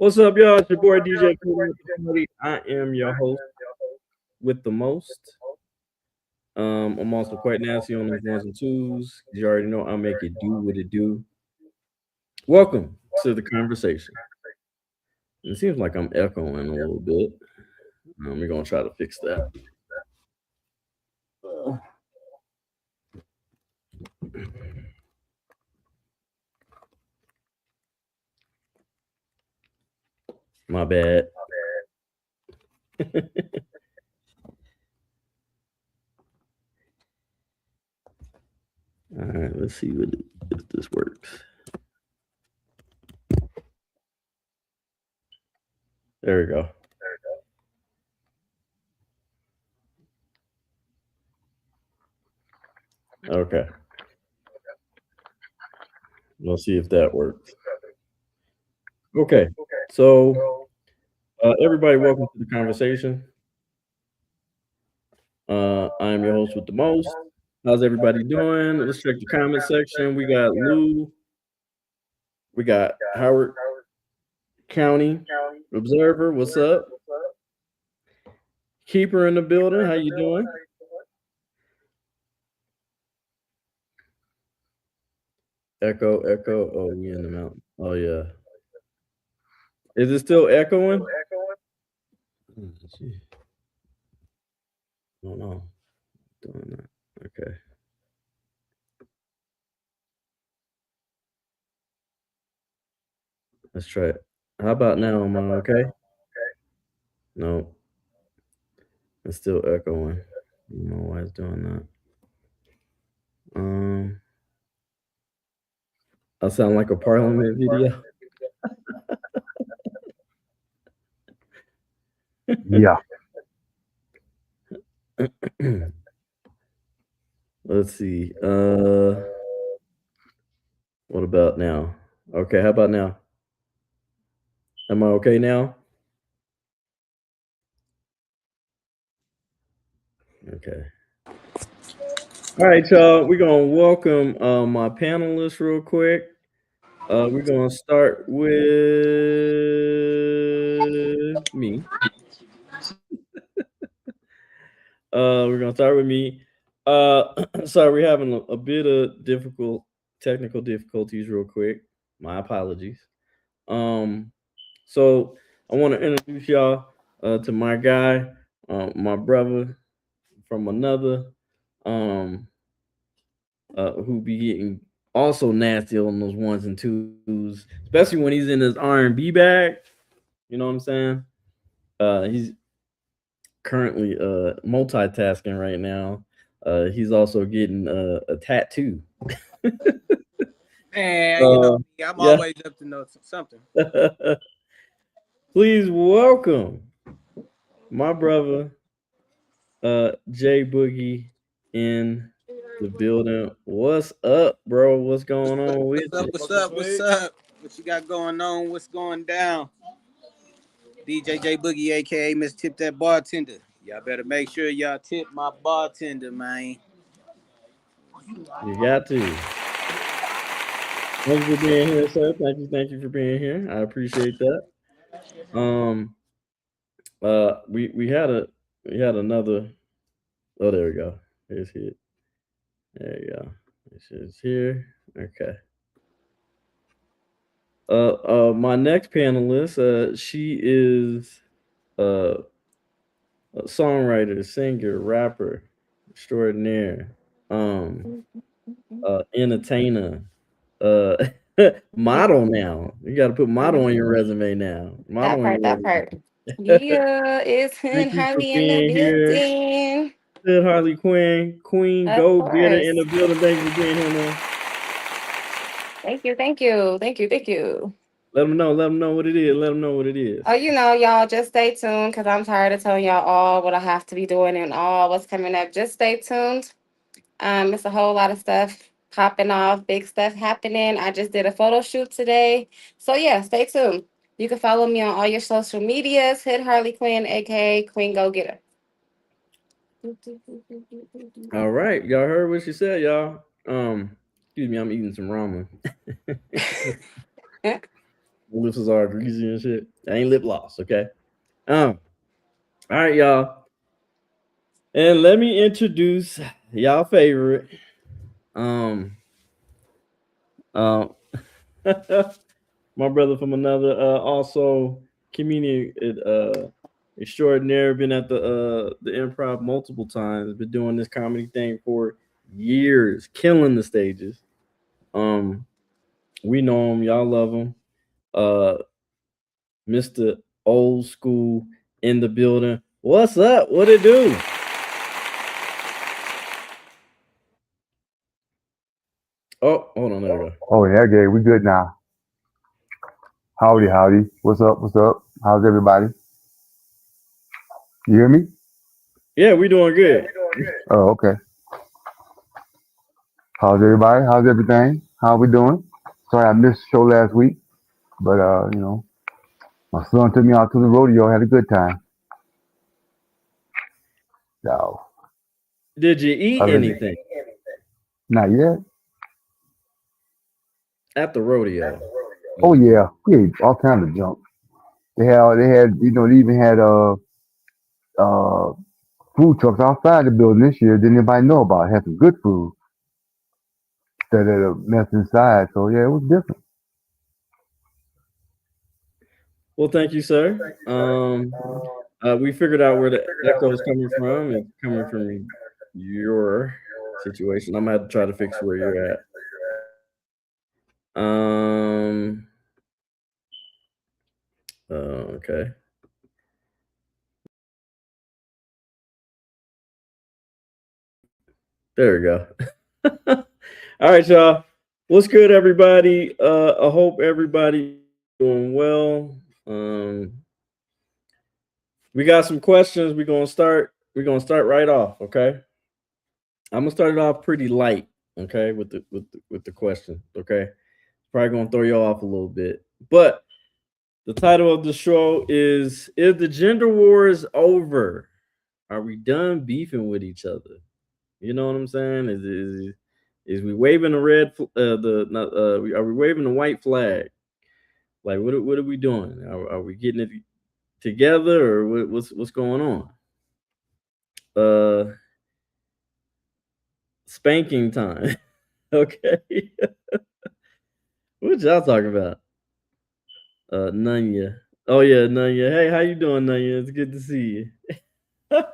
What's up, y'all? It's your boy DJ Cody. I am your host with the most. I'm also quite nasty on those ones and twos. You already know I make it do what it do. Welcome to the conversation. It seems like I'm echoing a little bit. We're gonna try to fix that. My bad. All right, let's see if this works. There we go. Okay. We'll see if that works. Okay. So, everybody, welcome to the conversation. I am your host with the most. How's everybody doing? Let's check the comment section. We got Lou. We got Howard County Observer. What's up? Keeper in the building. How you doing? Echo, echo. Oh, we in the mountain. Oh yeah. Is it still echoing? Let's see. I don't know. Doing that. Okay. Let's try it. How about now? Am I okay? No, it's still echoing. I don't know why it's doing that. I sound like a Parliament video. Yeah. Let's see. What about now? Okay, how about now? Am I okay now? Okay. All right, y'all. We're gonna welcome my panelists real quick. We're gonna start with me. We're gonna start with me. Sorry, we're having a bit of difficult technical difficulties real quick. My apologies. Um, so I want to introduce y'all to my guy, my brother from another, um, who be getting also nasty on those ones and twos, especially when he's in his R&B bag. You know what I'm saying? He's currently multitasking right now. He's also getting a tattoo. Man, you know me, I'm Yeah. always up to know something. Please welcome my brother, Jay Boogie in the building. What's up, bro? What's going on with What's up? you? What's up? What's up? What you got going on? What's going down? DJ Boogie, aka Miss Tip That Bartender. Y'all better make sure y'all tip my bartender, man. You got to. Thank you for being here, sir. Thank you for being here. I appreciate that. Um, we had another. Oh, there we go. Here's it. There you go. This is here. Okay. My next panelist, she is uh, a songwriter, singer, rapper, extraordinaire, um, entertainer, uh, model now. You got to put model on your resume now. Model That on part, your that part. resume. Yeah, it's Thank Hood you for Harley in the being here. building. Good Harley Queen, Of go get it in course. the building. Thank you for being here, man. Thank you, thank you, thank you, thank you. Let them know what it is. Let them know what it is. Oh, y'all just stay tuned because I'm tired of telling y'all all what I have to be doing and all what's coming up. Just stay tuned. It's a whole lot of stuff popping off, big stuff happening. I just did a photo shoot today. So yeah, stay tuned. You can follow me on all your social medias, Hood Harley Quinn, aka Queen Go Getter. All right, y'all heard what she said, y'all. Excuse me, I'm eating some ramen. lips is all greasy and shit. That ain't lip gloss, okay? Um, all right, y'all. And let me introduce y'all favorite. Um, um, my brother from another, also comedian, extraordinaire. Been at the improv multiple times. Been doing this comedy thing for years, killing the stages. Um, we know him, y'all love him. Uh, Mister Old School in the building. What's up? What it do? Oh, hold on, there we go. Oh yeah, Gay, we good now. Howdy, howdy. What's up? What's up? How's everybody? You hear me? Yeah, we doing good. Oh, okay. How's everybody? How's everything? How we doing? Sorry I missed the show last week, but my son took me out to the rodeo. Had a good time. So Did you eat other than anything not yet. at the rodeo? Oh yeah, we ate all kinds of junk. They had they even had uh food trucks outside the building this year. Didn't anybody know about it? Had some good food instead of the mess inside. So yeah, it was different. Well, thank you, sir. We figured out where the echo is coming from. It's coming from your situation. I'm gonna have to try to fix where you're at. Um. Okay. There we go. All right, y'all. What's good, everybody? I hope everybody doing well. We got some questions. We're gonna start. We're gonna start right off. Okay. I'm gonna start it off pretty light. Okay, with the question. Okay, probably gonna throw you off a little bit, but the title of the show is the gender wars over? Are we done beefing with each other? You know what I'm saying? Is we waving the red the not, are we waving the white flag? Like what are we doing? Are we getting it together or what's going on? Uh, Spanking time. Okay, what y'all talking about? Nunya. Oh yeah, Nunya. Hey, how you doing, Nunya? It's good to see you.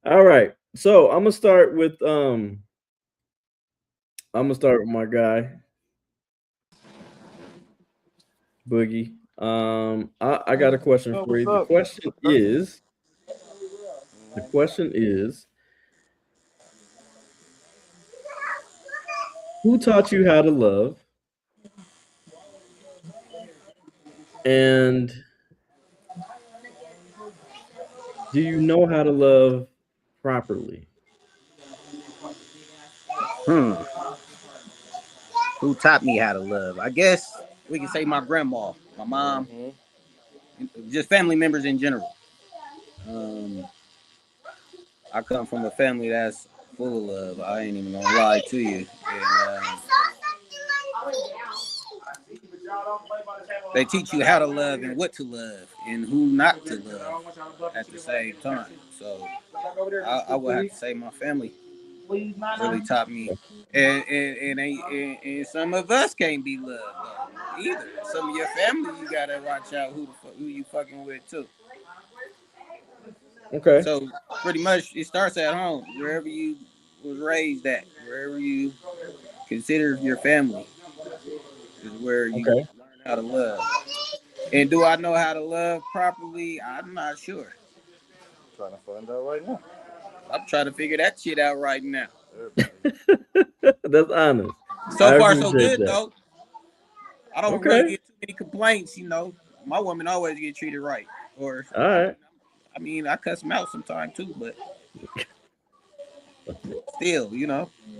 All right, so I'm gonna start with my guy Boogie. I got a question Oh, for what's you. up? The question is, who taught you how to love, and do you know how to love properly? Hmm. Who taught me how to love? I guess we can say my grandma, my mom, just family members in general. Um, I come from a family that's full of love. I ain't even gonna lie to you. And, they teach you how to love and what to love and who not to love at the same time. So I would have to say my family really taught me. And some of us can't be loved though, either. Some of your family you gotta watch out who you fucking with too. Okay, So pretty much it starts at home, wherever you was raised at, wherever you consider your family is where you okay, learn how to love. And do I know how to love properly? I'm not sure. Trying to find out right now. I'm trying to figure that shit out right now. that's honest. So I far, so appreciate good that. though. I don't really Okay, get too many complaints. My women always get treated right. Or all right, I mean, I cuss them out sometimes too, but still,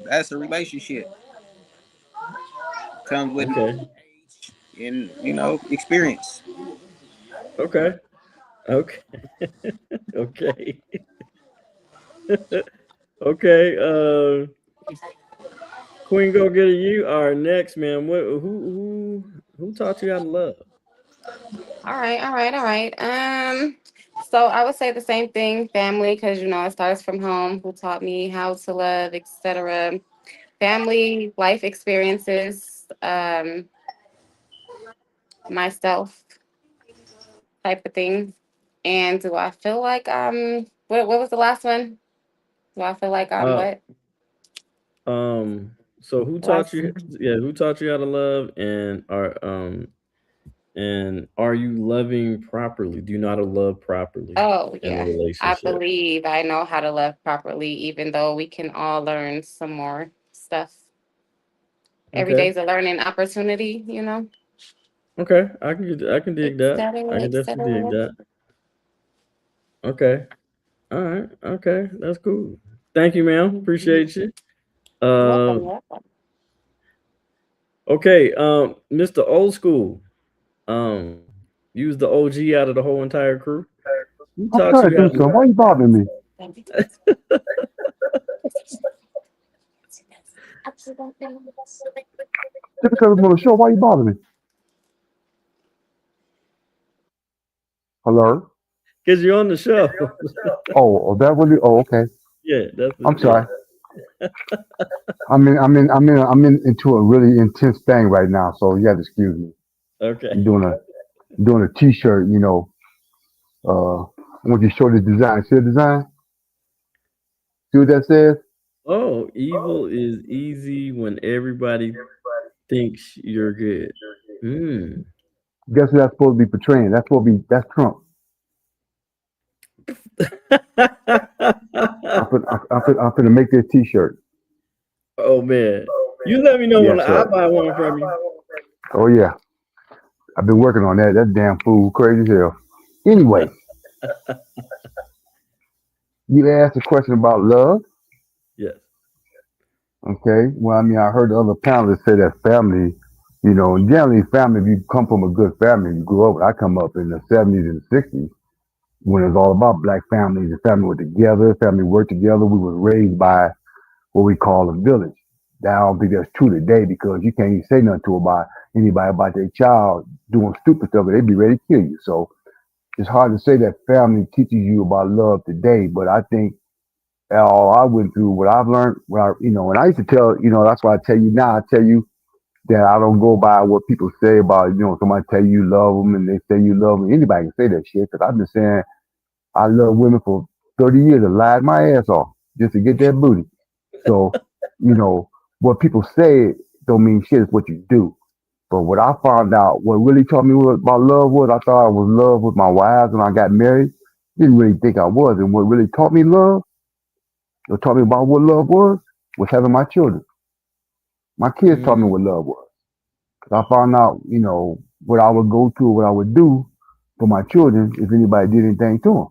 that's a relationship. Comes with okay, age and experience. okay, okay, okay, okay. Queen, go get it. You are next, man. What? Who? Who? Who taught you how to love? All right, all right, all right. So I would say the same thing, family, because it starts from home. Who taught me how to love, etc. Family, life experiences, myself, type of thing. And do I feel like what was the last one? Do I feel like I'm Uh, what? so who taught Last. you? Yeah, who taught you how to love, and are you loving properly? Do you know how to love properly Oh in a yeah. I relationship? believe I know how to love properly, even though we can all learn some more stuff. Every Okay, day's a learning opportunity. okay, I can dig that. I Etc. can definitely dig etc. that. Okay, all right, okay, that's cool. Thank you, ma'am. Appreciate you. Uh, Welcome, welcome. okay, Mr. Old School. Um, you was the OG out of the whole entire crew. Who I'm taught trying you to how do to? something. Why you bothering me? Just because I'm on the show, why you bothering me? Hello? Because you're on the show. Oh, that what you? Oh, okay. Yeah, that's I'm yeah. sorry. I'm in into a really intense thing right now, so you have to excuse me. Okay. I'm doing a T-shirt. I want you to show the design. See the design? See what that says? Oh, evil is easy when everybody thinks you're good. Hmm. Guess what that's supposed to be portraying? That's Trump. I'm finna make this T-shirt. Oh man, you let me know when Yes, I sir. buy one from you. Oh yeah, I've been working on that. That damn fool, crazy as hell. Anyway, you asked a question about love. Yes. Okay. Well, I mean, I heard the other panelists say that family, generally family, if you come from a good family, you grew up, I come up in the 70s and 60s when it was all about black families. The family were together, family worked together. We were raised by what we call a village. That I don't think that's true today because you can't even say nothing to about anybody about their child doing stupid stuff, and they'd be ready to kill you. So it's hard to say that family teaches you about love today, but I think all I went through, what I've learned, and I used to tell, that's why I tell you now, I tell you that I don't go by what people say about, somebody tell you love them and they say you love them. Anybody can say that shit because I've been saying I love women for 30 years. I lied my ass off just to get that booty. So, you know, what people say don't mean shit. It's what you do. But what I found out, what really taught me what about love was, I thought I was in love with my wives when I got married. Didn't really think I was. And what really taught me love, or taught me about what love was having my children. My kids taught me Mm, what love was. 'Cause I found out, what I would go through, what I would do for my children if anybody did anything to them.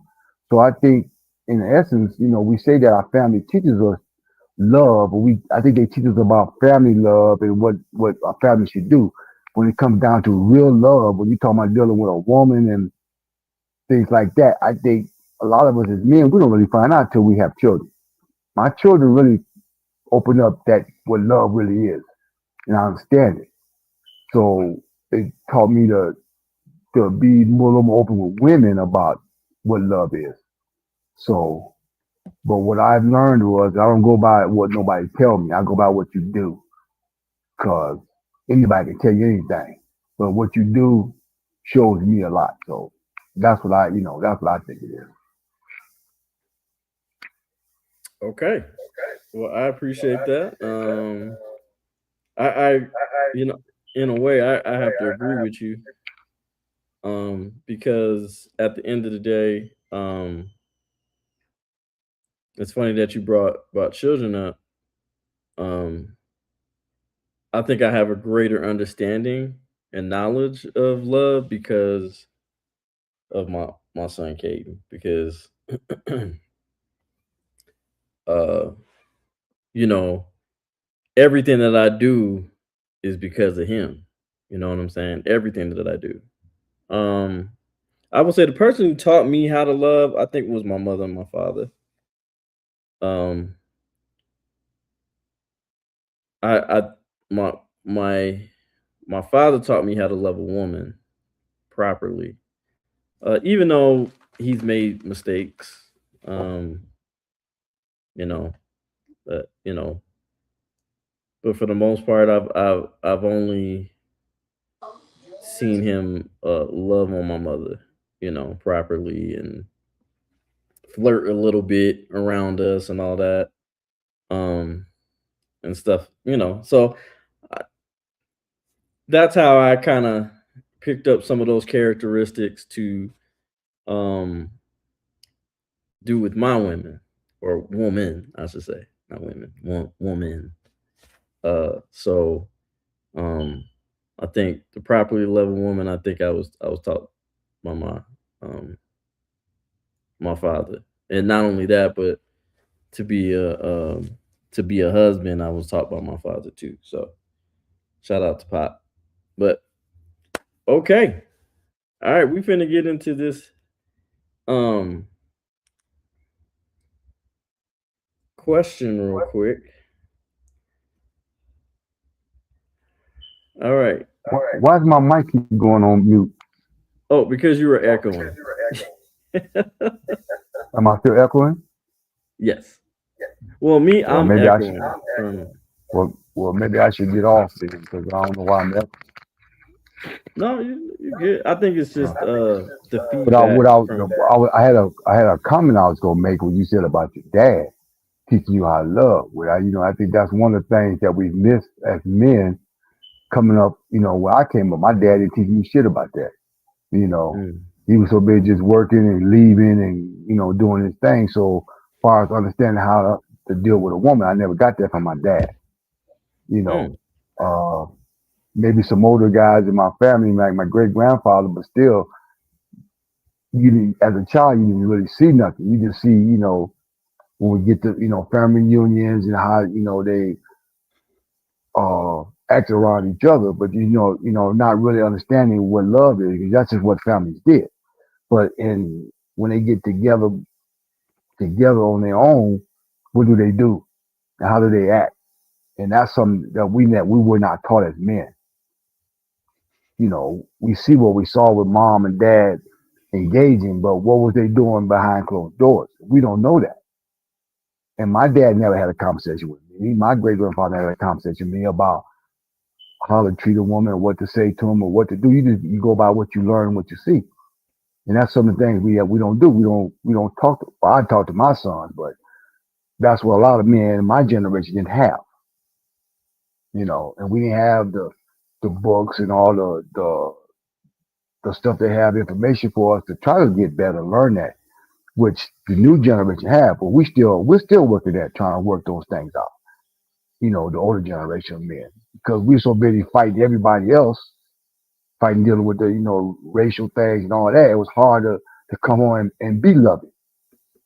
So I think, in essence, we say that our family teaches us love, but I think they teach us about family love and what a family should do. When it comes down to real love, when you're talking about dealing with a woman and things like that, I think a lot of us as men, we don't really find out till we have children. My children really open up that what love really is, and I understand it. So it taught me to be more a little more open with women about what love is. So, but what I've learned was I don't go by what nobody tell me. I go by what you do, cause anybody can tell you anything, but what you do shows me a lot. So that's what I think it is. okay. Well, I appreciate that. I you know, in a way, I have to agree with you. Because at the end of the day, it's funny that you brought children up. Um, I think I have a greater understanding and knowledge of love because of my son Caden. Because uh, you know, everything that I do is because of him. You know what I'm saying? Everything that I do. Um, I would say the person who taught me how to love, I think, was my mother and my father. Um, I my my my father taught me how to love a woman properly. Even though he's made mistakes, um, you know, you know, but for the most part, I've only seen him love on my mother, properly and flirt a little bit around us and all that, um, and stuff, So I, that's how I kind of picked up some of those characteristics to um do with my women or woman, I should say, not women, woman. So um, I think the properly level woman, I think I was taught by um my father, and not only that, but to be a husband, I was taught by my father too. So shout out to Pop. But okay, all right, we finna get into this um question real quick. All right. Why does my mic keep going on mute? Oh, because you were echoing. Am I still echoing? Yes. Well, me, Well, I'm maybe I should. echoing from. Well, maybe I should get off then because I don't know why I'm echoing. No, you good. I think it's just the But I, feedback what from. I had a comment I was gonna make when you said about your dad teaching you how to love. I think that's one of the things that we miss as men coming up. Where I came up, my dad didn't teach me shit about that. You know, Mm, he was so busy just working and leaving and doing his thing. So far as understanding how to deal with a woman, I never got that from my dad. You know, mm, uh, maybe some older guys in my family, like my great grandfather, but still, you didn't, as a child, you didn't really see nothing. You just see, when we get to, family reunions and how, they act around each other, but not really understanding what love is, because that's just what families did. But when they get together on their own, what do they do? And how do they act? And that's something that we were not taught as men. We see what we saw with mom and dad engaging, but what was they doing behind closed doors? We don't know that. And my dad never had a conversation with me. My great grandfather never had a conversation with me about how to treat a woman or what to say to him or what to do. You go by what you learn, what you see. And that's some of the things we don't do. We don't talk to. Well, I talk to my sons, but that's what a lot of men in my generation didn't have. And we didn't have the books and all the stuff they have information for us to try to get better, learn that, which the new generation have, but we're still working at trying to work those things out. The older generation of men, because we're so busy fighting everybody else, fighting dealing with the racial things and all that. It was hard to come on and be loving,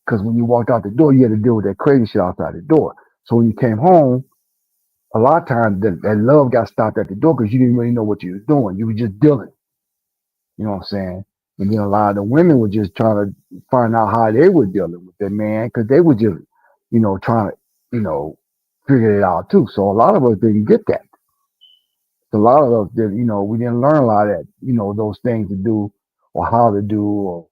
because when you walked out the door, you had to deal with that crazy shit outside the door. So when you came home, a lot of times that love got stopped at the door because you didn't really know what you was doing. You were just dealing. You know what I'm saying? And then a lot of the women were just trying to find out how they were dealing with their man because they were just, trying to, figure it out too. So a lot of us didn't get that. So a lot of us did, we didn't learn a lot of that, those things to do or how to do or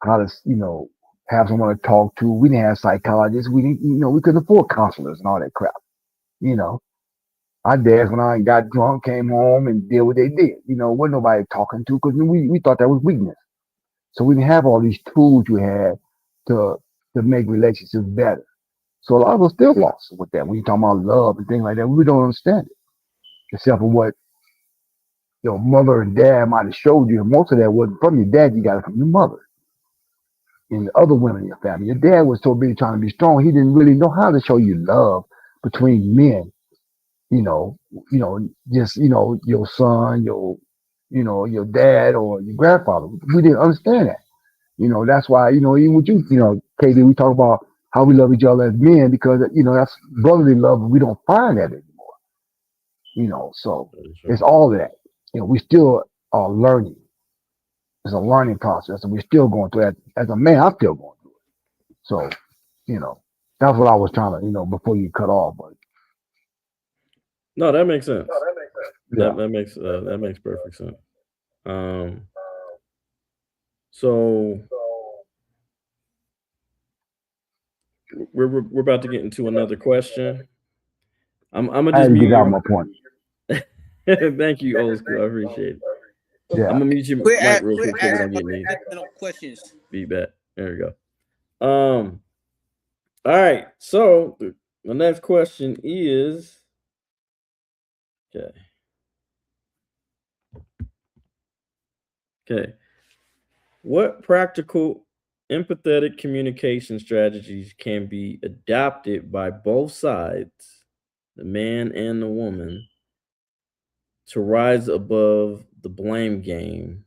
how to, have someone to talk to. We didn't have psychologists. We didn't, we couldn't afford counselors and all that crap. You know, our dads, when I got drunk, came home and did what they did. Wasn't nobody talking to because we thought that was weakness. So we didn't have all these tools you had to to make relationships better. So a lot of us still lost with that. When you talk about love and things like that, we don't understand it. Except for what your mother and dad might have showed you. And most of that wasn't from your dad, you got it from your mother and the other women in your family. Your dad was so busy trying to be strong, he didn't really know how to show you love between men. You know, just your son, your dad or your grandfather. We didn't understand that. That's why, even with you, KD, we talk about how we love each other as men because, that's brotherly love. We don't find that anymore, so that is true. it's all of that. We still are learning. It's a learning process and we're still going through that. As a man, I'm still going through it. So, you know, that's what I was trying to, before you cut off. But No, that makes sense. Yeah. That makes perfect sense. Um, so we're about to get into another question. I'm gonna I just had to mute get out your. my point. Thank you, old school. I appreciate it. I'm Yeah. gonna mute your mic real Quit quick so we asking don't my get any judgmental questions. feedback. There we go. All right. So the next question is okay. Okay. What practical empathetic communication strategies can be adopted by both sides, the man and the woman, to rise above the blame game,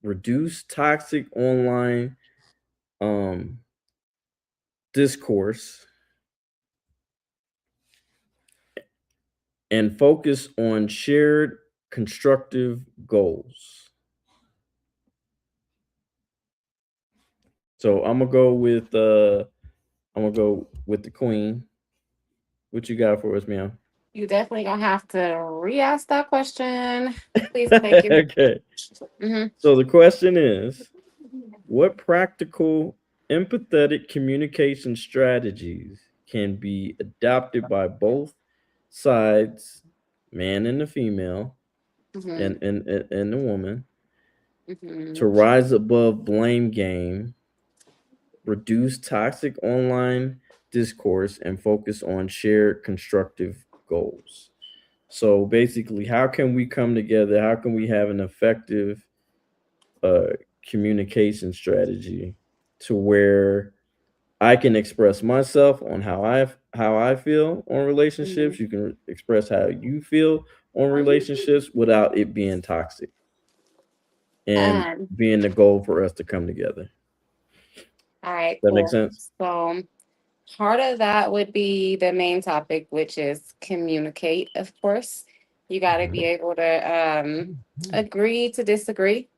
reduce toxic online um, discourse, and focus on shared constructive goals? So I'm gonna go with the queen. What you got for us, meow? You definitely gonna have to re-ask that question, please and thank you. Okay. Hmm. So the question is, what practical empathetic communication strategies can be adopted by both sides, man and the female, Hmm. and the woman, to Hmm. rise above blame game, reduce toxic online discourse, and focus on shared constructive goals? So basically, how can we come together? How can we have an effective uh, communication strategy to where I can express myself on how I feel on Hmm. relationships. You can express how you feel on relationships without it being toxic and Um, being the goal for us to come together. all right, That makes cool. sense. So part of that would be the main topic, which is communicate, of course. You got to be able to agree to disagree,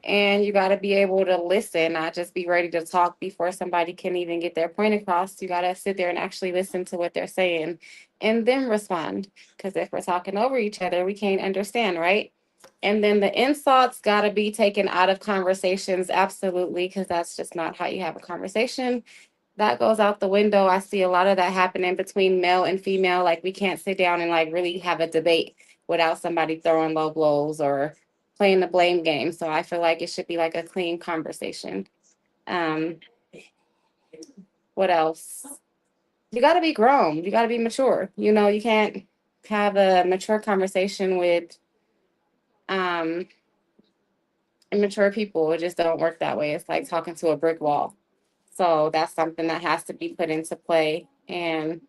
and you got to be able to listen, not just be ready to talk before somebody can even get their point across. You got to sit there and actually listen to what they're saying and then respond. Because if we're talking over each other, we can't understand, right? And then the insults got to be taken out of conversations, absolutely, because that's just not how you have a conversation. That goes out the window. I see a lot of that happening between male and female. Like we can't sit down and like really have a debate without somebody throwing low blows or playing the blame game. So I feel like it should be like a clean conversation. Um, what else? You got to be grown. You got to be mature. You know, you can't have a mature conversation with um, immature people. It just don't work that way. It's like talking to a brick wall. So that's something that has to be put into play. And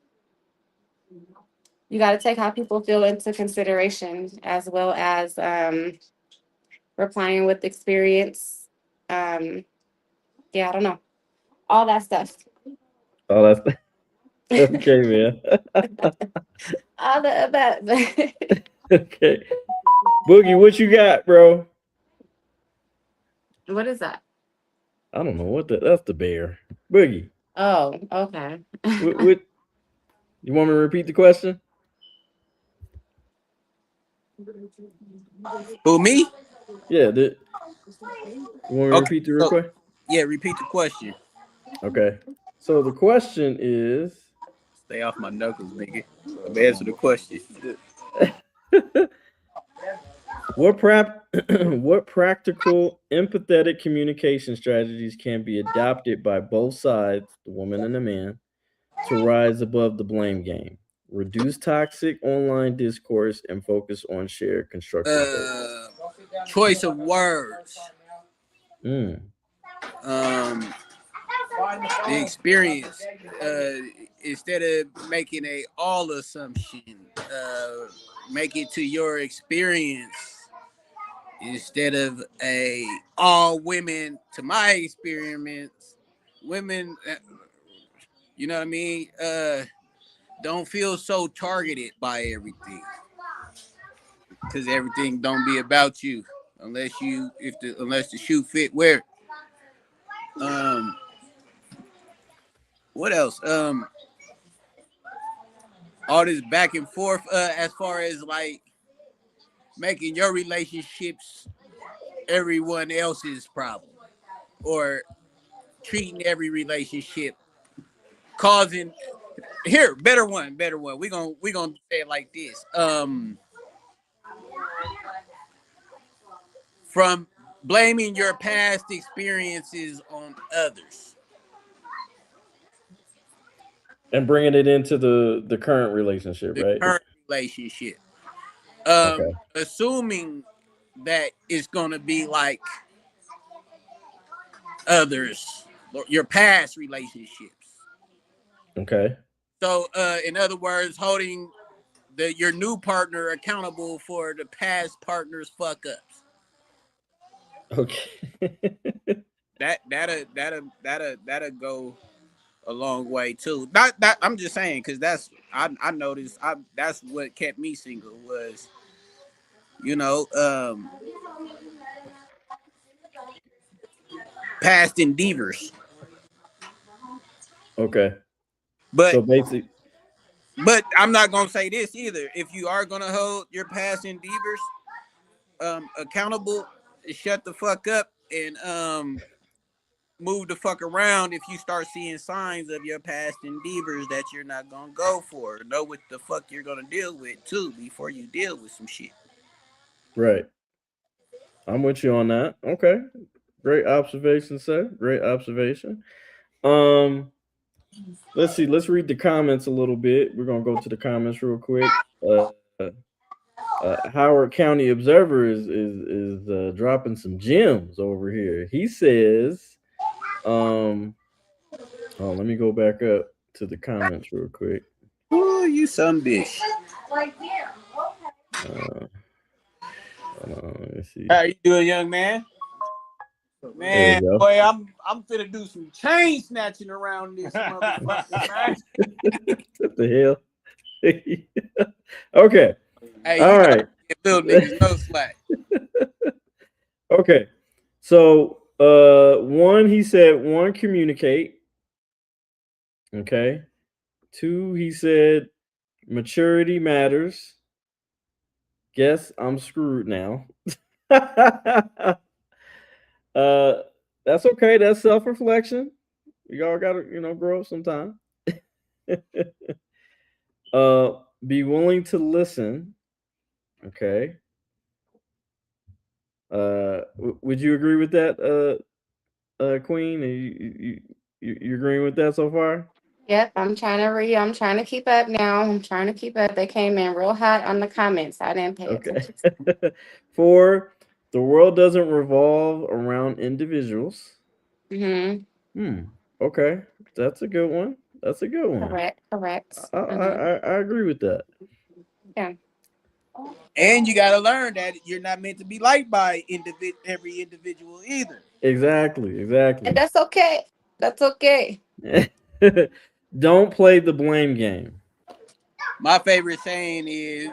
you got to take how people feel into consideration as well as replying with experience. Um, yeah, I don't know. All that stuff. Oh, that's okay, man. All the above. Okay, Boogie, what you got, bro? What is that? I don't know what that's the bear. Boogie, Oh, okay. what you want me to repeat the question? Who, me? Yeah, you want me to Okay, repeat the so request? yeah, repeat the question. Okay. So the question is Stay off my knuckles, nigga. Let me answer the question. what what practical empathetic communication strategies can be adopted by both sides, the woman and the man, to rise above the blame game, reduce toxic online discourse, and focus on shared constructive goals? Uh, Choice of words. Mm. Um, the experience. Uh, Instead of making a all assumption, make it to your experience instead of a all women to my experience. Women, you know what I mean? Don't feel so targeted by everything because everything don't be about you unless the shoe fit wear. Um, what else? All this back and forth as far as like making your relationships everyone else's problem, or treating every relationship causing here better one. We gonna say it like this. From blaming your past experiences on others, And bringing it into the current relationship, the right? current relationship. Okay. Assuming that it's gonna be like others, your past relationships. Okay. So, in other words, holding your new partner accountable for the past partner's fuck ups. Okay. That'll go a long way too. Not that I'm just saying because I noticed that's what kept me single was you know um past endeavors. Okay. But So basically, I'm not gonna say this either. If you are gonna hold your past endeavors accountable, shut the fuck up and move the fuck around if you start seeing signs of your past endeavors that you're not gonna go for. Know what the fuck you're gonna deal with too before you deal with some shit. right. I'm with you on that. Okay. Great observation, sir. Great observation. Um, let's see. Let's read the comments a little bit. We're gonna go to the comments real quick. Howard County Observer is dropping some gems over here. He says, um, oh, let me go back up to the comments real quick. Oh, you some bitch. Uh, let me How see. you doing, young man? There we Man, go. boy, I'm finna do some chain snatching around this motherfucker, man. What the hell? Okay. Hey, All you know, right. little niggas no slack. Okay. So, one, he said, one, communicate. Okay. Two, he said, maturity matters. Guess I'm screwed now. uh, that's okay. That's self reflection. You all gotta, grow up sometime. uh, be willing to listen. Okay. Would you agree with that, Queen? You agreeing with that so far? Yep, I'm trying to keep up now. I'm trying to keep up. They came in real hot on the comments. I didn't pay Okay. attention. Four, the world doesn't revolve around individuals. Mm-hmm. Hmm. Okay, that's a good one. That's a good one. Correct. Correct. I I, Mm-hmm. I agree with that. Yeah. And you gotta learn that you're not meant to be liked by every individual either. Exactly. And Exactly. that's okay. That's okay. Don't play the blame game. My favorite saying is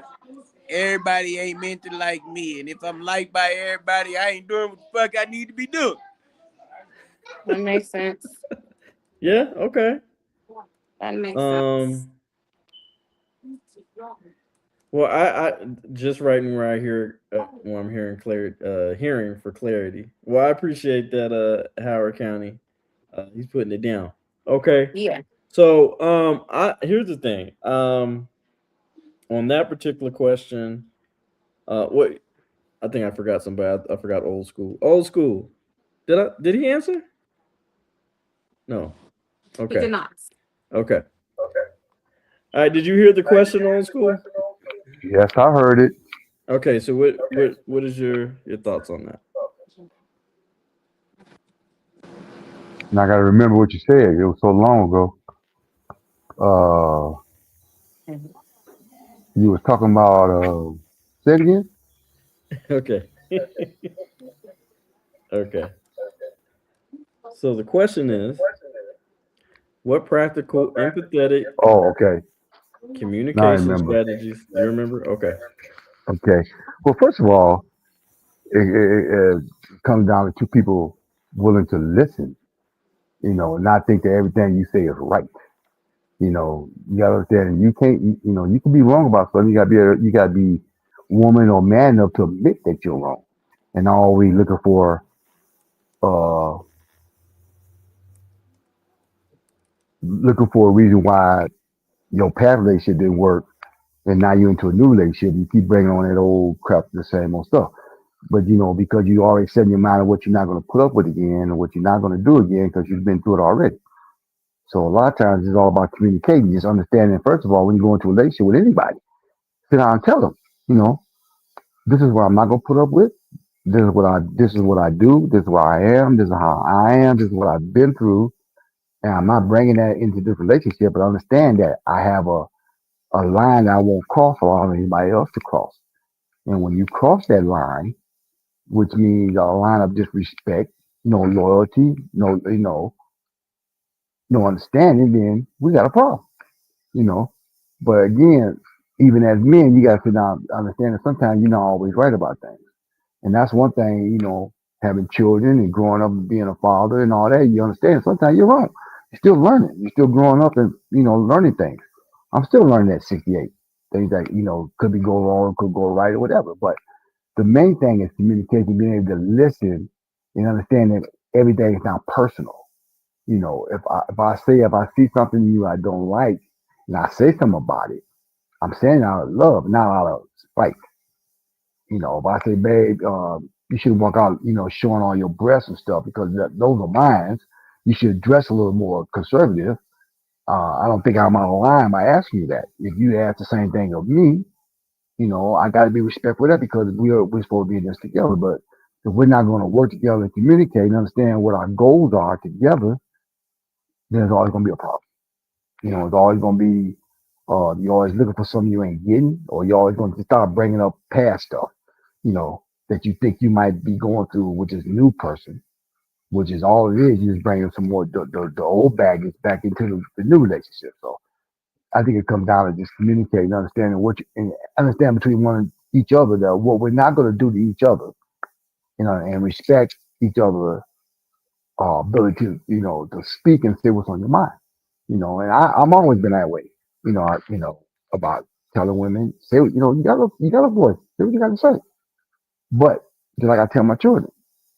everybody ain't meant to like me, and if I'm liked by everybody, I ain't doing what the fuck I need to be doing. That makes sense. Yeah. Okay. That makes sense. Um. Well, I just writing where I hear when I'm hearing hearing for clarity. Well, I appreciate that, Howard County. He's putting it down. Okay. Yeah. So, I here's the thing. On that particular question, what I think I forgot somebody. I forgot old school. Old school. Did he answer? No. He did Okay. not. Okay. All right. Did you hear the question, old school? Yes, I heard it. Okay. So what is your thoughts on that? And I got to remember what you said. It was so long ago. Uh, you was talking about, say it again? Okay. Okay. So the question is, what practical, empathetic Oh, okay. Now I communication remember. strategies do you remember? Okay. Okay. Well, first of all, it comes down to two people willing to listen, and not think that everything you say is right. You gotta understand you can't, you can be wrong about something. You gotta be woman or man enough to admit that you're wrong, and always uh looking for a reason why your past relationship didn't work, and now you're into a new relationship. You keep bringing on that old crap, the same old stuff. But because you already set in your mind of what you're not going to put up with again, or what you're not going to do again, because you've been through it already. So a lot of times it's all about communicating, just understanding. First of all, when you go into a relationship with anybody, sit down and tell them, you know, this is what I'm not going to put up with. This is what I do. This is where I am. This is how I am. This is what I've been through. And I'm not bringing that into this relationship, but understand that I have a line that I won't cross or allow anybody else to cross. And when you cross that line, which means a line of disrespect, no loyalty, no understanding, then we got a problem, you know. But again, even as men, you got to sit down, and understand that sometimes you're not always right about things. And that's one thing, having children and growing up and being a father and all that, you understand sometimes you're wrong. You're still learning. You're still growing up and, learning things. I'm still learning at 68. Things that, could be go wrong, could go right or whatever. But the main thing is communication, being able to listen and understand that everything is not personal. If I see something in you I don't like and I say something about it, I'm saying it out of love, not out of spite. If I say, babe, you should walk out, showing all your breasts and stuff because those are mine. You should dress a little more conservative. I don't think I'm out of line by asking you that. If you ask the same thing of me, I got to be respectful of that because we're supposed to be in this together. But if we're not going to work together and communicate and understand what our goals are together, then there's always going to be a problem. It's always going to be you're always looking for something you ain't getting, or you're always going to start bringing up past stuff, that you think you might be going through with this new person, which is all it is. You just bringing some more the old baggage back into the new relationship. So I think it comes down to just communicating, understanding and understand between one and each other that what we're not going to do to each other, and respect each other ability to, to speak and say what's on your mind, and I'm always been that way, about telling women, say, you got a voice, say what you got to say. But just like I tell my children,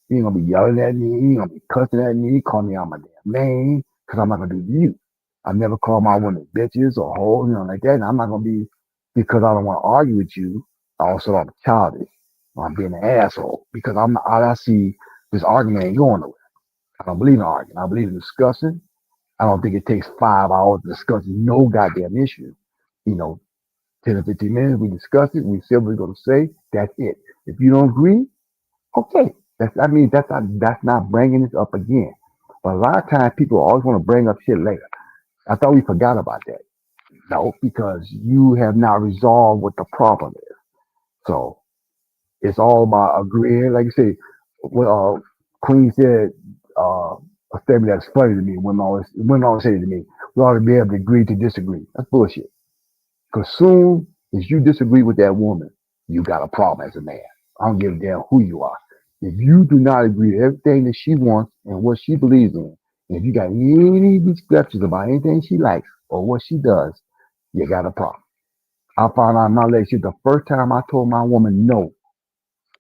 you ain't gonna be yelling at me, you ain't gonna be cussing at me, call me out my damn name, because I'm not gonna do it to you. I never call my women bitches or hoes, like that. And I'm not gonna be because I don't want to argue with you. I also I'm childish. Or I'm being an asshole because I see this argument ain't going nowhere. I don't believe in arguing. I believe in discussing. I don't think it takes 5 hours to discuss no goddamn issue. You know, 10 or 15 minutes, we discuss it, we say what we're gonna say, that's it. If you don't agree, okay. That's not bringing this up again. But a lot of times people always want to bring up shit later. I thought we forgot about that. No, because you have not resolved what the problem is. So it's all about agreeing. Like you say, what Queen said, a statement that's funny to me. Women always say to me, "We ought to be able to agree to disagree." That's bullshit. Because soon as you disagree with that woman, you got a problem as a man. I don't give a damn who you are. If you do not agree to everything that she wants and what she believes in, and if you got any discrepancies about anything she likes or what she does, you got a problem. I found out in my relationship the first time I told my woman no.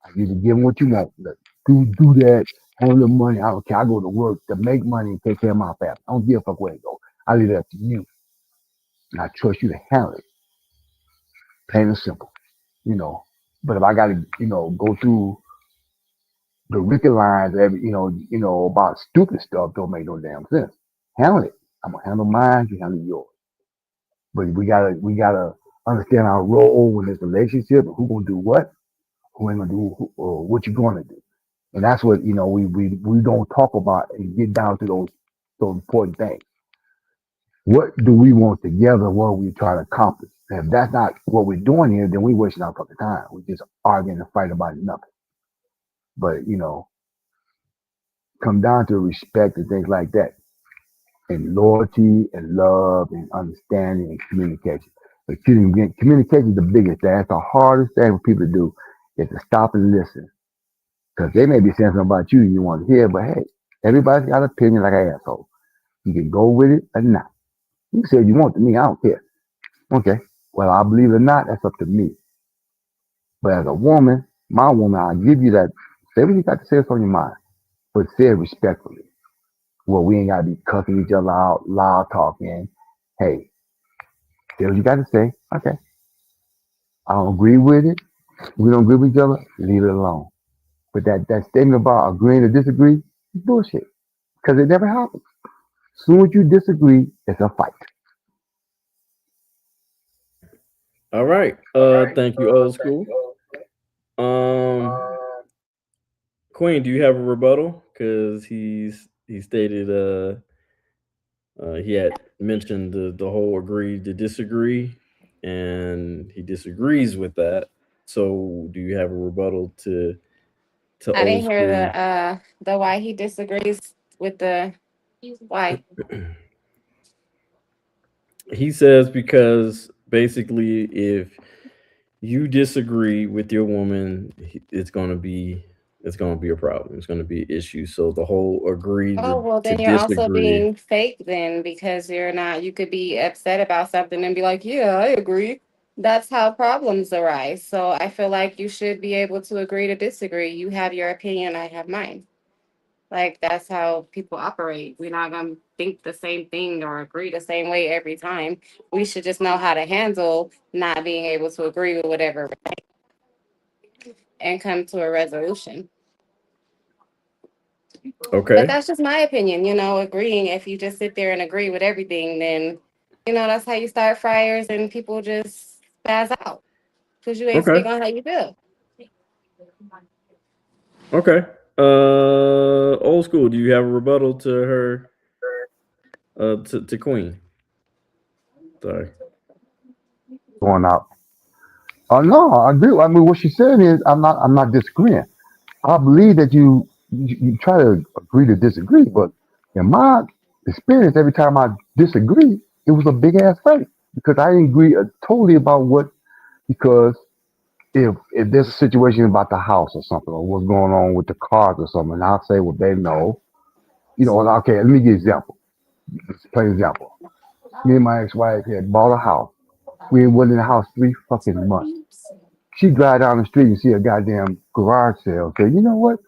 I need to give them what you want. Look, do that. Handle the money. I don't care. I go to work to make money and take care of my family. I don't give a fuck where it go. I leave that up to you, and I trust you to handle it. Plain and simple. you know. But if I got to, go through the wicked lines, about stupid stuff, don't make no damn sense. Handle it. I'm gonna handle mine. You handle yours. But we gotta understand our role in this relationship and who gonna do what, who ain't gonna do, or what you gonna do. And that's what we don't talk about and get down to those important things. What do we want together? What are we trying to accomplish? And if that's not what we're doing here, then we wasting our fucking time. We just arguing and fighting about nothing. But come down to respect and things like that, and loyalty and love and understanding and communication. But communication is the biggest thing. That's the hardest thing for people to do is to stop and listen. Because they may be saying something about you you want to hear, but hey, everybody's got an opinion like an asshole. You can go with it or not. You can say what you want to me, I don't care. Okay. Well, I believe it or not, that's up to me. But as a woman, my woman, I give you that. Say what you got to say, what's on your mind, but say it respectfully. Well, we ain't gotta be cussing each other out, loud talking. Hey, say what you got to say. Okay, I don't agree with it. We don't agree with each other. Leave it alone. But that statement about agreeing to disagree, bullshit. Because it never happens. As soon as you disagree, it's a fight. All right. Thank you, old school. Um, Queen, do you have a rebuttal? Because he stated he had mentioned the whole agree to disagree, and he disagrees with that. So, do you have a rebuttal to I old didn't hear school? the why he disagrees with the why. He says because basically, if you disagree with your woman, it's gonna be a problem. It's gonna be an issue. So the whole agree Oh, well, to then you're also disagree. being fake then because you're not, you could be upset about something and be like, yeah, I agree. That's how problems arise. So I feel like you should be able to agree to disagree. You have your opinion, I have mine. Like that's how people operate. We're not gonna think the same thing or agree the same way every time. We should just know how to handle not being able to agree with whatever and come to a resolution. But Okay. that's just my opinion, agreeing. If you just sit there and agree with everything, then that's how you start fires and people just spaz out because you ain't Okay. speak on how you feel. Okay. Old school. Do you have a rebuttal to her? To Queen. Sorry. Going out. Oh no, I agree. I mean, what she's saying is, I'm not disagreeing. I believe that you try to agree to disagree, but in my experience, every time I disagree, it was a big ass fight because I didn't agree totally about what. Because if there's a situation about the house or something, or what's going on with the cars or something, and I'll say, well, babe, no, okay, let me give you an example. Just a plain example. Me and my ex-wife had bought a house. We ain't been in the house 3 fucking months. She drive down the street and see a goddamn garage sale. Say, you know what?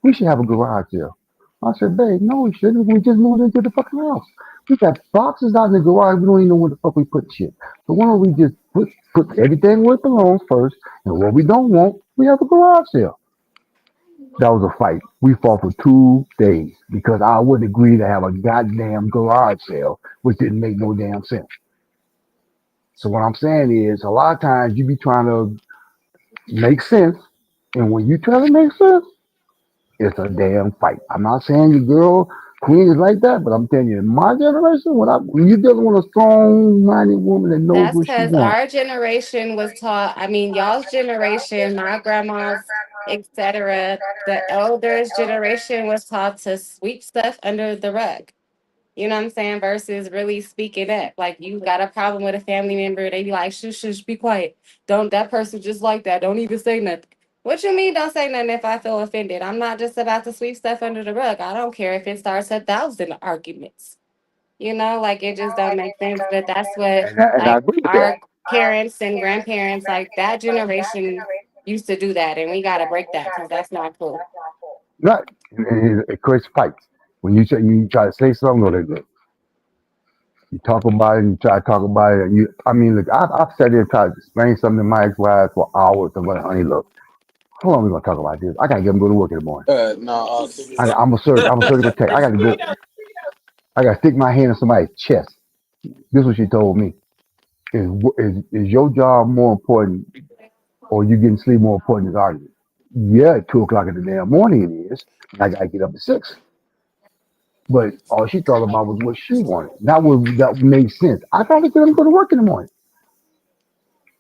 We should have a garage sale. I said, babe, no, we shouldn't. We just moved into the fucking house. We got boxes out in the garage. We don't even know where the fuck we put shit. So why don't we just put everything where it belongs first, and what we don't want, we have a garage sale. That was a fight. We fought for 2 days because I wouldn't agree to have a goddamn garage sale, which didn't make no damn sense. So what I'm saying is, a lot of times you be trying to make sense, and when you try to make sense, it's a damn fight. I'm not saying your girl queen is like that, but I'm telling you, in my generation, when you're dealing with a strong-minded woman that knows That's what she because wants, our generation was taught. I mean, y'all's generation, my grandma's, etc. The elders' generation was taught to sweep stuff under the rug. You know what I'm saying? Versus really speaking up. Like you got a problem with a family member, they be like, shush, shush, be quiet. Don't that person just like that. Don't even say nothing. What you mean don't say nothing if I feel offended? I'm not just about to sweep stuff under the rug. I don't care if it starts 1,000 arguments. Like it just don't make sense. But that's what and I like agree with that. our parents and grandparents, like that generation used to do that. And we gotta break that because that's not cool. Right. And it creates fights. When you try to say something, or you talk about it, and you try to talk about it. I mean, look, I've sat there and tried to explain something to my ex-wife for hours. I'm like, honey, look, how long are we gonna talk about this? I gotta get him to go to work in the morning. No, I'm a surgical tech. I got to go. I got to stick my hand in somebody's chest. This is what she told me. Is your job more important, or you getting sleep more important than arguing? Yeah, at 2 o'clock in the damn morning it is. And I got to get up at 6. But all she thought about was what she wanted. That made sense. I got to get up and go to work in the morning.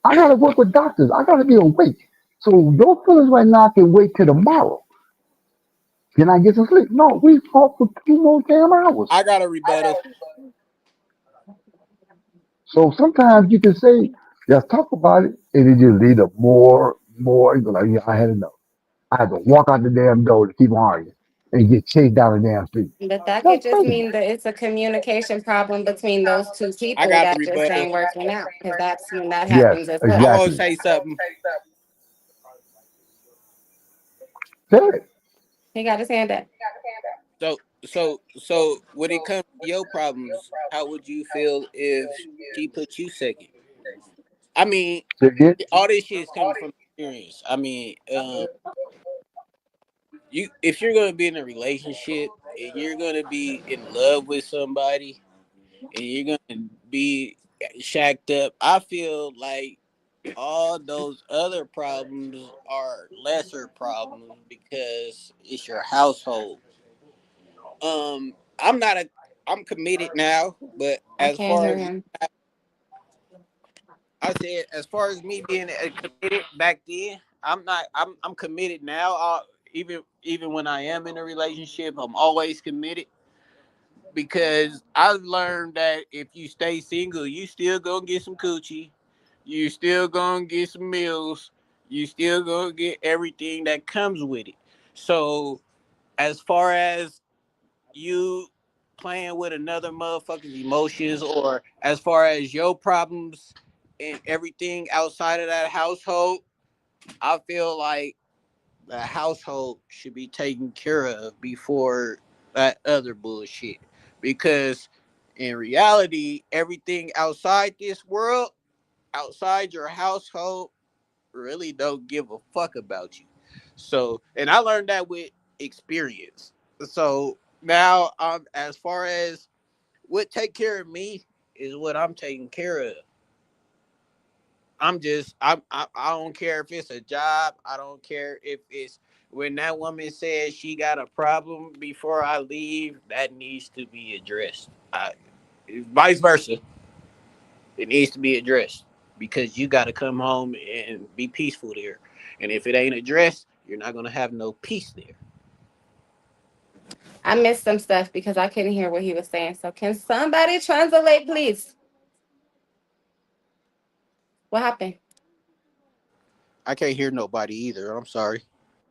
I got to work with doctors. I got to be awake. So your feelings right now can wait till tomorrow. Can I get some sleep? No, we fought for 2 more damn hours. I got a rebuttal. So sometimes you can say, let's talk about it, and it just lead up more. You go like, yeah, I had enough. I had to walk out the damn door to keep on arguing and get chased down the damn street. But that That's could just crazy. mean that it's a communication problem between those two I people got a that just rebuttal. ain't working out. Because that's when that Yes, happens as well. I'm gonna exactly. say something. Say it. He got his hand up. So when it comes to your problems, how would you feel if she put you second? I mean, Say it again. all this shit is coming from experience. I mean, you if you're gonna be in a relationship and you're gonna be in love with somebody and you're gonna be shacked up, I feel like all those other problems are lesser problems because it's your household. I'm not a I'm committed now, but I as can't far hear as him. I said, as far as me being committed back then, I'm committed now. Even when I am in a relationship, I'm always committed because I've learned that if you stay single, you still gonna get some coochie, you still gonna get some meals, you still gonna get everything that comes with it. So as far as you playing with another motherfucker's emotions, or as far as your problems and everything outside of that household, I feel like the household should be taken care of before that other bullshit. Because in reality, everything outside this world, outside your household, really don't give a fuck about you. So, and I learned that with experience. So now, as far as what take care of me is what I'm taking care of. I don't care if it's a job. I don't care if it's when that woman says she got a problem before I leave, that needs to be addressed. Vice versa, it needs to be addressed because you got to come home and be peaceful there. And if it ain't addressed, you're not gonna have no peace there. I missed some stuff because I couldn't hear what he was saying. So can somebody translate, please? What happened? I can't hear nobody either. I'm sorry.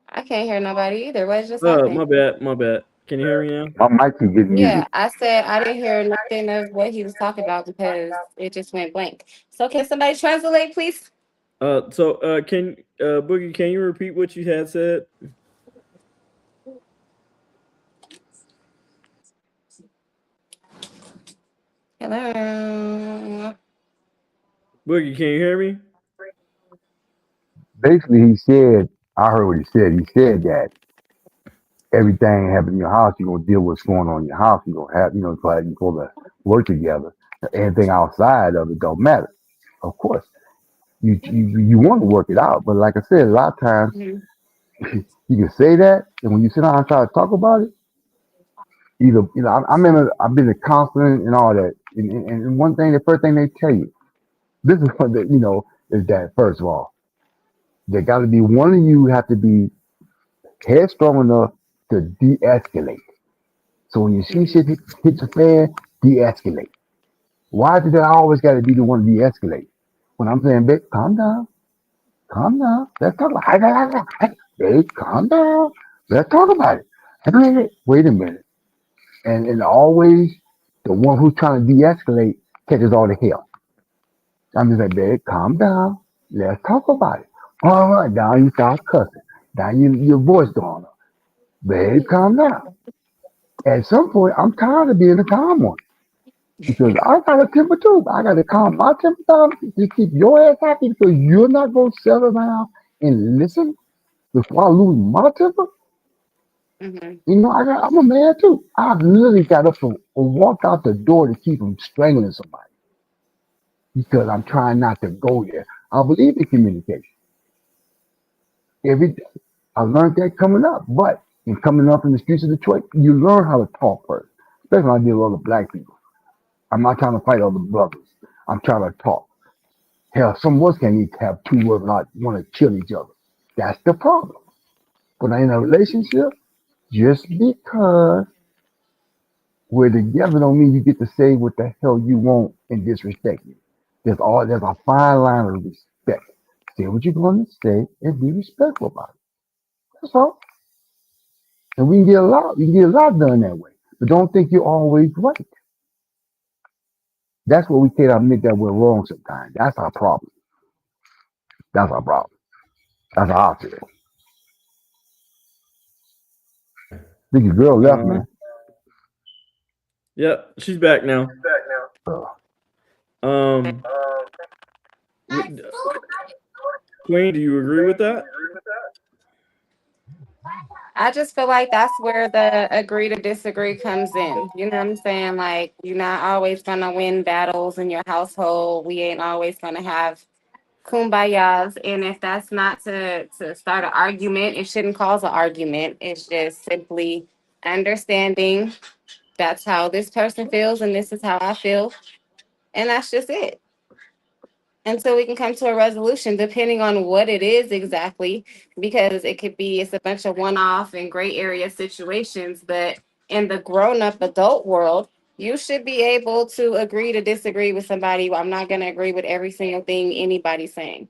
I can't hear nobody either. What just happened? My bad, my bad. Can you hear me now? My mic keep getting muted. Yeah, I said I didn't hear nothing of what he was talking about because it just went blank. So can somebody translate, please? Can Boogie, can you repeat what you had said? Hello. Boogie, can you hear me? Basically, he said, I heard what he said. He said that everything happening in your house, you're gonna deal with what's going on in your house. You're gonna have, you're gonna work together. Anything outside of it don't matter. Of course, you want to work it out, but like I said, a lot of times Mhm. you can say that, and when you sit down and try to talk about it, either I remember I've been a counselor and all that, and one thing, the first thing they tell you, this is what they, is that first of all, there got to be one of you have to be headstrong enough to de-escalate. So when you see shit Mhm. hit the fan, de-escalate. Why did I always got to be the one to de-escalate? When I'm saying, babe, calm down, let's talk about it. Babe, calm down, let's talk about it. Wait a minute. And always the one who's trying to de-escalate catches all the hell. I'm just like, babe, calm down, let's talk about it. All right, down you start cussing. Down your voice going up. Babe, calm down. At some point, I'm tired of being the calm one. Because I got a temper too. I got to calm my temper down to keep your ass happy because you're not going to settle around and listen before I lose my temper. Mhm. I'm a man too. I literally got up and walked out the door to keep from strangling somebody because I'm trying not to go there. I believe in communication. Every day. I learned that coming up. But in coming up in the streets of Detroit, you learn how to talk first. Especially when I deal with other black people. I'm not trying to fight other brothers. I'm trying to talk. Hell, some of us can't even have two words not want to kill each other. That's the problem. But in a relationship, just because we're together don't mean you get to say what the hell you want and disrespect me. There's a fine line of respect. Say what you're going to say and be respectful about it. That's all. And we can get a lot done that way. But don't think you're always right. That's what we can't admit that we're wrong sometimes. That's our problem. That's our problem. That's how I feel. think your girl left, Uh, man. yep, she's back now. Uh, Um, w- Queen, do you agree with that? I just feel like that's where the agree to disagree comes in. You know what I'm saying? Like, you're not always gonna win battles in your household. We ain't always gonna have kumbayas. And if that's not to start an argument, it shouldn't cause an argument. It's just simply understanding that's how this person feels and this is how I feel. And that's just it. Until we can come to a resolution, depending on what it is exactly, because it could be it's a bunch of one-off and gray area situations, but in the grown-up adult world, you should be able to agree to disagree with somebody. I'm not going to agree with every single thing anybody's saying.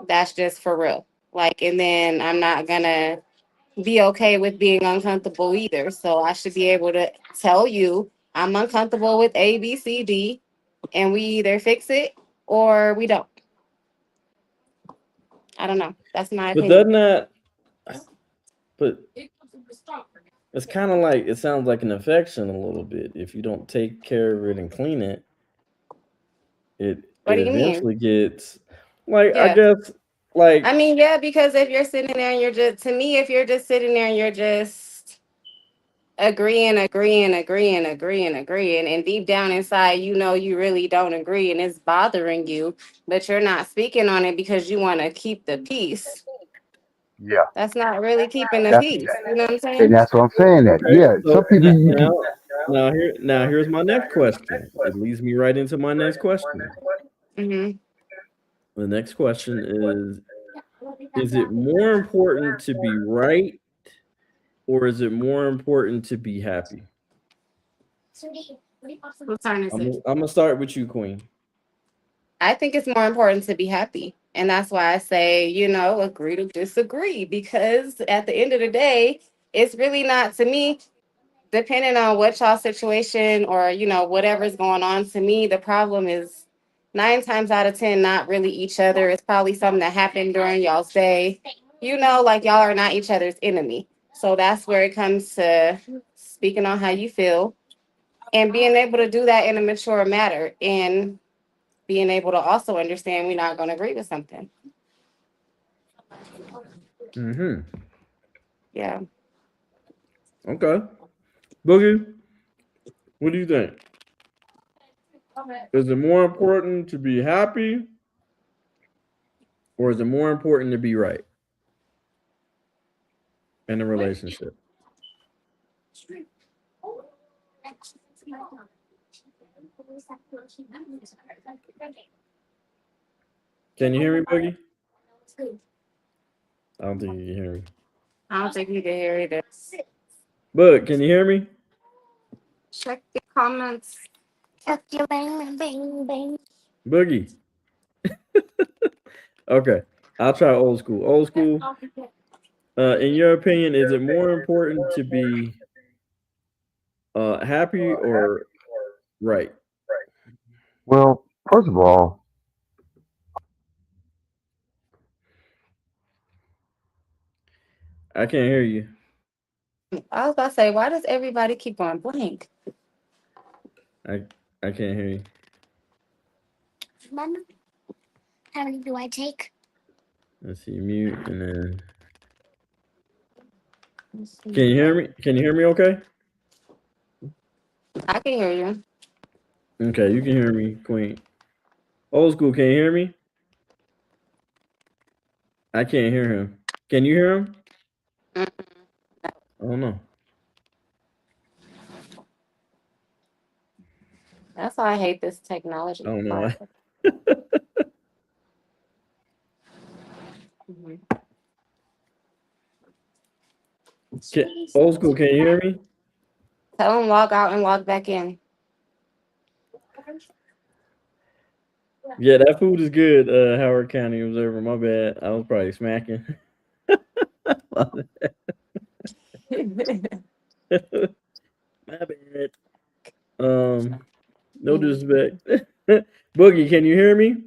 That's just for real. Like, and then I'm not gonna be okay with being uncomfortable either. So I should be able to tell you I'm uncomfortable with A, B, C, D, and we either fix it or we don't. I don't know. That's my But opinion. doesn't that? But it's kind of like it sounds like an affection a little bit. If you don't take care of it and clean it, What it do you mean? eventually gets like I Yeah. guess I like mean, yeah, because if you're sitting there and you're just, to me, if you're just sitting there and you're just agreeing, and deep down inside, you know, you really don't agree and it's bothering you, but you're not speaking on it because you want to keep the peace. yeah, That's not really keeping the that's peace. You know what I'm and saying? that's what I'm saying. That okay. yeah, So some people you here's my next question. It leads me right into my next question. Hmm. The next question is it more important to be right or is it more important to be happy? Whose turn is it? I'm gonna start with you, Queen. I think it's more important to be happy. And that's why I say, you know, agree to disagree. Because at the end of the day, it's really not, to me, depending on what y'all situation or, you know, whatever's going on, to me, the problem is 9 times out of 10, not really each other. It's probably something that happened during y'all's day. You know, like y'all are not each other's enemy. So that's where it comes to speaking on how you feel and being able to do that in a mature manner. And being able to also understand we're not going to agree with something. Mm-hmm. Yeah. Okay. Boogie, what do you think? Is it more important to be happy or is it more important to be right in a relationship? Can you hear me, Boogie? I don't think you can hear me. I don't think you can hear either. But can you hear me? Check the comments. Boogie. Okay. I'll try old school. Old school. In your opinion, is it more important to be happy or right? well, first of all, I can't hear you. I was about to say, why does everybody keep going blank? I I can't hear you. Let's see, mute and then Let's can see. you hear me? Can you hear me okay? I can hear you. Okay, you can hear me, Queen. Old school, can you hear me? I can't hear him. Can you hear him? Mm. I don't know. That's why I hate this I technology don't know. part. Mhm. Old school, can you hear me? Tell them log out and log back in. Yeah, that food is good, Howard County Observer. My bad. I was probably smacking. My bad. No disrespect. Boogie, can you hear me?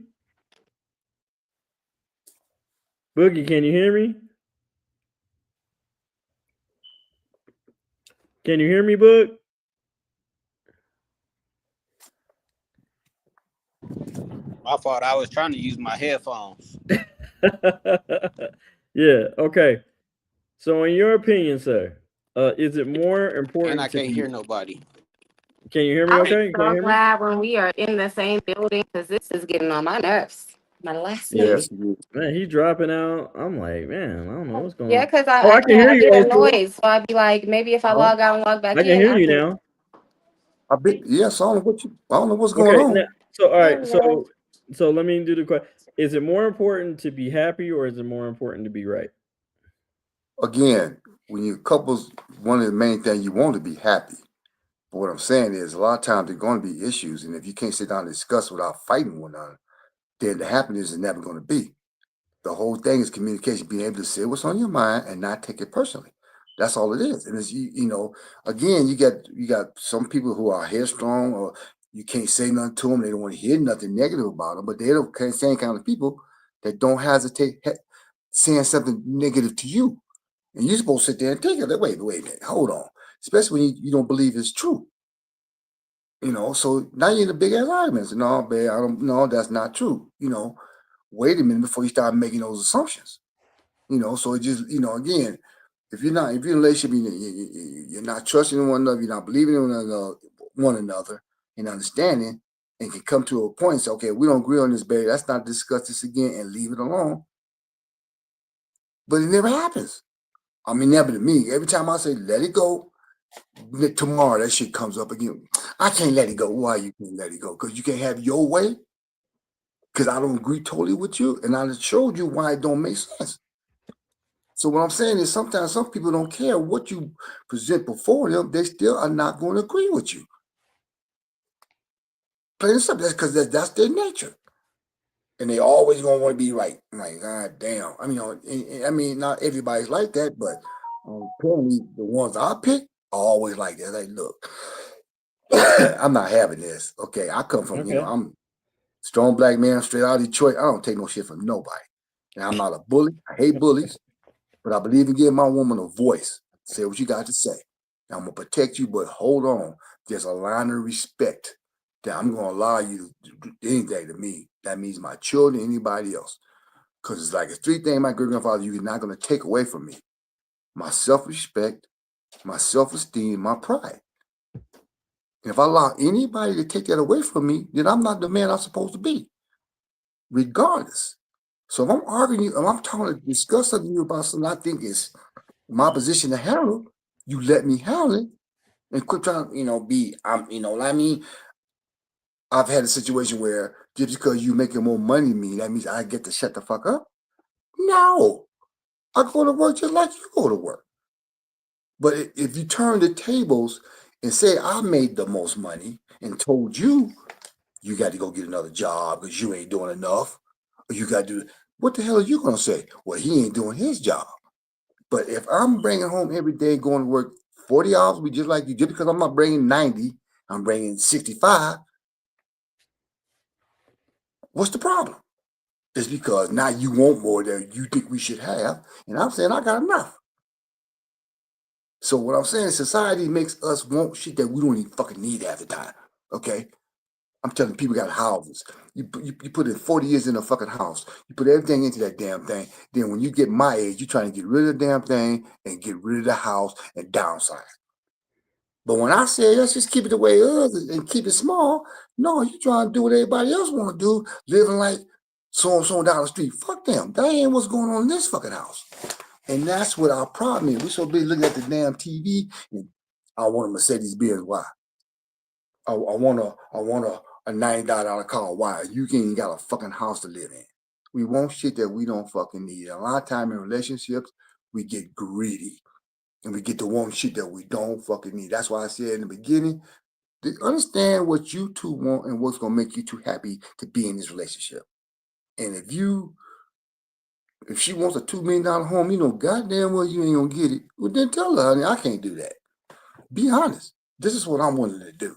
Boogie, can you hear me? Can you hear me, Book? My fault. I was trying to use my headphones. Yeah. Okay. So, in your opinion, sir, is it more And I important to can't be? hear nobody. Can you hear me? I'm Okay. Can you so hear me? glad when we are in the same building because this is getting on my nerves. My last Yeah. name. Yes, it is. Man, he dropping out. I'm like, man, I don't know what's going Yeah, on. because Oh, I I can can't, hear I you, get a old school. noise. So I'd be like, maybe if I Huh? log out and log back I can in, hear I you can. now. Yes, I don't know I don't know what's going Okay. Now, on. so all There right. we go. So let me do the question. Is it more important to be happy or is it more important to be right? Again, when you couples, one of the main things you want to be happy. But what I'm saying is, a lot of times there's going to be issues, and if you can't sit down and discuss without fighting one another, then the happiness is never going to be. The whole thing is communication, being able to say what's on your mind and not take it personally. That's all it is. And it's again, you got some people who are headstrong, or you can't say nothing to them. They don't want to hear nothing negative about them, but they're the same kind of people that don't hesitate saying something negative to you. And you're supposed to sit there and take it. Like, wait a minute, hold on. Especially when you don't believe it's true. So now you're in a big ass argument. No, babe, I don't. No, that's not true. Wait a minute before you start making those assumptions. So it just, again, if you're in a relationship, you're not trusting one another, you're not believing in one another and understanding, and can come to a point and say, okay, we don't agree on this, babe. Let's not discuss this again and leave it alone. But it never happens. I mean, never to me. Every time I say let it go, tomorrow that shit comes up again. I can't let it go. Why you can't let it go? Because you can't have your way. Because I don't agree totally with you, and I just showed you why it don't make sense. So what I'm saying is sometimes some people don't care what you present before them, they still are not going to agree with you. Plain and simple. That's because that's their nature. And they always gonna want to be right. I'm like, God damn. I mean, not everybody's like that, but apparently the ones I pick are always like that. Like, look, I'm not having this. Okay, I come from, Okay. I'm a strong black man straight out of Detroit. I don't take no shit from nobody. And I'm not a bully. I hate bullies. But I believe in giving my woman a voice. Say what you got to say. I'm gonna protect you, but hold on. There's a line of respect that I'm gonna allow you to do anything to me. That means my children, anybody else. Because it's like it's three things my great grandfather you're not gonna take away from me: my self-respect, my self-esteem, my pride. And if I allow anybody to take that away from me, then I'm not the man I'm supposed to be, regardless. So if I'm arguing you, if I'm trying to discuss something with you about something I think is my position to handle, you let me handle it and quit trying to, what I mean? I've had a situation where just because you making more money than me, that means I get to shut the fuck up. No, I go to work just like you go to work. But if you turn the tables and say I made the most money and told you got to go get another job because you ain't doing enough, or you got to do, what the hell are you gonna say? Well, he ain't doing his job. But if I'm bringing home every day, going to work 40 hours, we just like you, just because I'm not bringing 90, I'm bringing 65. What's the problem? It's because now you want more than you think we should have, and I'm saying I got enough. So what I'm saying is society makes us want shit that we don't even fucking need half the time. Okay? I'm telling people got houses. You put in 40 years in a fucking house. You put everything into that damn thing. Then when you get my age, you're trying to get rid of the damn thing and get rid of the house and downsize. But when I say let's just keep it the way it is and keep it small, no, you trying to do what everybody else want to do, living like so and so down the street. Fuck them. That ain't what's going on in this fucking house. And that's what our problem is. We so busy looking at the damn TV. And I want a Mercedes Benz. Why? I want a $90 car. Why? You ain't got a fucking house to live in. We want shit that we don't fucking need. A lot of time in relationships, we get greedy and we get to want shit that we don't fucking need. That's why I said in the beginning, to understand what you two want and what's gonna make you two happy to be in this relationship. And if she wants a $2 million home, you know goddamn well you ain't gonna get it. Well then tell her, honey, I can't do that. Be honest. This is what I'm willing to do.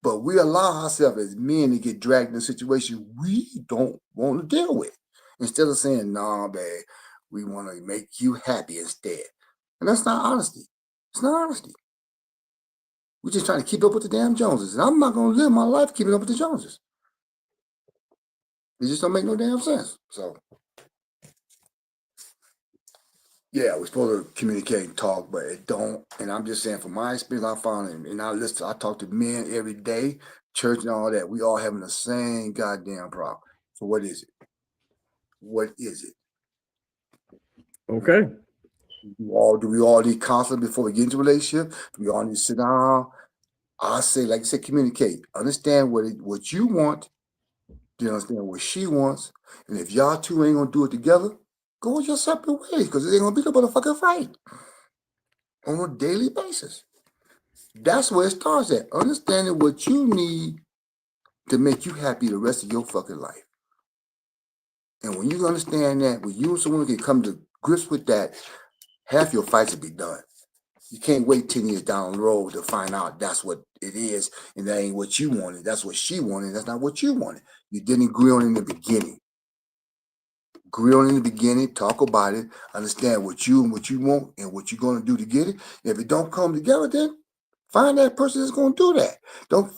But we allow ourselves as men to get dragged in a situation we don't want to deal with. Instead of saying, nah, babe, we want to make you happy instead. And that's not honesty. It's not honesty. We're just trying to keep up with the damn Joneses. And I'm not going to live my life keeping up with the Joneses. It just don't make no damn sense. So, yeah, we're supposed to communicate and talk, but it don't. And I'm just saying, from my experience, I found, and I talk to men every day, church and all that. We all having the same goddamn problem. So what is it? What is it? Okay. Do we all need counseling before we get into a relationship? Do we all need to sit down? I say, like I said, communicate. Understand what you want. Do you understand what she wants? And if y'all two ain't gonna do it together, go your separate ways, because it ain't gonna be no motherfucking fight on a daily basis. That's where it starts at. Understanding what you need to make you happy the rest of your fucking life. And when you understand that, when you and someone can come to grips with that, half your fights will be done. You can't wait 10 years down the road to find out that's what it is, and that ain't what you wanted. That's what she wanted. That's not what you wanted. You didn't agree on it in the beginning. Agree on it in the beginning, talk about it, understand what you want and what you're going to do to get it. If it don't come together, then find that person that's going to do that. Don't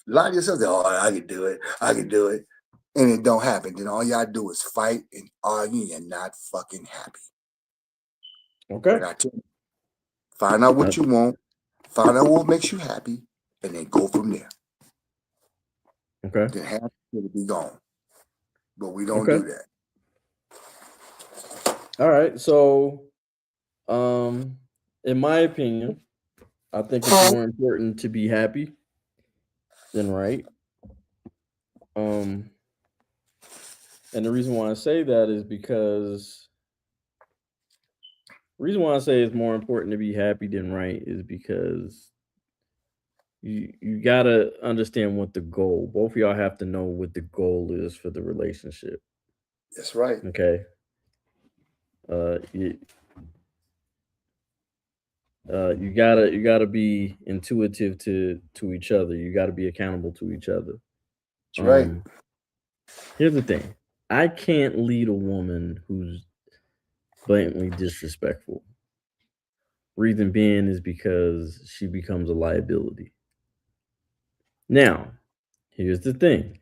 lie to yourself, oh, I can do it, and it don't happen. Then all y'all do is fight and argue, and you're not fucking happy. Okay. But I tell you, find out what you want, find out what makes you happy, and then go from there. Okay. Then half it'll be gone. But we don't do that. All right. So, in my opinion, I think it's more important to be happy than right. And the reason why I say that is because the reason why I say it's more important to be happy than right is because you gotta understand what the goal. Both of y'all have to know what the goal is for the relationship. That's right. Okay. You gotta be intuitive to each other. You gotta be accountable to each other. That's right. Here's the thing: I can't lead a woman who's blatantly disrespectful. Reason being is because she becomes a liability. Now, here's the thing: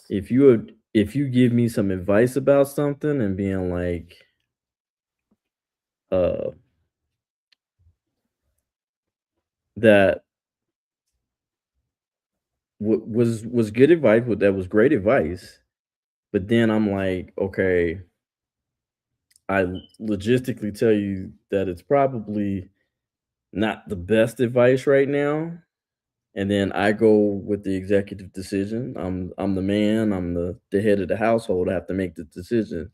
if you give me some advice about something and being like, uh, that was good advice, that was great advice, but then I'm like, okay, I logistically tell you that it's probably not the best advice right now, and then I go with the executive decision. I'm the man. I'm the head of the household. I have to make the decision.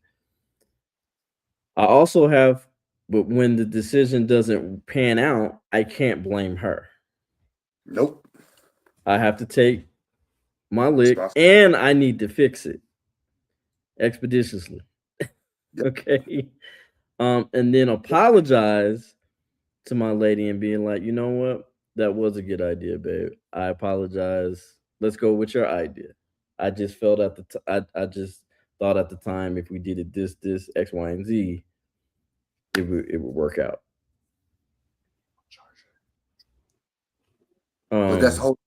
I also have, but when the decision doesn't pan out, I can't blame her. Nope. I have to take my lick, and I need to fix it expeditiously. Okay. And then apologize to my lady and being like, you know what, that was a good idea, babe. I apologize. Let's go with your idea. I just felt at the I just thought at the time if we did it this X Y and Z, it would work out. But that's whole.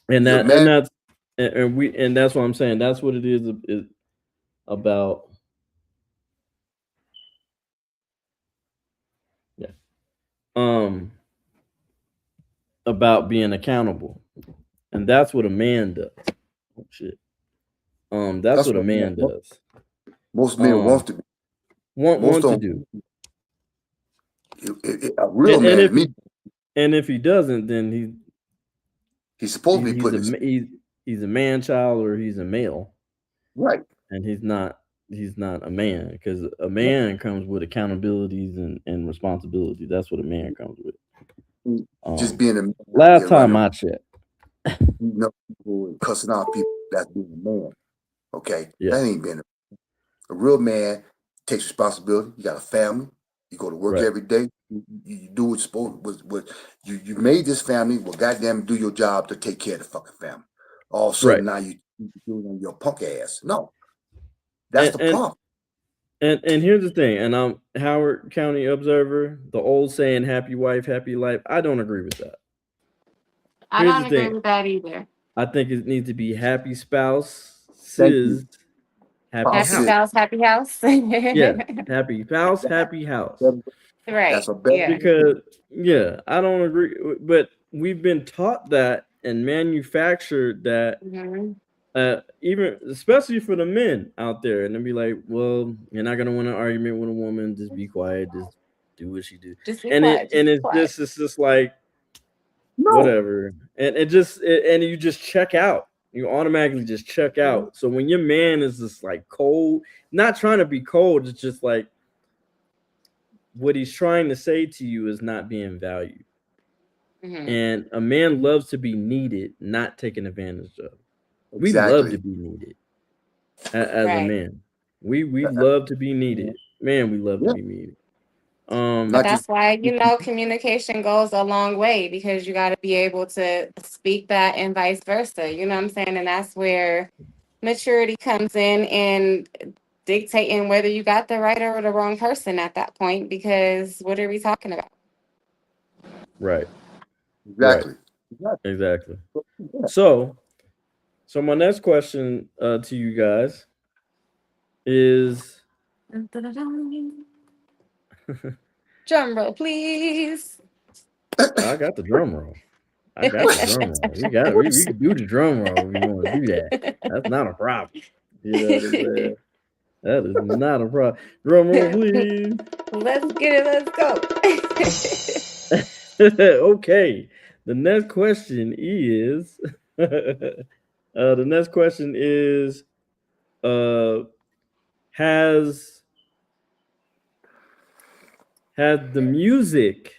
And Your that and man. that's and that's what I'm saying. That's what it is about. Yeah. About being accountable. And that's what a man does. Oh shit. That's what a man does. Most men want to be. Want to do. A real man to me. And if he doesn't, then he's supposed to be put. He's a man child or he's a male. Right. And he's not a man, because a man comes with accountabilities and responsibility. That's what a man comes with. Just being a man. Last time I checked. People and cussing out people, that's being a man. Okay? Yeah. That ain't being a real man takes responsibility. You got a family. You go to work every day. You do what's supposed with you made this family. Well, goddamn, do your job to take care of the fucking family. All of a sudden now you do it on your punk ass. No. That's the problem. And here's the thing, and I'm Howard County Observer, the old saying, happy wife, happy life. I don't agree with that. I Here's don't the agree thing. with that either. I think it needs to be happy spouse, Thank you. sis, happy Happy Pauses. house. spouse, happy house. Yeah, happy spouse, happy house. Right. That's a better. Yeah. Because yeah, I don't agree, but we've been taught that and manufactured that. Hmm. Even especially for the men out there, and they'll be like, "Well, you're not gonna win an argument with a woman. Just be quiet. Just do what she do." Just be And quiet. Just be quiet. it's just like No, whatever, and and you just check out. You automatically just check Mhm. out. So when your man is just like cold, not trying to be cold, it's just like what he's trying to say to you is not being valued. Mhm. And a man loves to be needed, not taken advantage of. We love to exactly. be needed as a Right. man. We That- that- love to be needed. Man, we love to Yeah, be needed. But not just. that's why, communication goes a long way because you got to be able to speak that and vice versa. You know what I'm saying? And that's where maturity comes in and dictating whether you got the right or the wrong person at that point. Because what are we talking about? Right. Right. Exactly. Exactly. Exactly. Yeah. So so my next question to you guys is Drum roll, please. I got the drum roll. I got the drum roll. We got it. We What's can do the drum roll if you want to do that. That's not a problem. You know what I'm saying? That is not a problem. Drum roll, please. Let's get it. Let's go. Okay. The next question is the next question is uh has has the music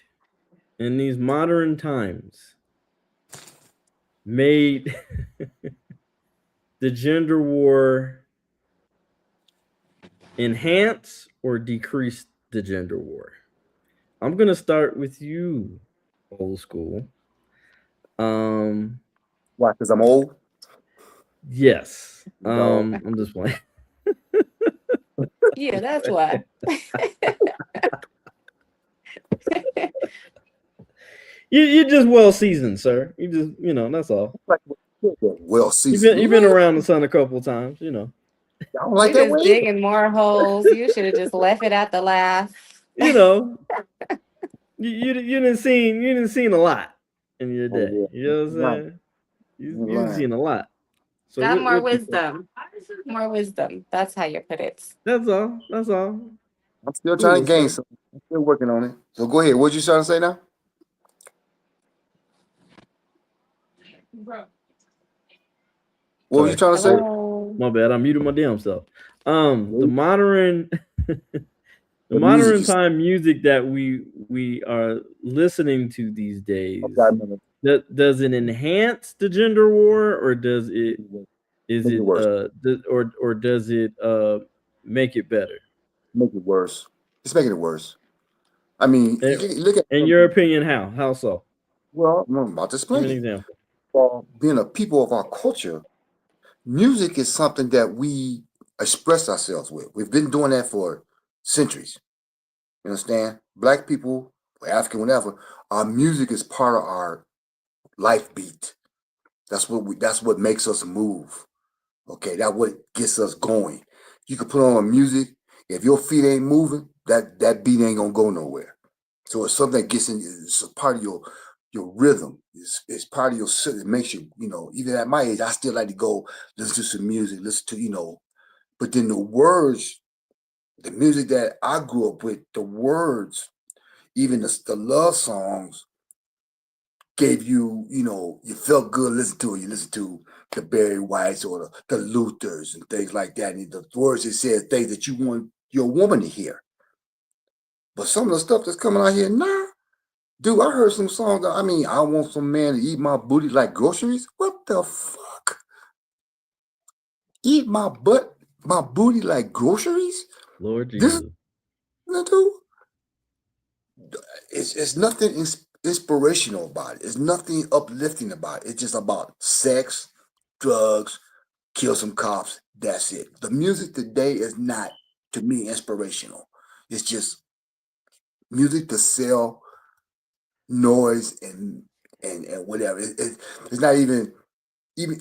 in these modern times made the gender war enhance or decrease the gender war? I'm gonna start with you, old school. Um, why? Because I'm old. yes. No. I'm just playing. Yeah, that's why. You're just well seasoned, sir. You just that's all. Like well You've seasoned, been man. around the sun a couple times, you know. I don't like You're that just way either. digging more holes. You should have just left it at the last. You know, you didn't seen a lot in your Oh day. yeah, You know what I'm you're lying. saying? You're You've lying. seen a lot. So Got more what you think? wisdom. More wisdom. That's how you put it. That's all. That's all. I'm still trying Cool, to gain sir. some. I'm still working on it. So go ahead. What you trying to say now? What was you Sorry. trying to say? Hello. My bad. I muted my damn self. The The modern the music modern is. time music that we are listening to these I days, got minute. that does it enhance the gender war, or does it is Make it it worse. or does it make it better? Make it worse. It's making it worse. I mean, Eh, you can look at In your opinion, how? How so? well, I'm about to Give me an explain. example. For being a people of our culture, music is something that we express ourselves with. We've been doing that for centuries. You understand? Black people, African, whatever, our music is part of our life beat. That's what makes us move. Okay, that what gets us going. You can put on music. If your feet ain't moving, that beat ain't gonna go nowhere. So it's something that gets in. It's a part of your rhythm. It's part of your. It makes you. Even at my age, I still like to go listen to some music. Listen to. But then the words, the music that I grew up with, the words, even the love songs gave you, you felt good listening to it. You listen to the Barry Whites or the Luthers and things like that. And the words that said things that you want your woman to hear. But some of the stuff that's coming out here now, dude, I heard some songs that, I want some man to eat my booty like groceries. What the fuck? Eat my booty like groceries? Lord This is, Jesus. dude, it's nothing inspirational about it. It's nothing uplifting about it. It's just about sex, drugs, kill some cops. That's it. The music today is not, to me, inspirational. It's just music to sell noise and and whatever. It's not even.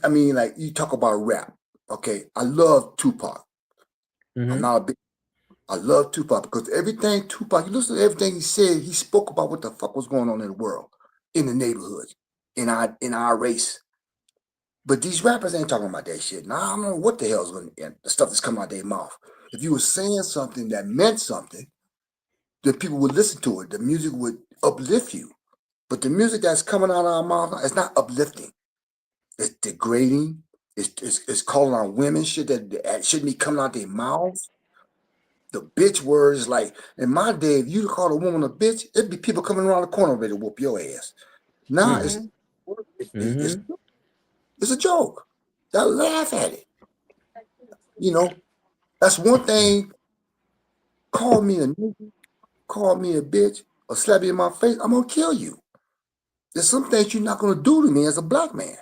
I mean, like you talk about rap. Okay, I love Tupac. I'm Mm-hmm. not a big. I love Tupac because everything Tupac. You listen to everything he said. He spoke about what the fuck was going on in the world, in the neighborhood, in our race. But these rappers ain't talking about that shit. Nah, I don't know what the hell's going the stuff that's coming out their mouth. If you were saying something that meant something, then people would listen to it. The music would uplift you. But the music that's coming out of our mouth, it's not uplifting. It's degrading. It's calling on women shit that shouldn't be coming out their mouths. The bitch words, like in my day, if you call a woman a bitch, it'd be people coming around the corner ready to whoop your ass. Now Mm. it's Mhm. it's, Mm-hmm. it's a joke. They'll laugh at it. You know, that's one thing. Call me a nigga, call me a bitch, or slap me in my face, I'm gonna kill you. There's some things you're not gonna do to me as a black man.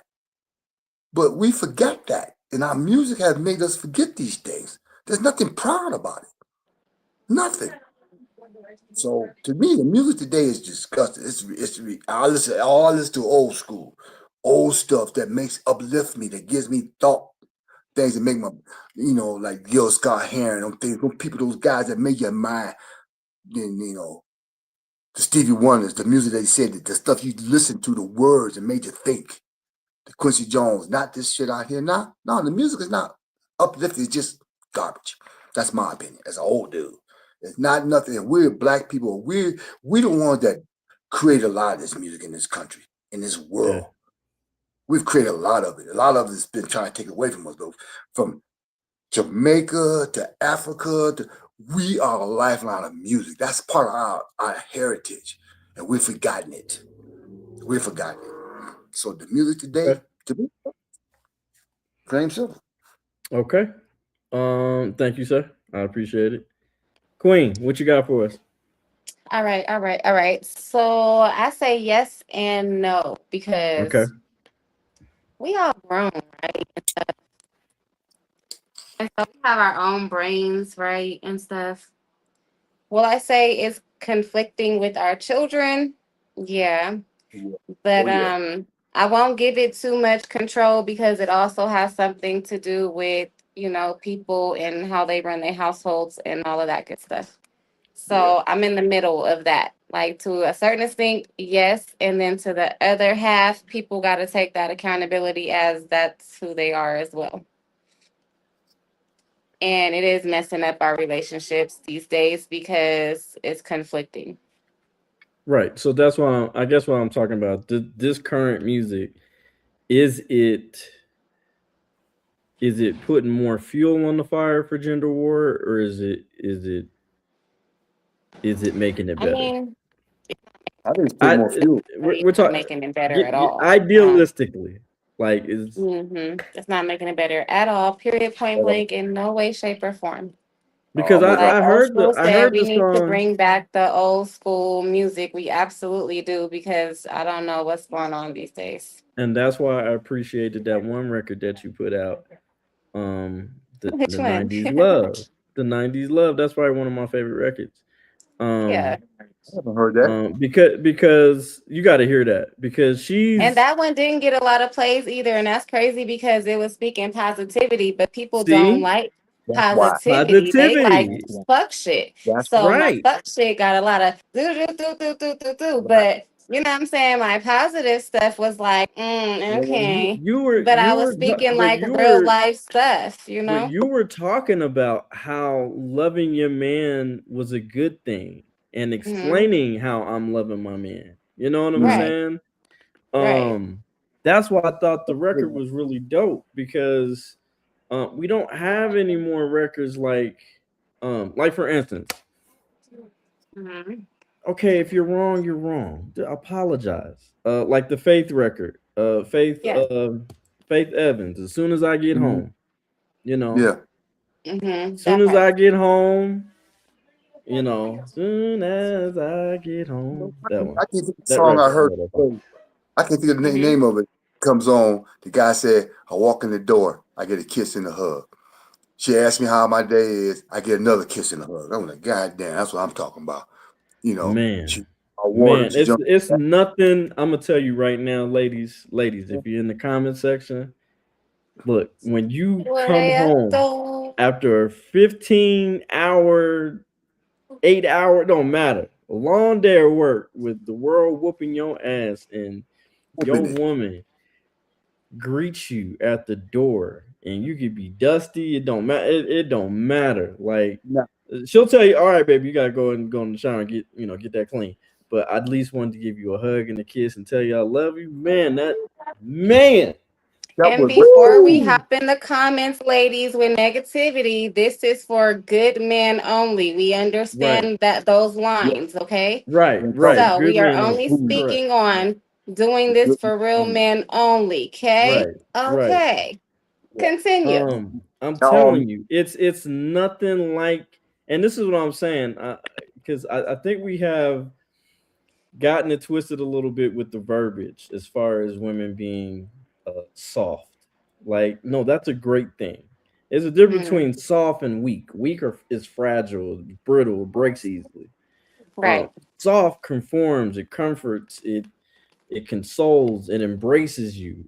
But we forget that. And our music has made us forget these things. There's nothing proud about it. Nothing. So to me, the music today is disgusting. I listen to old school, old stuff that makes uplift me, that gives me thought, things that make my, like Gil Scott Heron, them things, those people, those guys that make your mind, then the Stevie Wonders, the music they said, the stuff you listened to, the words that made you think. The Quincy Jones, not this shit out here. No, the music is not uplifting. It's just garbage. That's my opinion. As an old dude, it's not nothing. We're black people. We the ones that create a lot of this music in this country, in this Yeah. world. We've created a lot of it. A lot of it's been trying to take away from us, though. From Jamaica to Africa, we are a lifeline of music. That's part of our heritage, and we've forgotten it. We've forgotten it. So the music today, Okay. to me, plain simple. Okay. Thank you, sir. I appreciate it. Queen, what you got for us? All right, all right, all right. So I say yes and no Okay. because we all grown, right? And so we have our own brains, right, and stuff. Will I say it's conflicting with our children? Yeah, Yeah. but Oh yeah. I won't give it too much control because it also has something to do with people and how they run their households and all of that good stuff. Yeah. So I'm in the middle of that. Like to a certain extent, yes. And then to the other half, people got to take that accountability as that's who they are as well. And it is messing up our relationships these days because it's conflicting. Right. So that's why I guess what I'm talking about. This current music, is it is it putting more fuel on the fire for gender war, or is it making it I better? mean, I think it's putting I more fuel. we're, it's we're not talking making it better at all. idealistically, like is It's not making it better at all. Period. Point Uh, blank. In no way, shape, or form. because I'm with Like I old heard the school I said, heard we the need to song. bring back the old school music. We absolutely do because I don't know what's going on these days. And that's why I appreciated that one record that you put out. The Which one? '90s love, the '90s love. That's probably one of my favorite records. Yeah. Um, I haven't heard that. because you got to hear that because And she's that one didn't get a lot of plays either. And that's crazy because it was speaking positivity, but people don't see like That's why. positivity. They like positivity, fuck shit. That's So my right? fuck shit got a lot of do, do, do, do, do, do, do. right. But you know what I'm saying? My positive stuff was like, Yeah, okay. You were But I you was were speaking but like you real were life stuff, but you were talking about how loving your man was a good thing and Hmm. explaining how I'm loving my man. You know what I'm Mm. Right, saying? right. That's why I thought the record was really dope because we don't have any more records like for instance, Hmm. okay, if you're wrong, you're wrong. Apologize. Like the Faith record, Yeah. Faith Evans. As soon as I get Mm. home, you know, Yeah. soon That as part. I get home, soon as I get home. That one, I can't think of the that song I record. heard. What I thought. I can't think of the Hmm. name of it. Comes on. The guy said, "I walk in the door. I get a kiss and a hug." She asked me how my day is. I get another kiss and a hug. I'm like, God damn, that's what I'm talking about. You know, she Man, I wanted Man, to jump it's back. nothing. I'm gonna tell you right now, ladies, if you're in the comment section, look, when you What come I home do? after a 15-hour, 8-hour, don't matter, a long day of work with the world whooping your ass and your Open it. woman greets you at the door and you could be dusty, it don't matter, it don't matter. Like Now, she'll tell you, all right, baby, you gotta go in the shower and get get that clean. But I at least wanted to give you a hug and a kiss and tell you I love you. Man, that man. that And was before we Woo! hop in the comments, ladies, with negativity, this is for good men only. We Right, understand that those yeah, lines, okay? right, and talking right. So Good we are man on. only food, Correct. speaking on doing this good for real on men only, okay? Right, right. Okay. yeah. Continue. I'm Um, telling you, it's nothing like, and this is what I'm saying, because I think we have gotten it twisted a little bit with the verbiage as far as women being soft. Like, no, that's a great thing. There's a difference Mm, between soft and weak. Is fragile, brittle, breaks easily. Uh, right. Soft conforms, it comforts, it consoles, it embraces you.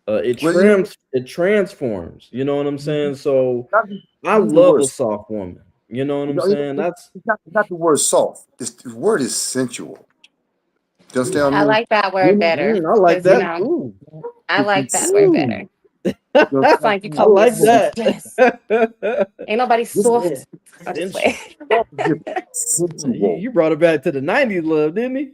well, you know, It transforms. You know what I'm saying? So not I use the love word. a soft woman. You know what I'm You know, saying? That's it's not the word soft. The word is sensual. Do you understand what I I mean? like that word Women, better I like because, women that. Ooh, I to be like that word sensual. ooh. better. You It's understand like you I call me a like that. yes. Ain't nobody this soft. I'll just Sensual. play. soft is different. You, Sensual. you brought it back to the '90s, love, didn't he?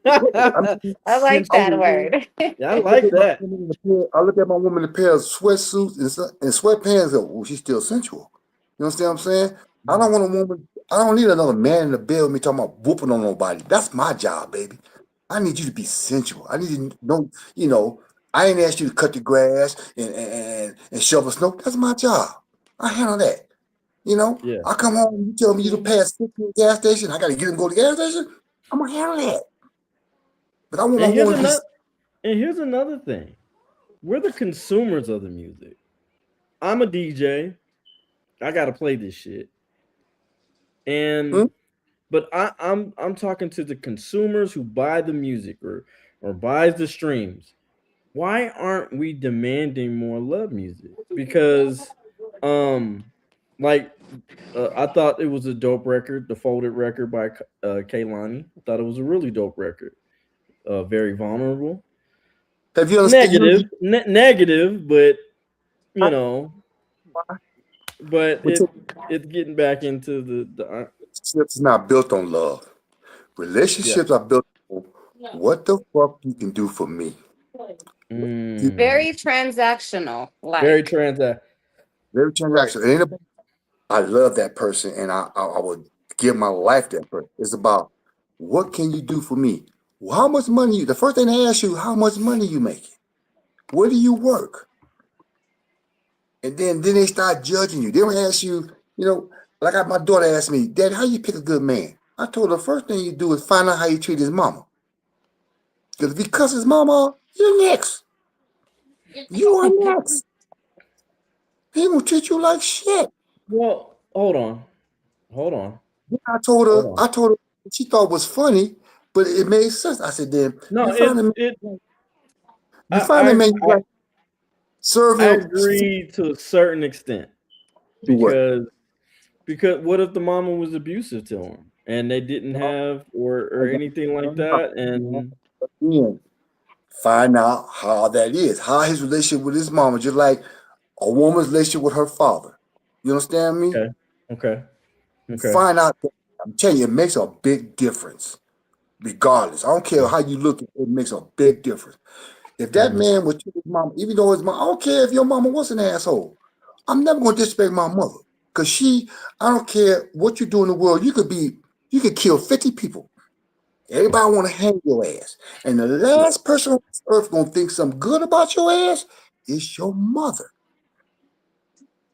Yeah, I mean, I like I, that Sensual. word. Yeah, I I look like at my that. woman in a pair. I look at my woman in a pair of sweatsuits and sweatpants. Go, oh, she's still sensual. You understand what I'm saying? I don't want a woman. I don't need another man in the bed with me talking about whooping on nobody. That's my job, baby. I need you to be sensual. I need you to know. You know, I ain't asked you to cut the grass and shovel snow. That's my job. I handle that. You know, Yeah. I come home. You tell me you to Mhm. pass 15 gas station. I got to get him to go to the gas station. I'm gonna handle that. But I want my And here's woman to be. another and here's another thing. We're the consumers of the music. I'm a DJ. I gotta play this shit. And Hmm? but I'm talking to the consumers who buy the music or buys the streams. Why aren't we demanding more love music? Because um like I thought it was a dope record, the Folded record by Kaylani. I thought it was a really dope record. Very vulnerable. Have you understand? Negative, but you I, know, but but your it's getting back into the relationships is not built on love. yeah. Relationships are built on what the fuck you can do for me. You Mm, Very transactional, very like. transact. very transactional. It ain't about I love that person and I would give my life to that person. It's about what can you do for me? Well, how much money you the first thing they ask you, how much money you making? Where do you work? And then they start judging you. They don't ask you, you know, like my daughter asked me, Dad, how you pick a good man? I told her the first thing you do is find out how you treat his mama. Because if he cuss his mama, you're next. You are next. He gonna treat you like shit. Well, hold on, Then hold on. I told her she thought it was funny, but it made sense. I said, then No, you find a man, you find a man you like, serve I him agree to a certain extent to what? because what if the mama was abusive to him and they didn't have or anything like that and Again, find out how that is, how his relationship with his mama, just like a woman's relationship with her father. You understand me? okay, okay, You okay. find out that, I'm telling you, it makes a big difference. Regardless, I don't care how you look, it makes a big difference. If that Mhm. man would treat his mama, even though his mom, I don't care if your mama was an asshole. I'm never gonna disrespect my mother. Cause I don't care what you do in the world, you could kill 50 people. Everybody wanna hang your ass. And the Yeah. last person on this earth gonna think something good about your ass is your mother.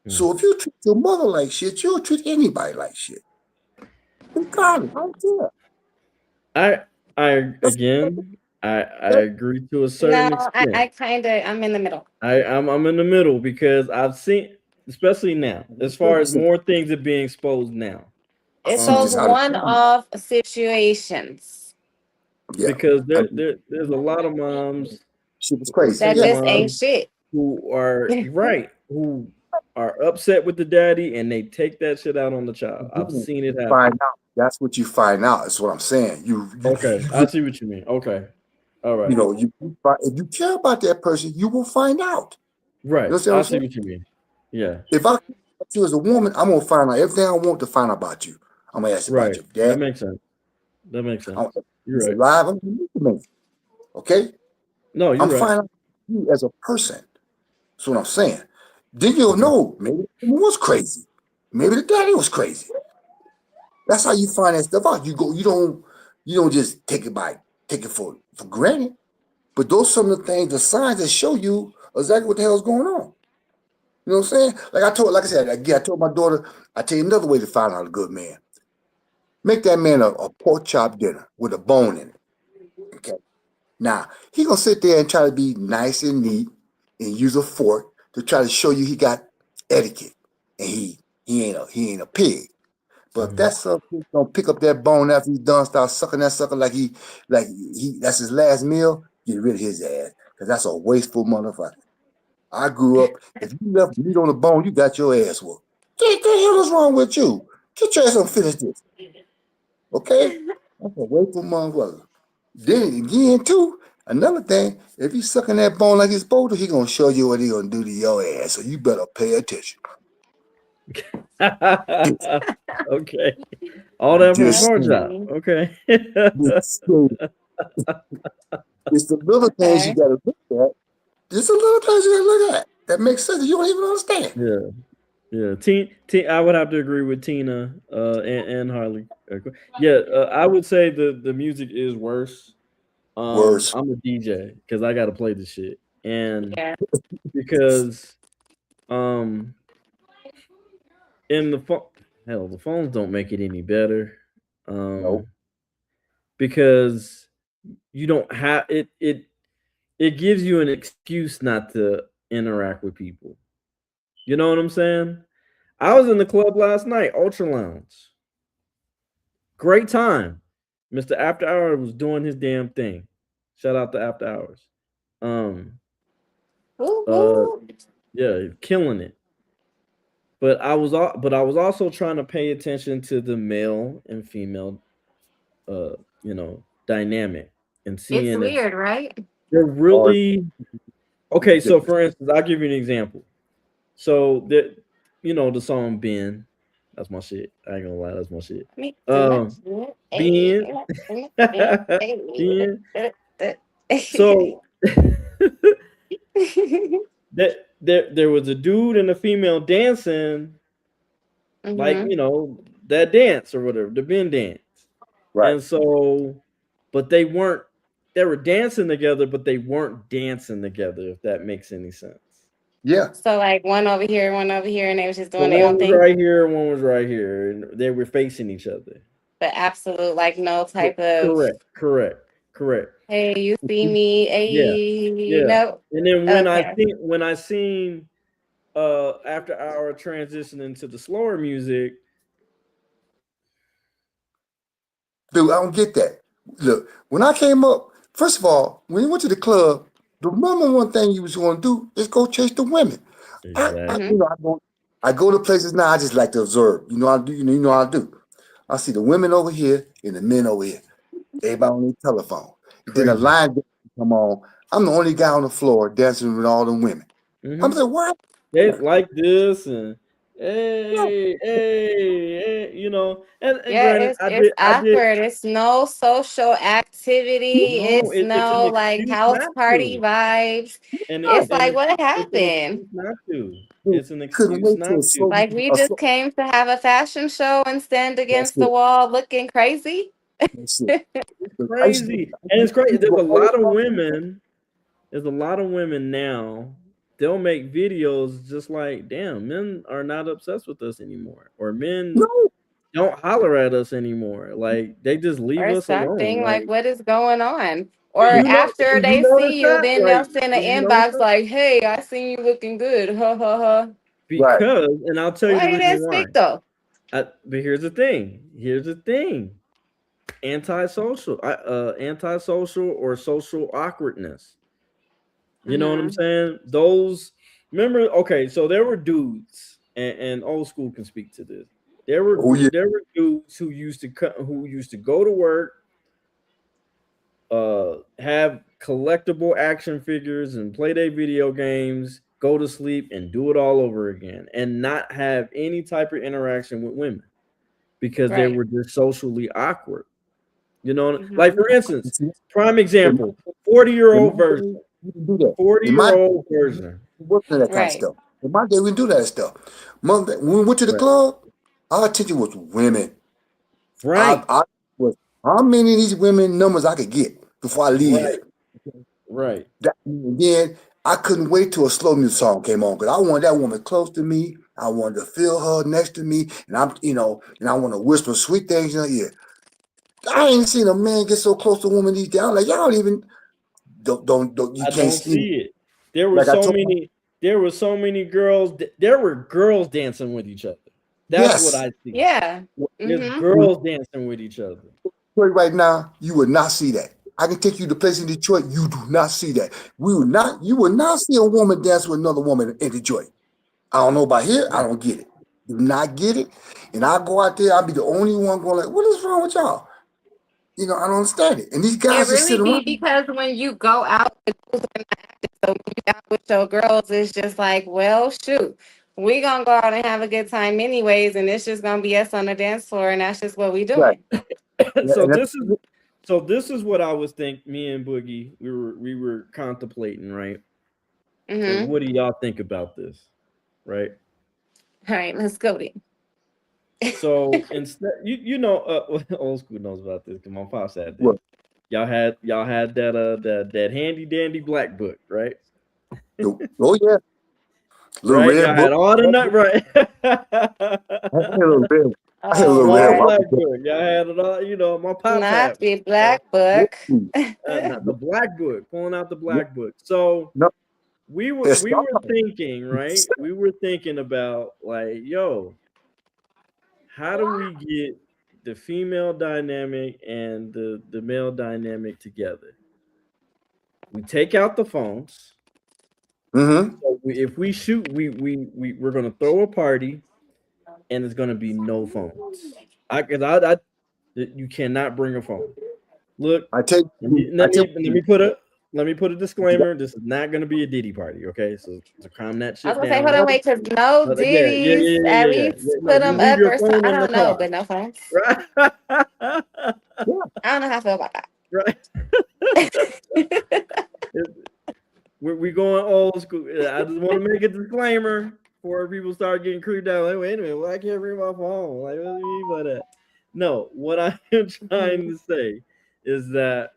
Mm. So if you treat your mother like shit, you'll treat anybody like shit. Regardless, I don't care. I I That's, again I that, agree to a No, certain I extent. kind of, I'm in the middle. I'm in the middle because I've seen, especially now, as far as more things are being exposed now. It's see those just Um, how the one-off situations. Yeah. because I, there's a lot of moms, she was crazy. That single Yeah. just ain't moms shit. who are right, who are upset with the daddy and they take that shit out on the child. I've Again, seen it find happen. out. That's what you find out. That's what I'm saying. Okay, I see what you mean. Okay, all right, if you care about that person, you will find out. You right. understand what I I'm see saying? what you mean. Yeah, If I care about you as a woman, I'm gonna find out everything I want to find out about you. I'm gonna ask you about right. your That dad. makes sense. That makes I'm, sense. if You're he's right. alive. I'm gonna meet him. Okay. No, you're I'm right. finding out you as a person. That's what I'm saying. Then you'll Okay. know maybe the woman was crazy. Maybe the daddy was crazy. That's how you find that stuff out. You don't just take it for granted. But those some of the things, the signs that show you exactly what the hell is going on. You know what I'm saying? Like I said, again, I told my daughter, I tell you another way to find out a good man. Make that man a pork chop dinner with a bone in it. Okay. Now he gonna sit there and try to be nice and neat and use a fork to try to show you he got etiquette. And he ain't a pig. But if Mhm. that sucker gonna pick up that bone after he's done, start sucking that sucker like he that's his last meal, get rid of his ass. Cause that's a wasteful motherfucker. I grew up, if you left meat on the bone, you got your ass whooped. What the hell is wrong with you? Get your ass and finish this. Okay? That's a wasteful motherfucker. Then again, too, another thing, if he's sucking that bone like he's supposed to, he gonna show you what he gonna do to your ass. So you better pay attention. Just, Okay. All that for a just, pork That's chop. funny. Okay. just it's the little things you Okay. gotta look at. There's a little things you gotta look at that makes sense that you don't even understand. Yeah. Yeah. I would have to agree with Tina and Harley. Yeah, I would say the music is worse. Worse. I'm a DJ because I got to play this shit, and Yeah. because um, in the phone, hell, the phones don't make it any better. No. Um, because you don't have it. It gives you an excuse not to interact with people. You know what I'm saying? I was in the club last night, Ultra Lounge. Great time. Mr. After Hours was doing his damn thing. Shout out to After Hours. Um, Woo uh, woo. yeah, killing it. But I was also trying to pay attention to the male and female, uh, dynamic and It's seeing if weird, right? they're Or really okay. So, for instance, I'll give you an example. So the song Ben. That's my shit. I ain't gonna lie, that's my shit. Me too much. Um, Hey. Ben, Ben. Hey. So that there was a dude and a female dancing, like Mm-hmm. that dance or whatever, the Ben dance. right. And so, but they weren't. They were dancing together, but they weren't dancing together. If that makes any sense. Yeah. So like one over here, and they was just So doing their one own was thing. right here, and one was right here, and they were facing each other. But absolute like no type of Correct, correct, correct. hey, you see me, Yeah, hey, yeah. no. And then Okay. when I seen after our transition into the slower music, Dude, I don't get that. Look, when I came up, first of all, when you went to the club, the number one thing you was going to do is go chase the women. I exactly. Mm-hmm. you know, I go to places now. I just like to observe. You know, I do. You know how I do. I see the women over here and the men over here. Everybody on their telephone. Then the Crazy. line dance come on. I'm the only guy on the floor dancing with all the women. I'm Hmm. saying, what? They like this and hey, and Yeah, granted, it's I did. awkward. It's no social activity. No, It's it's an no like excuse house not party to, vibes. and No, It's like what it's an happened? excuse not to. dude, It's an couldn't excuse wait till not to. Like we a just slow came to have a fashion show and stand that's against the it. wall looking crazy. That's it. But Crazy, and it's I crazy. used to There's go a all lot of across. women. There's a lot of women now. They'll make videos just like, damn, men are not obsessed with us anymore, or men No, don't holler at us anymore. Like they just leave Or us alone. something. Like, Like what is going on? Or after you they notice see you, that? then Like they'll send an did you notice inbox that? like, "Hey, I seen you looking good." Ha ha ha. right. And I'll tell you the Why you reason didn't why. speak though? But here's the thing. Here's the thing. antisocial or social awkwardness. You know what I'm Mhm. saying? Those remember okay, so there were dudes and old school can speak to this. Oh yeah. There were dudes who used to go to work, have collectible action figures and play their video games, go to sleep and do it all over again and not have any type of interaction with women because they Right. were just socially awkward. You know, like Mhm. for instance, See, prime in my, example, 40-year in my old version, day, we didn't do that. In my 40-year-old day, we version. wasn't that kind of Right. stuff. In my day, we didn't do that stuff. When we went to the Right. club, our attention was women. Right. I was how many of these women numbers I could get before I leave Right. here. Right. And then I couldn't wait till a slow music song came on because I wanted that woman close to me. I wanted to feel her next to me, and and I want to whisper sweet things in her ear. I ain't seen a man get so close to a woman these days. I'm like, y'all don't even don't you I can't don't see. see it. There were Like I so told my many. There were so many girls. There were girls dancing with each other. That's what yes, I see. Yeah. There's Mhm. girls dancing with each other. Detroit right now, you would not see that. I can take you to places in Detroit, you do not see that. You will not see a woman dance with another woman in Detroit. I don't know about here, I don't get it. Do not get it. And I go out there, I'll be the only one going like, what is wrong with y'all? I don't understand it. And these It guys just sit really be around. because when you go out with those are not active, so when you out with your girls, it's just like, well, shoot, we gonna go out and have a good time anyways, and it's just gonna be us on the dance floor, and that's just what we Right. doing. Yeah, so and this is this is what I was think. Me and Boogie, we were contemplating, right? And Mm-hmm. what do y'all think about this, right? All right, let's go then. So instead, old school knows about this because my pops had this. well, Y'all had that handy dandy black book, right? oh yeah, little Right? red Y'all book. had all the I nut right. had a little red. I had a Oh little red Small one. Lord, black book. Y'all had it all. My pops not had the uh, black book. not the black book. Pulling out the No, black book. So no, it's we not. were thinking, right? We were thinking about like, yo, how do we get the female dynamic and the male dynamic together? We take out the phones. Mm-hmm. So if we shoot, we're gonna throw a party, and it's gonna be no phones. I you cannot bring a phone. Look, I take let me I let take me let me put a disclaimer. This is not gonna be a Diddy party, okay? So calm that I was shit gonna say, down. hold on, wait, because no Yeah, yeah, yeah, ditties. yeah, At yeah, yeah. least No, put you them leave up your or something. phone I in the don't know, car, but no phones. right? yeah. I don't know how I feel about Right. that. We going old school. I just want to make a disclaimer before people start getting creeped out. Like, wait a minute, why I can't bring my phone? Like, what do you mean by that? No, what I am trying to say is that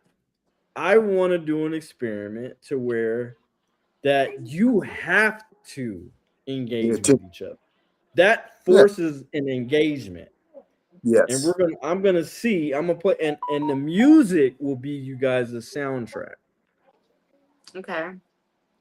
I want to do an experiment to where that you have to Yeah, engage with each other. That yeah, forces an engagement. And yes. I'm gonna see, I'm gonna put and the music will be you guys' soundtrack. Okay.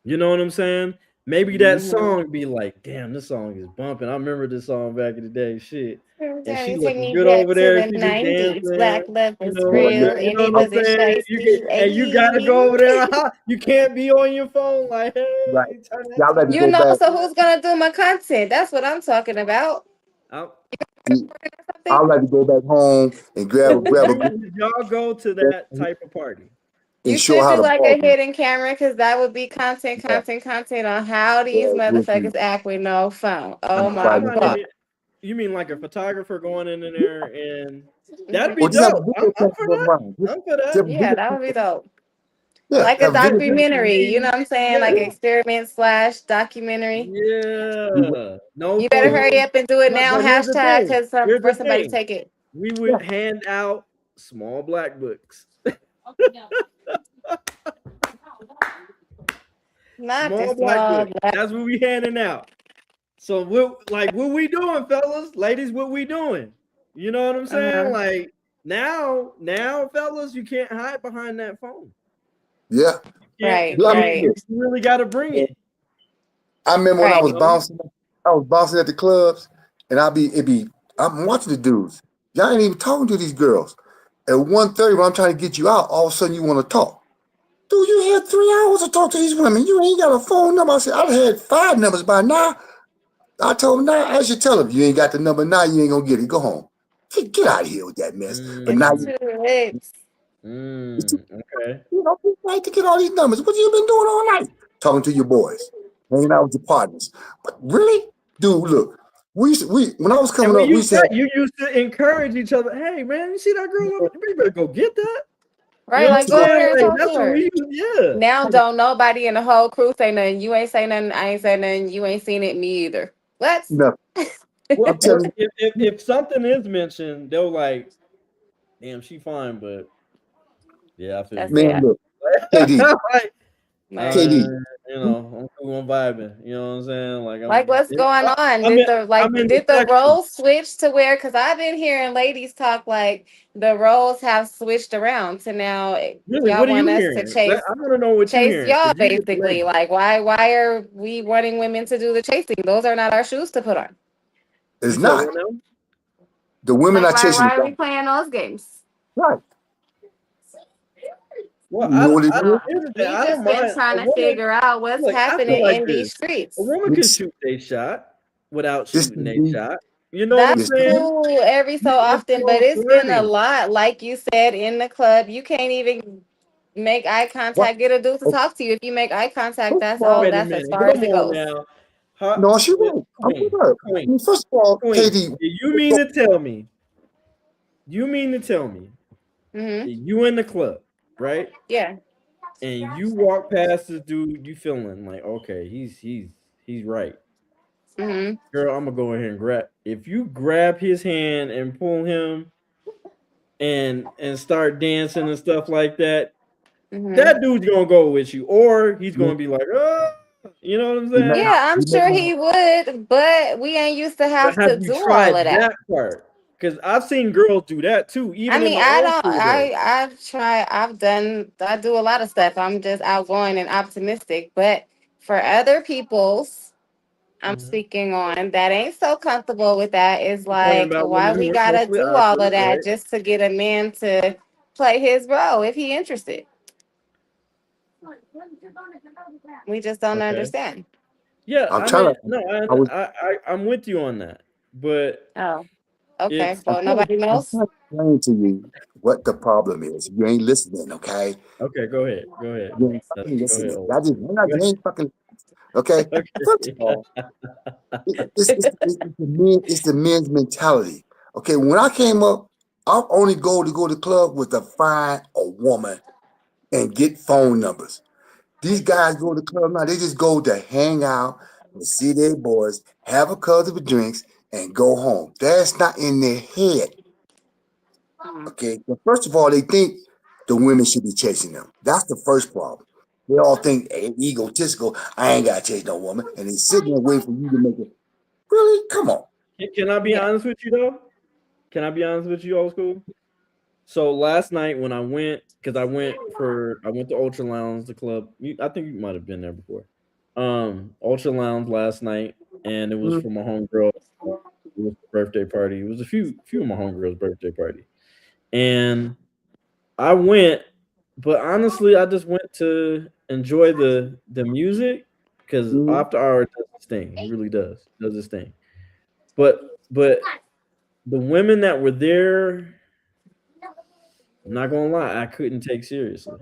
You know what I'm saying? Maybe that Mm-hmm. song be like, damn, this song is bumping. I remember this song back in the day. Shit. And she Take looking me good back over to there. the She just 90s. Black dancing. love You was know, Oh yeah. real you and know it what I'm wasn't saying? shiesty. And you gotta go over Ayy. there. You can't be on your phone like, Right. hey, turn that Y'all let me song You go know, back. so who's gonna do my content? That's what I'm talking about. up. See, Something. I'll let me go back home and So grab a group would y'all go to that type of party? and You show should how do the like ball a goes. hidden camera because that would be content, Yeah, content, content on how yeah, these we'll do. motherfuckers act with no phone. I'm Oh No, my I'm fighting not about in god. it. You mean like a photographer going in it. there and that'd Hmm. be Or just have a dope. video I'm camera for going that. around. I'm for Just that. have a Yeah, video that would be camera. dope. Yeah, Like a have a video Content camera. for documentary, you know me. what I'm saying? Like Yeah. experiment slash documentary. We Yeah. No You better hurry phones. up and do it now. But here's the Hashtag thing. because Here's for the somebody thing. take it. We yeah, would hand out small black books. Not the Small black small book. black. That's what we handing out. So what we doing, fellas? Ladies, what we doing? You know what I'm saying? Uh-huh. Like now, fellas, you can't hide behind that phone. yeah. You can't, Right, Look, I you, mean, right, you look, really gotta bring it. I remember when right. You know? I was bouncing at the clubs, and I'm watching the dudes. Y'all ain't even talking to these girls. At 1:30, when I'm trying to get you out, all of a sudden you want to talk. Dude, you had 3 hours to talk to these women. You ain't got a phone number. I said, I've had 5 numbers by now. I told him now, I should tell him, you ain't got the number now, you ain't gonna get it. Go home. Get out of here with that mess. But It's now Mm, you too late. okay. you right to get all these numbers. What you been doing all night? Talking to your boys, hanging out with your partners. But really, dude, look, we when I was And coming we up, we used said that. You used to encourage each other. Hey, man, you see that girl over there? You better go get that. You Right, know what like I'm go over saying? there and Like talk to that's what her. we used. Yeah. Now don't nobody in the whole crew say nothing. You ain't say nothing. I ain't say nothing. You ain't seen it. Me either. What? nothing. Well, I'm well, telling if something is mentioned, they'll like, damn, she fine, but yeah, I feel That's you you, on man, it. look, that. KD, Like, Right. uh, KD. I'm cool, I'm vibing. You know what I'm saying? Like Like what's going on? I'm in, I'm in the Did the section. roles switch to where? Because I've been hearing ladies talk like the roles have switched around to now Really, y'all what are want you us to hearing? I want to know what you chase hearing y'all because you the basically. lady. Like why are we wanting women to do the chasing? Those are not our shoes to put on. It's You said what not. now? The women Like are chasing why the are we guy. playing those games? Right. Well, You know what it is? here's the thing. We I don't just been mind a trying to woman. figure out what's Look, I feel happening like in this: these a streets. woman can This, shoot a shot without this, shooting a this, shot. You know what I'm That's this, saying? cool every so It's often, but called it's been a flirting. lot. Like you said in the club, you can't even make eye what? contact, get a dude to Oh, talk to you. If you make eye contact, first that's of all. all, Wait a That's as minute. far as Come it on goes. now. How, no, she won't. I'm with Queen, her. I Queen, mean, first of all, Queen. KD, You mean to tell me? You mean to tell me Hmm. that you in the club, right? Yeah. And you walk past this dude, you feeling like, okay, he's right. Hmm. Girl, I'm gonna go ahead and grab. If you grab his hand and pull him and start dancing and stuff like that, Hmm. that dude's gonna go with you, or he's gonna be like, oh, you know what I'm you may saying? not, Yeah, I'm you may sure not, he would, but we ain't used to But have have to you do all tried of that. that part? Because I've seen girls do that too, I even in mean, my I old don't. school days. I do a lot of stuff. I'm just outgoing and optimistic. But for other people's, I'm Mhm. speaking on that ain't so comfortable with that is We're talking like about why women we who are gotta socially do all of awkward, that right? just to get a man to play his role if he interested. We just don't Okay. understand. Yeah, I'm I trying mean, to, no, I was, I'm with you on that, but Oh, okay. it's Well, nobody I'm knows. trying to explain to you what the problem is. You ain't listening, okay? okay. Go ahead, go ahead, You ain't uh, fucking go ahead, listening. old I just, school. you ain't fucking, okay? First of all, it's the men's mentality. Okay, when I came up, our only goal to go to the club was to find a woman and get phone numbers. These guys go to the club now, they just go to hang out and see their boys, have a couple of drinks, and go home. That's not in their head. Mhm. Okay. But first of all, they think the women should be chasing them. That's the first problem. They all think egotistical, I ain't gotta chase no woman. And they sitting there waiting for you to make it. Really? Come on. Can I be Yeah. honest with you though? Can I be honest with you, old school? So last night when I went, because I went to Ultra Lounge, the club. I think you might have been there before. Ultra Lounge last night, and it was Mm, for my homegirl. It was a birthday party. It was a few of my homegirls' birthday party, and I went, but honestly, I just went to enjoy the music because mm. After Hour does this thing. He really does this thing. But the women that were there, I'm not gonna lie, I couldn't take seriously.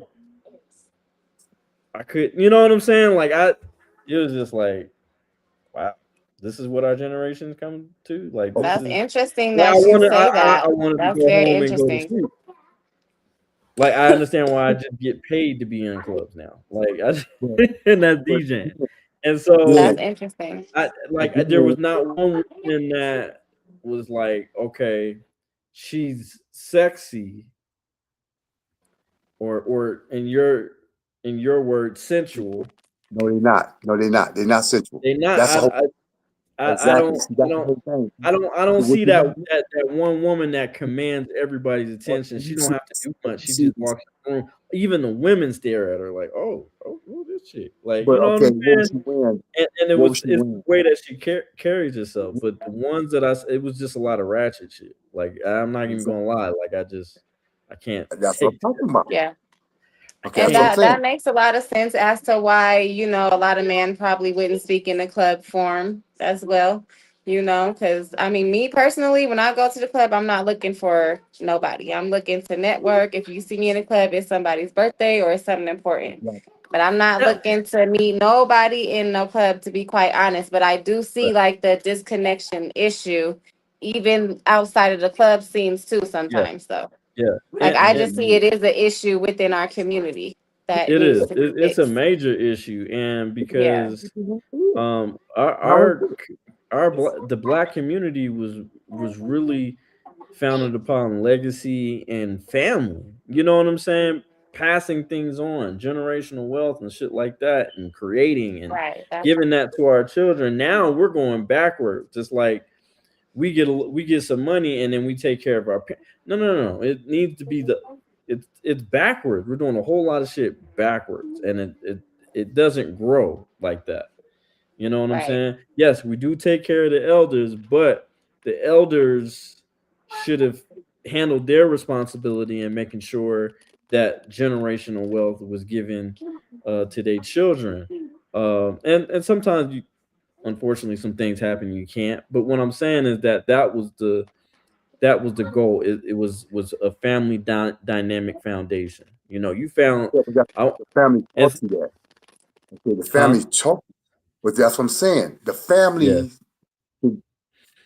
I could, you know what I'm saying? It was just like, wow, this is what our generation's coming to. Like, this That's is interesting like that you say I that. wanted to That's go very home and go to interesting. sleep. Like, I understand why I just get paid to be in clubs now. Like, But, and that's but DJing. And That's so interesting. there was again, not one woman that was like, okay, she's sexy or in your word sensual. no, they're not. No, they're not. They're not sensual. They not. That's the whole I exactly. don't. See, I that's the don't. whole thing. I don't So what see you that want to that one woman that commands everybody's what attention. She you don't see, have to do much. She see just walks in the room. Even the women stare at her like, oh, who this chick? Like, but you know what okay, I'm what was saying? she wearing? And What was she it's wearing? the way that she carries herself. But the ones that it was just a lot of ratchet shit. Like, I'm not even Exactly. gonna lie. Like, I just I can't That's what take I'm that. talking about. Yeah. I Okay, And that's what I'm can't. saying. that makes a lot of sense as to why, a lot of men probably wouldn't speak in the club form as well, because I mean, me personally, when I go to the club, I'm not looking for nobody. I'm looking to network. If you see me in the club, it's somebody's birthday or it's something important. Right. But I'm not Yeah. looking to meet nobody in no club, to be quite honest. But I do see Right. like the disconnection issue, even outside of the club scenes too, Yeah. sometimes, though. Yeah. Like I just see And it is an issue within our community that it needs is. to be It's a fixed. major issue, and Yeah. because Yeah. um How is our it? the black community was really founded upon legacy and family. You know what I'm saying? Passing things on, generational wealth and shit like that, and creating and Right. That's giving that to our children. Now we're going backwards. It's like we get some money and then we take care of our parents. No, no, no, no. It needs to be it's backwards. We're doing a whole lot of shit backwards, and it doesn't grow like that. You know what I'm right. saying? Yes, we do take care of the elders, but the elders should have handled their responsibility in making sure that generational wealth was given to their children. And sometimes unfortunately some things happen you can't. But what I'm saying is that that was the goal. It was a family dynamic foundation. You found Yeah, but out. the family taught It's you that. Okay, the family huh? taught, but that's what I'm saying. The Yeah.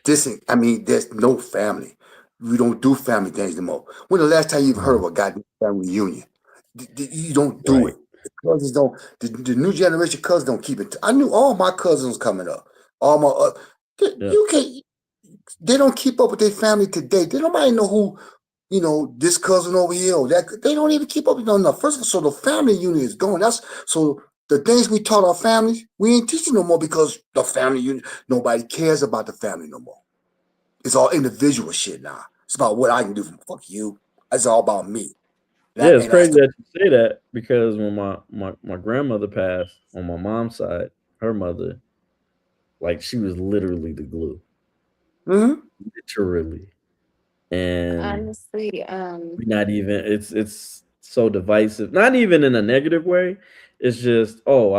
family, I mean, there's no family. We don't do family things anymore. When the last time you've heard of Mhm. a goddamn family reunion? You don't do Right. it. The cousins don't. The new generation cousins don't keep it. I knew all my cousins coming up. All my Yeah. you can't. They don't keep up with their family today. They nobody know who, this cousin over here or that. They don't even keep up with no. First of all, so the family unit is gone. That's so the things we taught our families, we ain't teaching no more because the family unit. Nobody cares about the family no more. It's all individual shit now. It's about what I can do. Fuck you. It's all about me. And, I, Yeah, it's and that's crazy the that you say that because when my grandmother passed on my mom's side, her mother, like she was literally the glue. hmm Literally. And Honestly, we not even it's so divisive. Not even in a negative way. It's just, oh,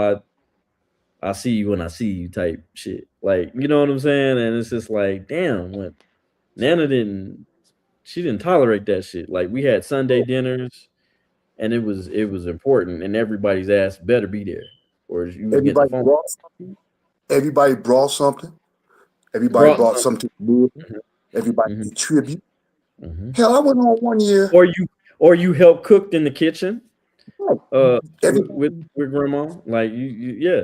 I see you when I see you type shit. Like, you know what I'm saying? And it's just like, damn, what Nana didn't she didn't tolerate that shit. Like we had Sunday dinners and it was important and everybody's ass better be there or you was getting the everybody phone brought something. Everybody brought something. Everybody brought brought something. something to the meal. Hmm. Everybody Hmm. did tribute. Hmm. Hell, I went on one year. Or you help cooked in the kitchen Like, with everybody, grandma. Like you yeah. I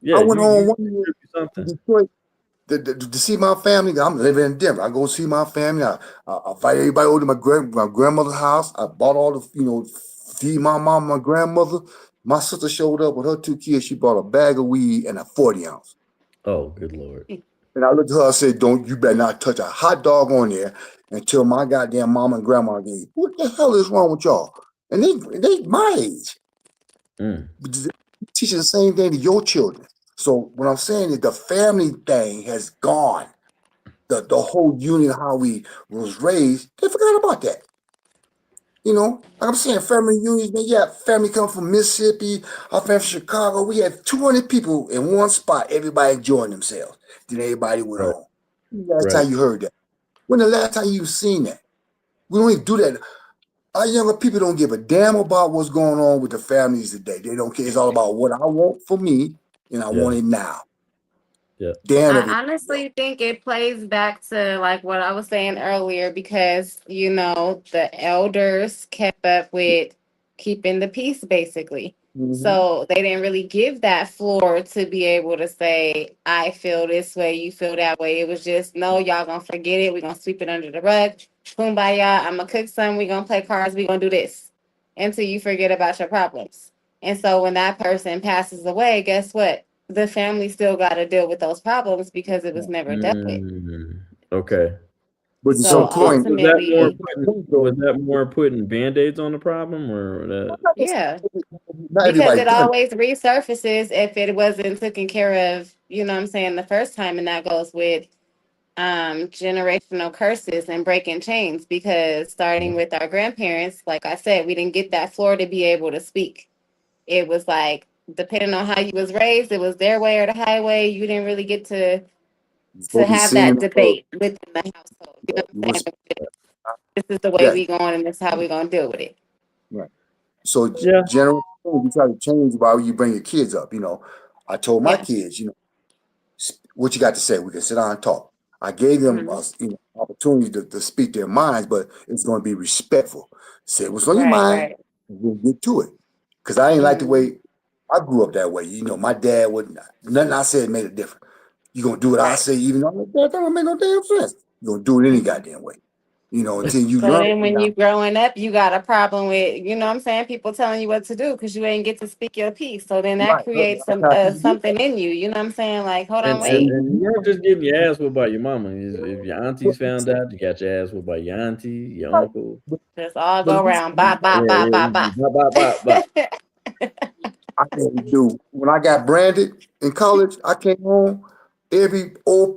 Yeah, went you on one year contribute to something. Detroit to see my family. I'm living in Denver. I go see my family. I invite everybody over to my grandmother's house. I bought all the, feed my mom, my grandmother. My sister showed up with her two kids. She brought a bag of weed and a 40 ounce. Oh, good lord. And I looked at her and said, "Don't you better not touch a hot dog on there until my goddamn mama and grandma get it. What the hell is wrong with y'all?" And they my age. Mm. But teaching the same thing to your children. So what I'm saying is the family thing has gone. The whole unit how we was raised, they forgot about that. Like I'm saying, family reunions, man, yeah, family come from Mississippi, our family from Chicago. We had 200 people in one spot, everybody enjoying themselves. Then everybody went Right. home. When the last Right. time you heard that? When the last time you seen that? We don't even do that. Our younger people don't give a damn about what's going on with the families today. They don't care. It's all about what I want for me, and I Yeah. want it now. Yeah. Damn I everything else. honestly think it plays back to like what I was saying earlier because the elders kept up with keeping the peace basically. Mm-hmm. So they didn't really give that floor to be able to say, I feel this way, you feel that way. It was just, no, y'all gonna forget it. We're gonna sweep it under the rug. Kumbaya, I'm gonna cook some, we're gonna play cards, we're gonna do this until you forget about your problems. And so when that person passes away, guess what? The family still got to deal with those problems because it was never dealt with. Mm. Okay. But at So some So point, more ultimately, putting though, was that more putting band-aids on the problem or that yeah, not because everybody it done. always resurfaces if it wasn't taken care of, you know what I'm saying, the first time. And that goes with generational curses and breaking chains, because starting with our grandparents, like I said, we didn't get that floor to be able to speak. It was like, depending on how you was raised, it was their way or the highway. You didn't really get You're to supposed to be have seen that and heard. debate within the household. You know You what I'm was, saying? This is the way yeah, we going, and this is how we gonna deal with it. right. So Yeah. general, you try to change while you bring your kids up. I told my Yeah. kids, what you got to say? We can sit down and talk. I gave them Mhm. opportunity to speak their minds, but it's going to be respectful. Say what's on your Right. mind, Right. and we'll get to it. Because I ain't like the Mhm. way I grew up that way. My dad would nothing I said made a difference. You gonna do what I Right. say, even though that don't make no damn sense. You gonna do it any Mhm. goddamn way. Until you So learn. then when Now, you growing up, you got a problem with, you know what I'm saying, people telling you what to do because you ain't get to speak your piece. So then that right? creates That's how people get something in you. You know what I'm saying? Like, hold on, And wait. and you weren't just getting your ass whooped by your mama. If your aunties found that. out, you got your ass whooped by your auntie, your Right. uncle. But, Just all but go listen, around. Bop, bop, Yeah, bop, yeah, bop, easy. bop. Bop, bop, bop, bop. I can do when I got branded in college. I came home. Every old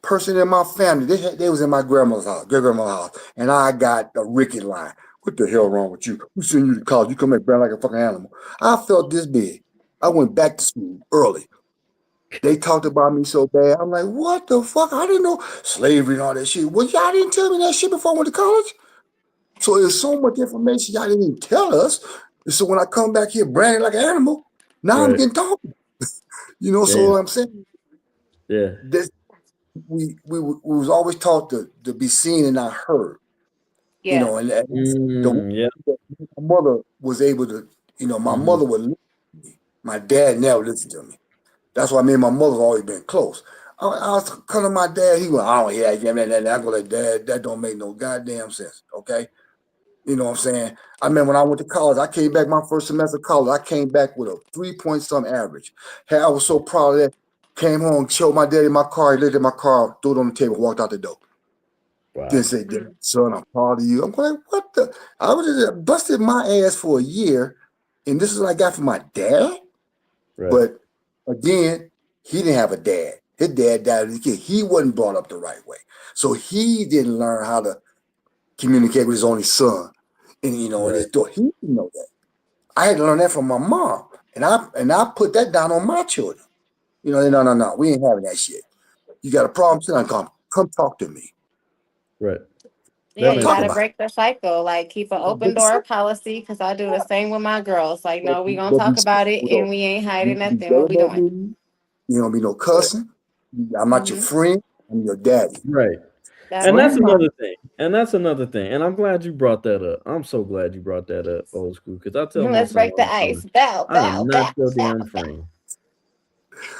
person in my family, they was in my grandmother's house, great grandmother's house, and I got a ricket line. What the hell wrong with you? Who sent you to college? You come back brand like a fucking animal. I felt this big. I went back to school early. They talked about me so bad. I'm like, what the fuck? I didn't know slavery and all that shit. Well, y'all didn't tell me that shit before I went to college. So there's so much information y'all didn't even tell us. And so when I come back here branded like an animal, now I'm Right. getting talked. So Damn. what I'm saying, Yeah. this we was always taught to be seen and not heard. Yeah. And that's the one Yeah. thing that my mother was able to. My Hmm. mother would listen to me. My dad never listened to me. That's why me and my mother's always been close. I was coming to my dad. He went, I don't hear that. I go like, Dad, that don't make no goddamn sense. Okay. You know what I'm saying? I mean, when I went to college, I came back my first semester of college. I came back with a 3 point some average. Hey, I was so proud of that. Came home, showed my daddy my car. He looked at my car, threw it on the table, walked out the door. Didn't Wow. say, Dad, son, I'm proud of you. I'm going, what the? I was just busted my ass for a year, and this is what I got from my dad. Right. But again, he didn't have a dad. His dad died as a kid. He wasn't brought up the right way. So he didn't learn how to communicate with his only son. And and Right. his daughter, he didn't know that. I had to learn that from my mom. And I put that down on my children. No, we ain't having that shit. You got a problem, sit down, come talk to me. Right. Yeah, That Come you makes talk gotta sense. about break the cycle. Like, keep an open door it. policy, because I do the same with my girls. Like, But no, we gonna but talk about it, and we ain't hiding you be nothing. What yelling we at doing? me. You don't be no Right. cussing. I'm not your Hmm. friend. I'm your daddy. Right. That And So that's part. another thing. And that's another thing. And I'm glad you brought that up. I'm so glad you brought that up, old school. Because I tell my Let's son break the all the ice. time, Bow, I am bow, not bow, your bow, damn friend.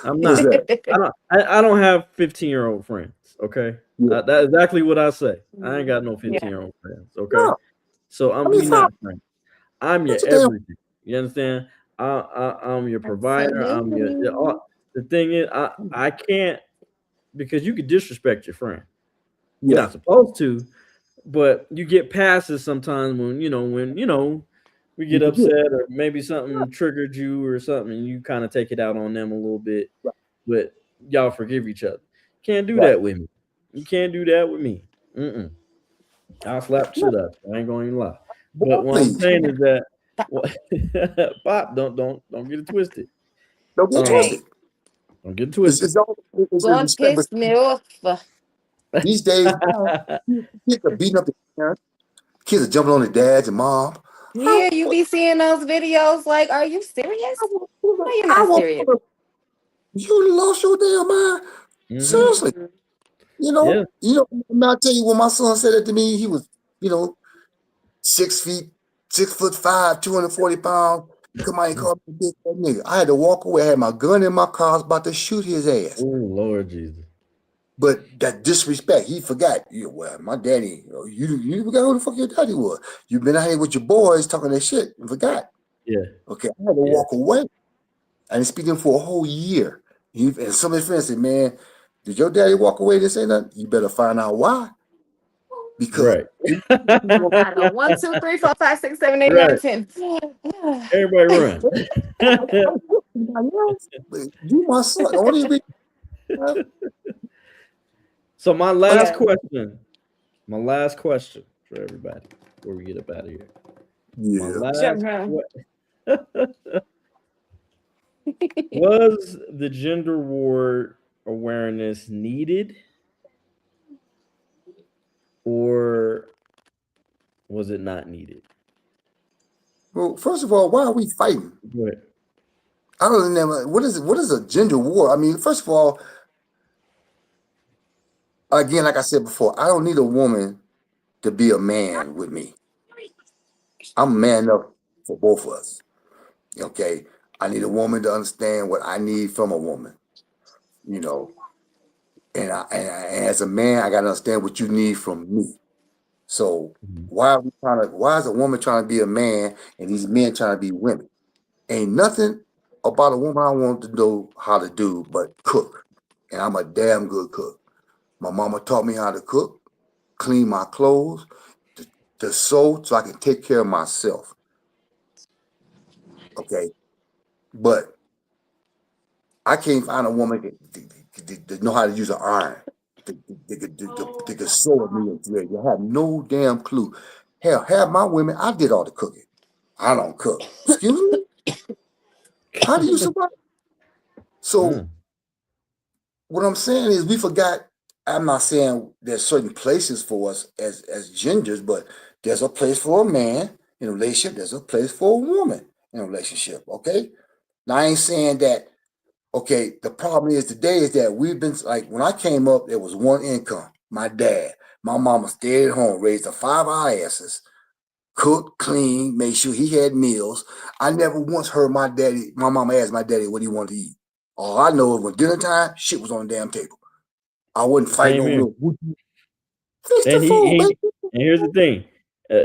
I'm what's not. that? bow. I don't have 15-year-old friends. Okay. Yeah. That's exactly what I say. I ain't got no Yeah. 15-year-old friends. Okay. No. So I mean, we fine. not friends. I'm your That's a damn. everything. You understand? I'm your provider. I'm your Absolutely. the thing is I can't, because you could disrespect your friend. You're Yeah. not supposed to, but you get passes sometimes when we You get forget. upset or maybe something triggered you or something, and you kind of take it out on them a little bit, Right. but y'all forgive each other. Can't do Right. that with me. You can't do that with me. Mm-mm. I'll slap the No, shit up. I ain't going to lie. But boy, what I'm please saying is that what Pop, don't get it twisted. don't get Um, Right. twisted. don't get it It's twisted. all it's in Don't respect. But piss me off. these days now, kids are beating up their parents. Kids are jumping on their dads and mom. I, Yeah, you be seeing those videos. Like, are you serious? No, you're I not want serious. you lost your damn mind. Hmm. Seriously, Mhm. Yeah. I'll tell you when my son said that to me, he was, you know, 6 feet, 6'5", 240 pounds. He come out and called me a big fat nigga. I had to walk away. I had my gun in my car. I was about to shoot his ass. Oh Lord Jesus. But that disrespect, he forgot. Well, my daddy, you forgot who the fuck your daddy was. You've been out here with your boys talking that shit and forgot. Yeah. Okay, I had to Yeah. walk away. I didn't speak to him for a whole year. And some of his friends said, man, did your daddy walk away and say nothing? You better find out why. Because Right. I know. 1, 2, 3, 4, 5, 6, 7, 8, 9, Right. 10. Everybody run. I'm with somebody else, but you my son. The only reason So my last Yeah. question, my last question for everybody before we get up out of here. My Yeah. last Sure. was the gender war awareness needed or was it not needed? Well, first of all, why are we fighting? Go ahead. I don't know. What is it? What is a gender war? I mean, first of all, again, like I said before, I don't need a woman to be a man with me. I'm man enough for both of us. Okay. I need a woman to understand what I need from a woman, you know. And as a man, I gotta understand what you need from me. So Mhm. why is a woman trying to be a man and these men trying to be women? Ain't nothing about a woman I want to know how to do but cook. And I'm a damn good cook. My mama taught me how to cook, clean my clothes, to, to sew so I can take care of myself. Okay. But I can't find a woman that know how to use an iron. They could sew a me and thread. You have no damn clue. Hell, half my women, I did all the cooking. I don't cook. Excuse me? How do you survive? Uh, So what I'm saying is we forgot. I'm not saying there's certain places for us as genders, but there's a place for a man in a relationship. There's a place for a woman in a relationship. Okay. Now I ain't saying that. Okay. The problem is today is that we've been like when I came up, there was one income. My dad, my mama stayed at home, raised the five our asses, cooked, cleaned, made sure he had meals. I never once heard my mama ask my daddy what he wanted to eat. All I know is when dinner time, shit was on the damn table. I wasn't fighting Same over here. no fix the And food, baby. and here's the thing,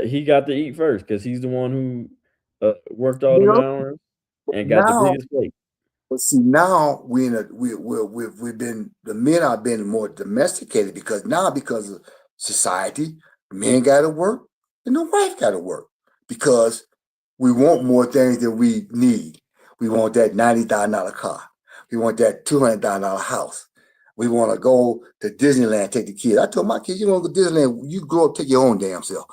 he got to eat first because he's the one who worked all You them know? hours and got the Now biggest plate. But see, now we in a we've been the men are being more domesticated because of society, men got to work and the wife got to work because we want more things than we need. We want that $90,000 car. We want that $200,000 house. We want to go to Disneyland, take the kids. I told my kids, you want to go to Disneyland, you grow up, take your own damn self.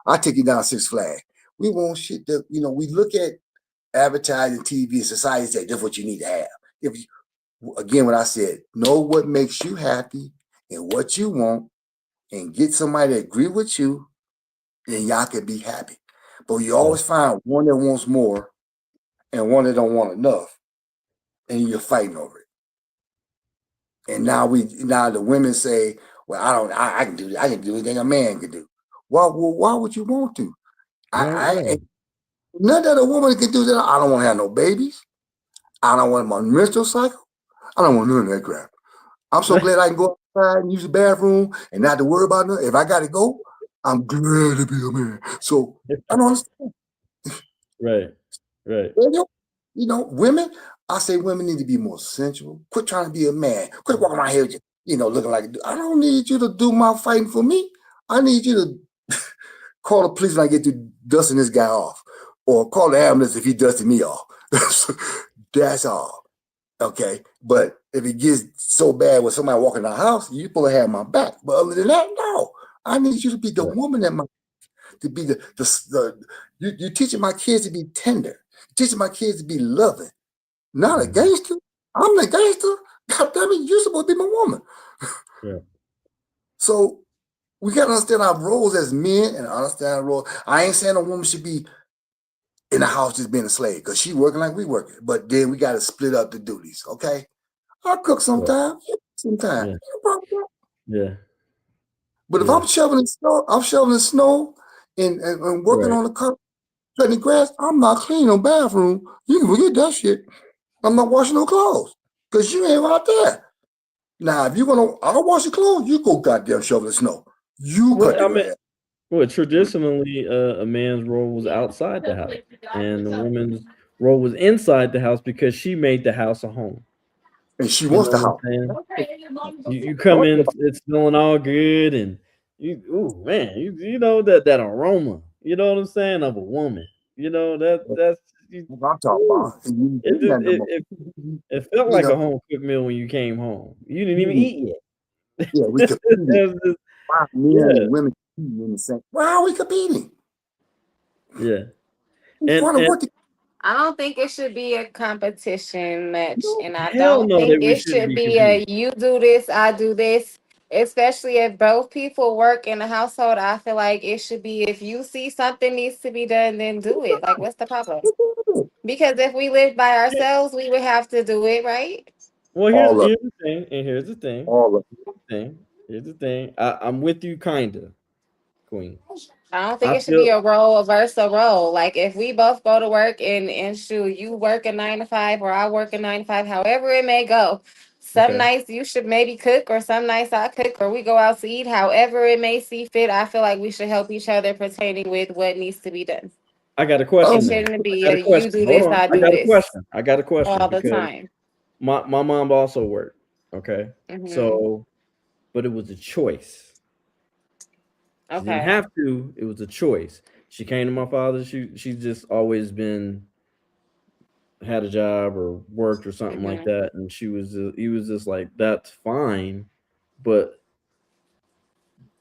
I take you down Six Flags. We want shit that, we look at advertising, TV, society say that's what you need to have. If you, again, what I said, know what makes you happy and what you want, and get somebody that agree with you, then y'all can be happy. But you Yeah. always find one that wants more and one that don't want enough, and you're fighting over it. And now the women say, "Well, I can do this. I can do anything a man can do." Why would you want to? Right. None that a woman can do that. I don't want to have no babies. I don't want my menstrual cycle. I don't want none of that crap. I'm so glad I can go outside and use the bathroom and not to worry about nothing. If I got to go, I'm glad to be a man. So I don't understand. Right. Right. Women, I say women need to be more sensual. Quit trying to be a man. Quit walking around here, looking like a dude. I don't need you to do my fighting for me. I need you to call the police when I get through dusting this guy off, or call the ambulance if he dusted me off. That's all. Okay. But if it gets so bad with somebody walking in the house, you're supposed to have my back. But other than that, no. I need you to be the Right. woman to be you're teaching my kids to be tender. You're teaching my kids to be loving. Not a Mhm. gangster. I'm the gangster. God damn it, you're supposed to be my woman. Yeah. So we gotta understand our roles as men and understand our role. I ain't saying a woman should be in the house just being a slave because she working like we working. But then we gotta split up the duties, okay? I cook Right. sometimes, sometimes. Yeah. No problem with that. Yeah. But if Yeah. I'm shoveling snow, and working Right. on the car, cutting the grass, I'm not cleaning no bathroom. You can forget that shit. I'm not washing no clothes because you ain't out there. Now, if I'll wash your clothes. You go goddamn shovel the snow. You Well, cut the I mean, grass. well, traditionally, a man's role was outside the house, and the woman's role was inside the house because she made the house a home. And she You wants know the what I'm house. saying? You I come don't care in, about it's smelling all good, and ooh man, you know that aroma. You know what I'm saying of a woman. You know that's what I'm talking ooh. about. And you ain't It getting just that no more. it felt You like a know, home cooked meal when you came home. You didn't even you eat yet. Yeah, we competing. That's just- Why men yeah, and women competing in the same? Why are we competing? yeah, We and want to work. I don't think it should be a competition much, No, and I hell don't no, that think we it shouldn't should be be a competing. you do this, I do this. Especially if both people work in the household, I feel like it should be if you see something needs to be done, then do it. Like, what's the problem? Because if we lived by Yeah. ourselves, we would have to do it, right? Well, all of here's the thing, and here's the thing, all of thing. Here's the thing. I'm with you, kinda, Queen. I don't think I it should be feel a role versus a role. Like if we both go to work and shoot, you work a 9 to 5 or I work a 9 to 5, however it may go. Some okay. nights you should maybe cook or some nights I cook or we go out to eat. However it may see fit. I feel like we should help each other pertaining with what needs to be done. I got a It question um. then. shouldn't I be got a a you question. do Hold this, on. I I do got a this question. I got a question all the because time. my mom also worked. Okay, Hmm. so but it was a choice. She didn't Okay. have to. It was a choice. She came to my father. She just always been had a job or worked or something like Hmm. that, and he was just like that's fine, but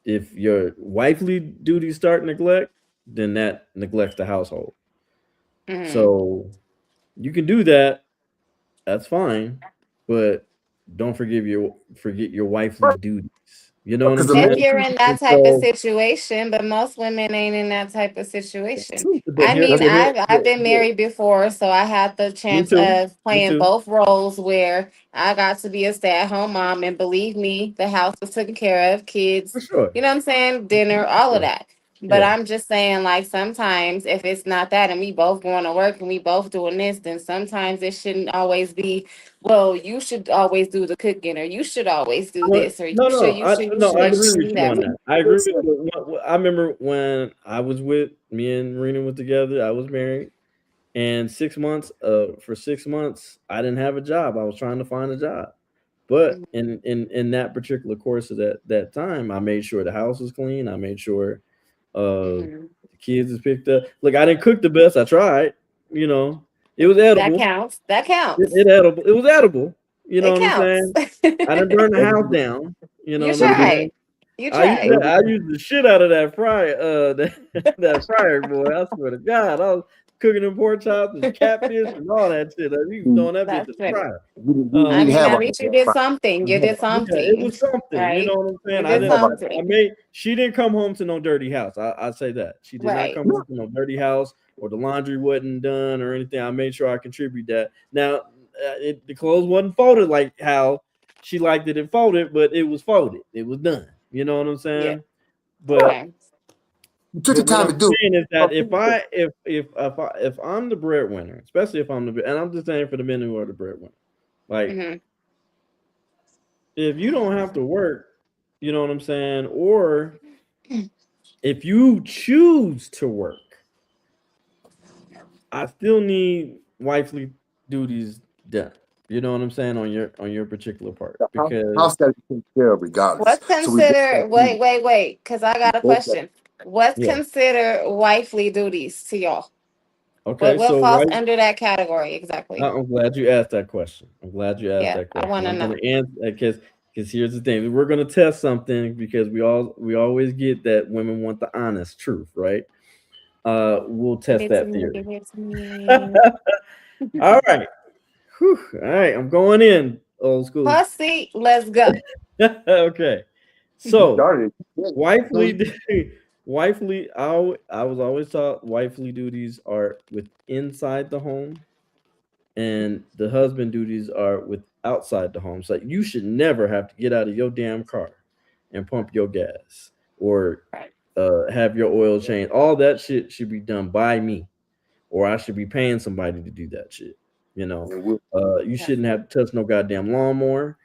if your wifely duties start neglect, then that neglects the household. Hmm. So you can do that. That's fine, but don't forget your wifely duties. You know what I'm Because the If saying? more you're people, in that And type of so, situation, but most women ain't in that type of situation. but I here, mean, that's but here, I've been married before, so I had the me chance too, of me playing too, both roles where I got to be a stay-at-home mom, and believe me, the house was taken care of, for kids, sure, you know what I'm saying, dinner, for all of sure. that. But Yeah, I'm just saying, like, sometimes if it's not that and we both going to work and we both doing this, then sometimes it shouldn't always be, well, you should always do the cooking or you should always do well, this or no, you should, no, you should, you no, should. I It agree shouldn't with be you that on way. that. I agree with you. I remember when I was with me and Rena were together. I was married, and 6 months, for 6 months, I didn't have a job. I was trying to find a job. But in that particular course of that time, I made sure the house was clean. I made sure Mhm. the kids is picked up. Look, I didn't cook the best. I tried. You know, it was That edible. counts. That It, counts. it edible. It was edible. You know It what I'm counts. saying? I didn't burn the every house down. You know You what I'm every saying? tried. You I used tried. that, every I used the shit out of that fryer. That fryer, boy. I swear to God, I was cooking them pork chops and catfish and all that shit. We was throwing that bitch That's in the funny. fryer. we I didn't Um, mean, have a at least you air did fryer. something. We You didn't have did a yeah, it something, was something. You know right? what I'm You saying? I did we didn't have didn't. a I something, made. She didn't come home to no dirty house. I say that she did not right? come no. home to no dirty house or the laundry wasn't done or anything. I made sure I contribute that. Now, the clothes wasn't folded like how she liked it folded, but it was folded. It was done. You know what I'm Yeah. saying? But Okay. You took the what time I'm to do saying is that it. if I'm the breadwinner, especially if I'm and I'm just saying for the men who are the breadwinner, like Hmm. if you don't have to work, you know what I'm saying, or if you choose to work, I still need wifely duties done. You know what I'm saying on your particular part The because house got to be taken care of regardless. What's So we both got to considered? do Wait, it. wait, wait. Because I We got a both got question. What's yeah. considered wifely duties to y'all? Okay, What so falls wife. under that category exactly? I'm glad you asked that question. I'm glad you asked Yeah, that I question. want to I'm going know. to answer because here's the thing: we're going to test something because we always get that women want the honest truth, right? We'll Give test it to that me. theory. Give it to me. All right, whew. All right. I'm going in old school. Pussy. Let's go. Okay, you so started it. wifely, wifely. I was always taught wifely duties are with inside the home and the husband duties are with outside the home. So you should never have to get out of your damn car and pump your gas or Right. have your oil change. All that shit should be done by me, or I should be paying somebody to do that shit. You know, And we'll you That's shouldn't have to touch no goddamn lawnmower.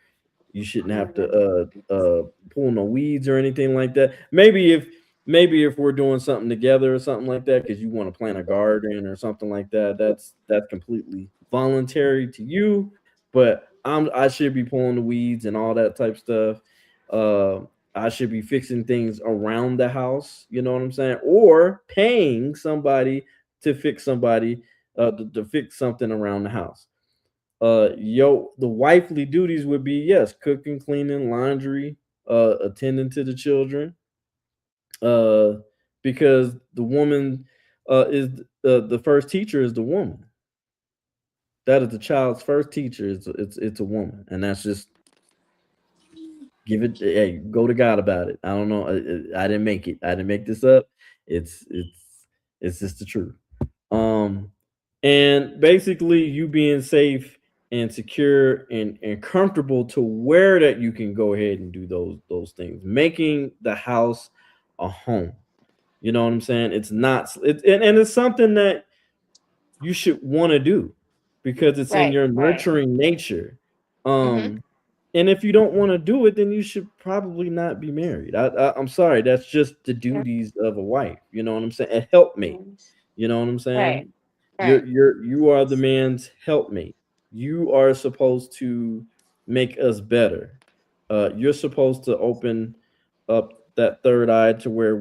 You shouldn't have to mhm. pull no weeds or anything like that. Maybe if we're doing something together or something like that because you want to plant a garden or something like that, that's completely voluntary to you. But I should be pulling the weeds and all that type stuff. Uh, I should be fixing things around the house. You know what I'm saying? Or paying somebody to fix somebody to fix something around the house. The wifely duties would be yes, cooking, cleaning, laundry, attending to the children, uh, because the woman is the first teacher is the woman. That is the child's first teacher. It's a woman, and that's just give it. Hey, go to God about it. I don't know. I didn't make it. I didn't make this up. It's it's it's just the truth. Um, and basically, you being safe and secure and comfortable to where that you can go ahead and do those things, making the house a home. You know what I'm saying? It's not. And it's something that you should want to do because it's in Right. your Right. nurturing nature. Mhm. And if you don't want to do it, then you should probably not be married. I'm sorry, that's just the Yeah. duties of a wife. You know what I'm saying? A helpmate. Mhm. You know what I'm saying? Right. Right. You are the man's helpmate. You are supposed to make us better. You're supposed to open up that third eye to where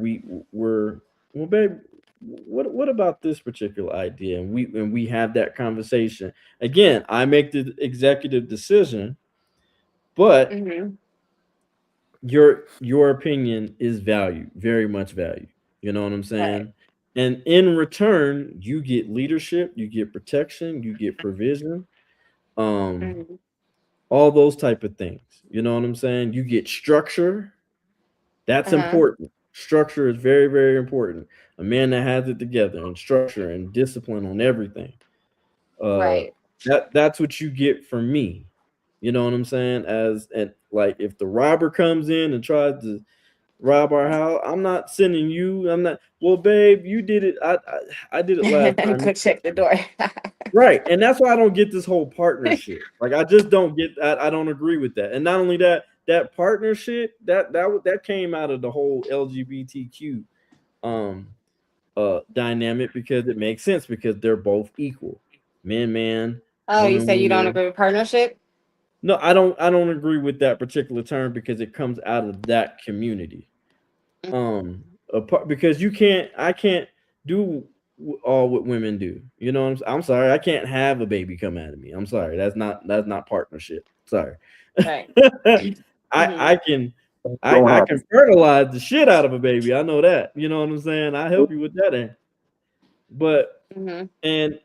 we're well, babe. What about this particular idea? And we have that conversation again. I make the executive decision, but Mhm. your opinion is valued, very much valued. You know what I'm Right. saying? And in return, you get leadership, you get protection, you get provision, um, Mhm. all those type of things. You know what I'm saying? You get structure. That's Uh-huh. important. Structure is very, very important. A man that has it together and structure and discipline on everything. Uh, Right. that's what you get from me. You know what I'm saying? As and like if the robber comes in and tries to rob our house, I'm not sending you. I'm not. Well, babe, you did it. I did it last time. Go check the door. Right, and that's why I don't get this whole partnership. Like I just don't get that. I don't agree with that. And not only that, that partnership that came out of the whole LGBTQ um dynamic because it makes sense because they're both equal. Man, Oh, you woman, say you don't woman. agree with partnership? No, I don't agree with that particular term because it comes out of that community. Because I can't do all what women do. You know, I'm sorry, I can't have a baby come out of me. I'm sorry, that's not partnership. Sorry. Right. I Mhm. can Don't I happen. can fertilize the shit out of a baby. I know that. You know what I'm saying? I help you with that end. But Mhm. and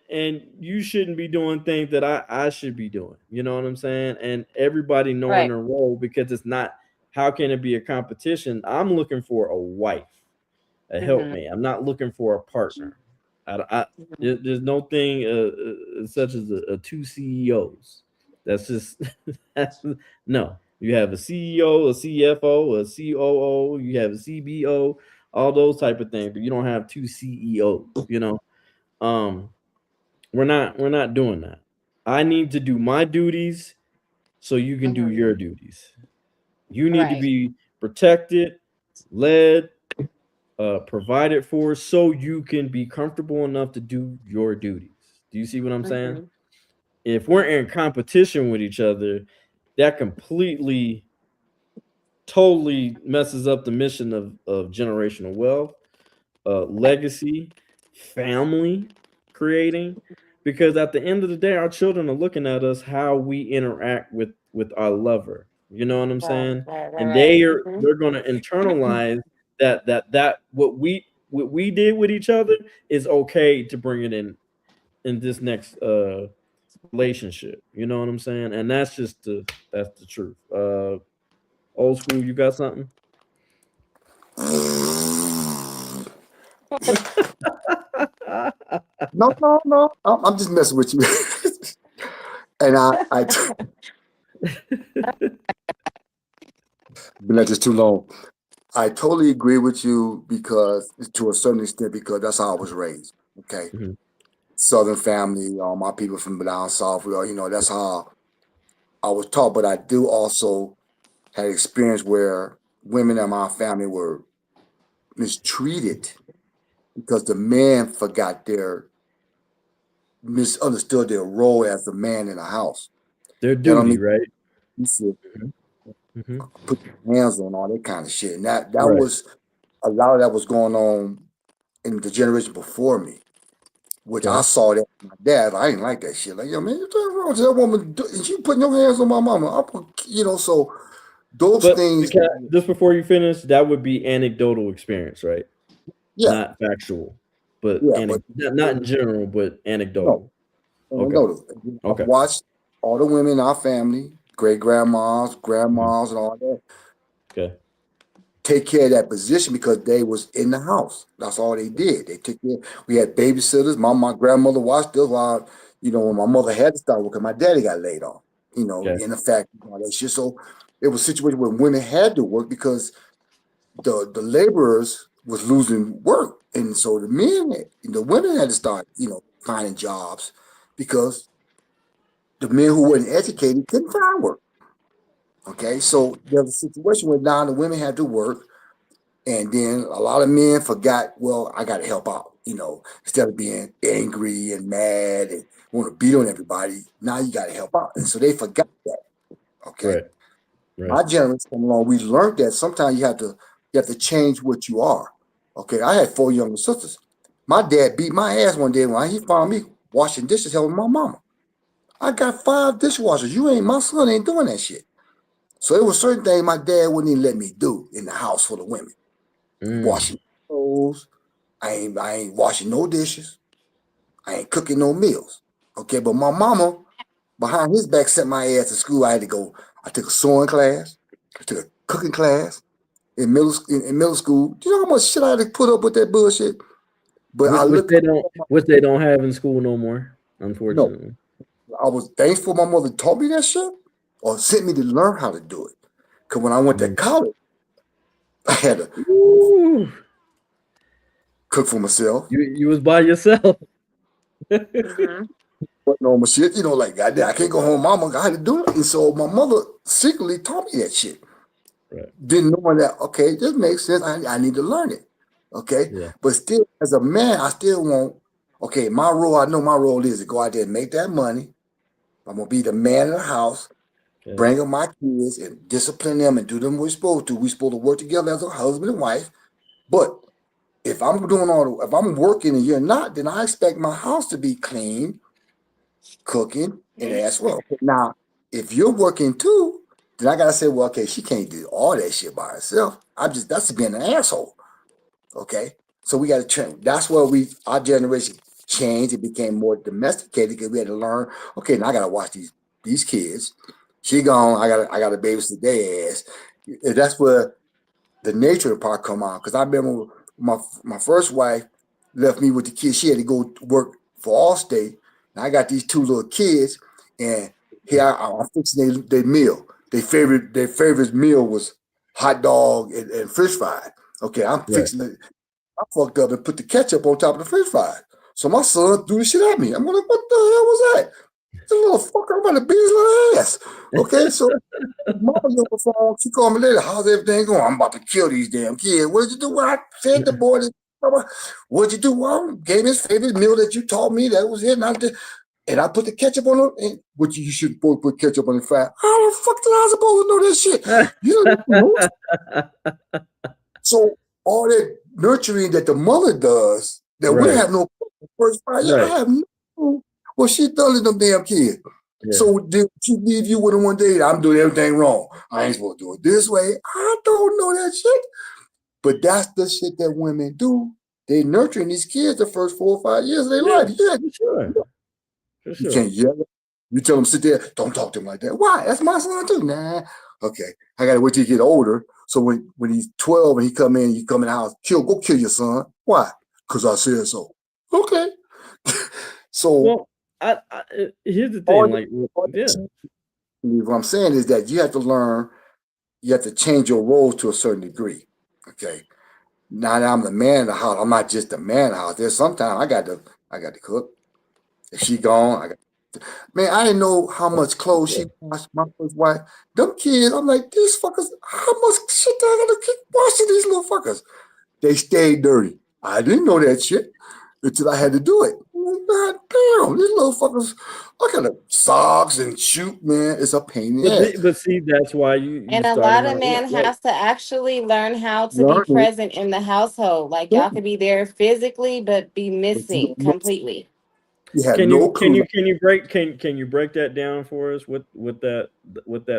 you shouldn't be doing things that I should be doing. You know what I'm saying? And everybody knowing Right. their role because it's not how can it be a competition? I'm looking for a wife, a Mhm. helpmate. I'm not looking for a partner. Mhm. There's no thing such as a two CEOs. That's just that's no. You have a CEO, a CFO, a COO. You have a CBO, all those type of things, but you don't have two CEOs. You know, um, we're not doing that. I need to do my duties so you can do Mhm. your duties. You need to Right. be protected, led, provided for so you can be comfortable enough to do your duties. Do you see what I'm saying? Mhm. If we're Mhm. in competition with each other, that completely, totally messes up the mission of generational wealth, Right. legacy, family creating. Because at the end of the day, our children are looking at us how we interact with our lover. You know what I'm Right. saying? Right. And Right. Right. Mhm. they're going to internalize that what we did with each other is okay to bring it in this next relationship. You know what I'm saying? And that's the truth. Old school, you got something? No, no, no. I'm just messing with you. And been at this too long. I totally agree with you because to a certain extent because that's how I was raised. Okay, Mhm. Southern family, all my people from down south. We all, that's how I was taught. But I do also had experience where women in my family were mistreated because the man forgot their misunderstood their role as the man in the house. Their That don't duty, mean right? he said Mhm. Mhm. put your hands on all that kind of shit. And that Right. was a lot of that was going on in the generation before me, which I Okay. saw that with my dad. I ain't like that shit. Like, yo, man, what's wrong with that woman? And she putting your hands on my mama. So Those But things, just before you finish, that would be anecdotal experience, right? yeah, Not factual, but yeah, but not in general, but no, anecdotal. Okay. anecdotal. I've Okay. watched all the women in our family, great grandmas, Mhm. grandmas, and all that, Okay. take care of that position because they was in the house. That's all they did. They took care. We had babysitters. My grandmother watched us while, when my mother had to start working, my daddy got laid off, Okay. in the factory and all that shit. So it was a situation where women had to work because the laborers was losing work. And so the women had to start, finding jobs because the men who weren't educated couldn't find work. Okay. So there was a situation where now the women had to work. And then a lot of men forgot, well, I got to help out, instead of being angry and mad and want to beat on everybody. Now you got to help out. And so they forgot that. Okay. Right. Right. My generation come along, we learned that sometimes you have to change what you are. Okay. I had 4 younger sisters. My dad beat my ass one day when he found me washing dishes helping my mama. I got 5 dishwashers. You ain't my son ain't doing that shit. So it was certain things my dad wouldn't even let me do in the house full of women. Mm. Washing clothes. I ain't washing no dishes. I ain't cooking no meals. Okay, but my mama behind his back sent my ass to school. I had to go. I took a sewing class. I took a cooking class in middle school. Do you know how much shit I had to put up with that bullshit? But I Which look. they don't have in school no more, No, unfortunately. I was thankful my mother taught me that shit or sent me to learn how to do it. Cause when I went to Mhm. college, I had to Ooh, cook for myself, you was by yourself. Mm-hmm. put on my shit. Like goddamn, I can't go home, mama. I had to do it, and so my mother secretly taught me that shit. Right. Didn't know that. Okay, this makes sense. I need to learn it. Okay, Yeah. but still, as a man, I still want. Okay, my role. I know my role is to go out there and make that money. I'm gonna be the man of the house, Okay. bring up my kids and discipline them and do them what we're supposed to. We're supposed to work together as a husband and wife. But if if I'm working and you're not, then I expect my house to be clean, cooking, and as well. Now, if you're working too, then I gotta say, well, okay, she can't do all that shit by herself. That's being an asshole. Okay, so we got to train. That's where our generation changed. It became more domesticated because we had to learn. Okay, now I gotta watch these kids. She gone. I gotta babysit their ass. And that's where the nature part come on. Because I remember my first wife left me with the kids. She had to go work for Allstate. And I got these 2 little kids, and here I'm fixing their meal. Their favorite meal was hot dog and fish fry. Okay, I'm Right. fixing it. I fucked up and put the ketchup on top of the French fries. So my son threw the shit at me. I'm like, what the hell was that? This little fucker, I'm about to beat his little ass. Okay, so his mama on the phone. She called me later. How's everything going? I'm about to kill these damn kids. What did you do? Well, I fed the boy this. What'd you do? Well, gave his favorite meal that you taught me. That was it. And I put the ketchup on it. And which you should both put ketchup on the fry. How the fuck did I supposed to know this shit? You don't know. So all that nurturing that the mother does, that we Right. have no first fire, I Right. have no clue what she done to them damn kids. Yeah. So did she leave you with them one day? I'm doing everything wrong. I ain't supposed to do it this way. I don't know that shit. But that's the shit that women do. They nurturing these kids the first 4 or 5 years of their Yeah. life. Yeah, For sure. For you sure. can't yell. You tell them sit there, don't talk to him like that. Why? That's my son too. Nah. Okay. I gotta wait till he get older. So when he's 12 and he come in, you come in the house, go kill your son. Why? Because I said so. Okay. So Well, here's the all, thing. Like, all yeah. what I'm saying is that you have to learn, you have to change your roles to a certain degree. Okay. Now that I'm the man of the house, I'm not just the man of the house. There's sometimes I got to cook. If she gone, man, I didn't know how much clothes she washed. My first wife, them kids, I'm like, these fuckers, how much shit do I gotta keep washing these little fuckers? They stayed dirty. I didn't know that shit until I had to do it. I'm like, God damn, these little fuckers, I got socks and shoot, man. It's a pain in the ass. But see, that's why you And a started lot out of men right. has to actually learn how to be Learning, present in the household. Like y'all could be there physically, but be but you missing don't know, completely. you have no clue. Can you break that down for us? What that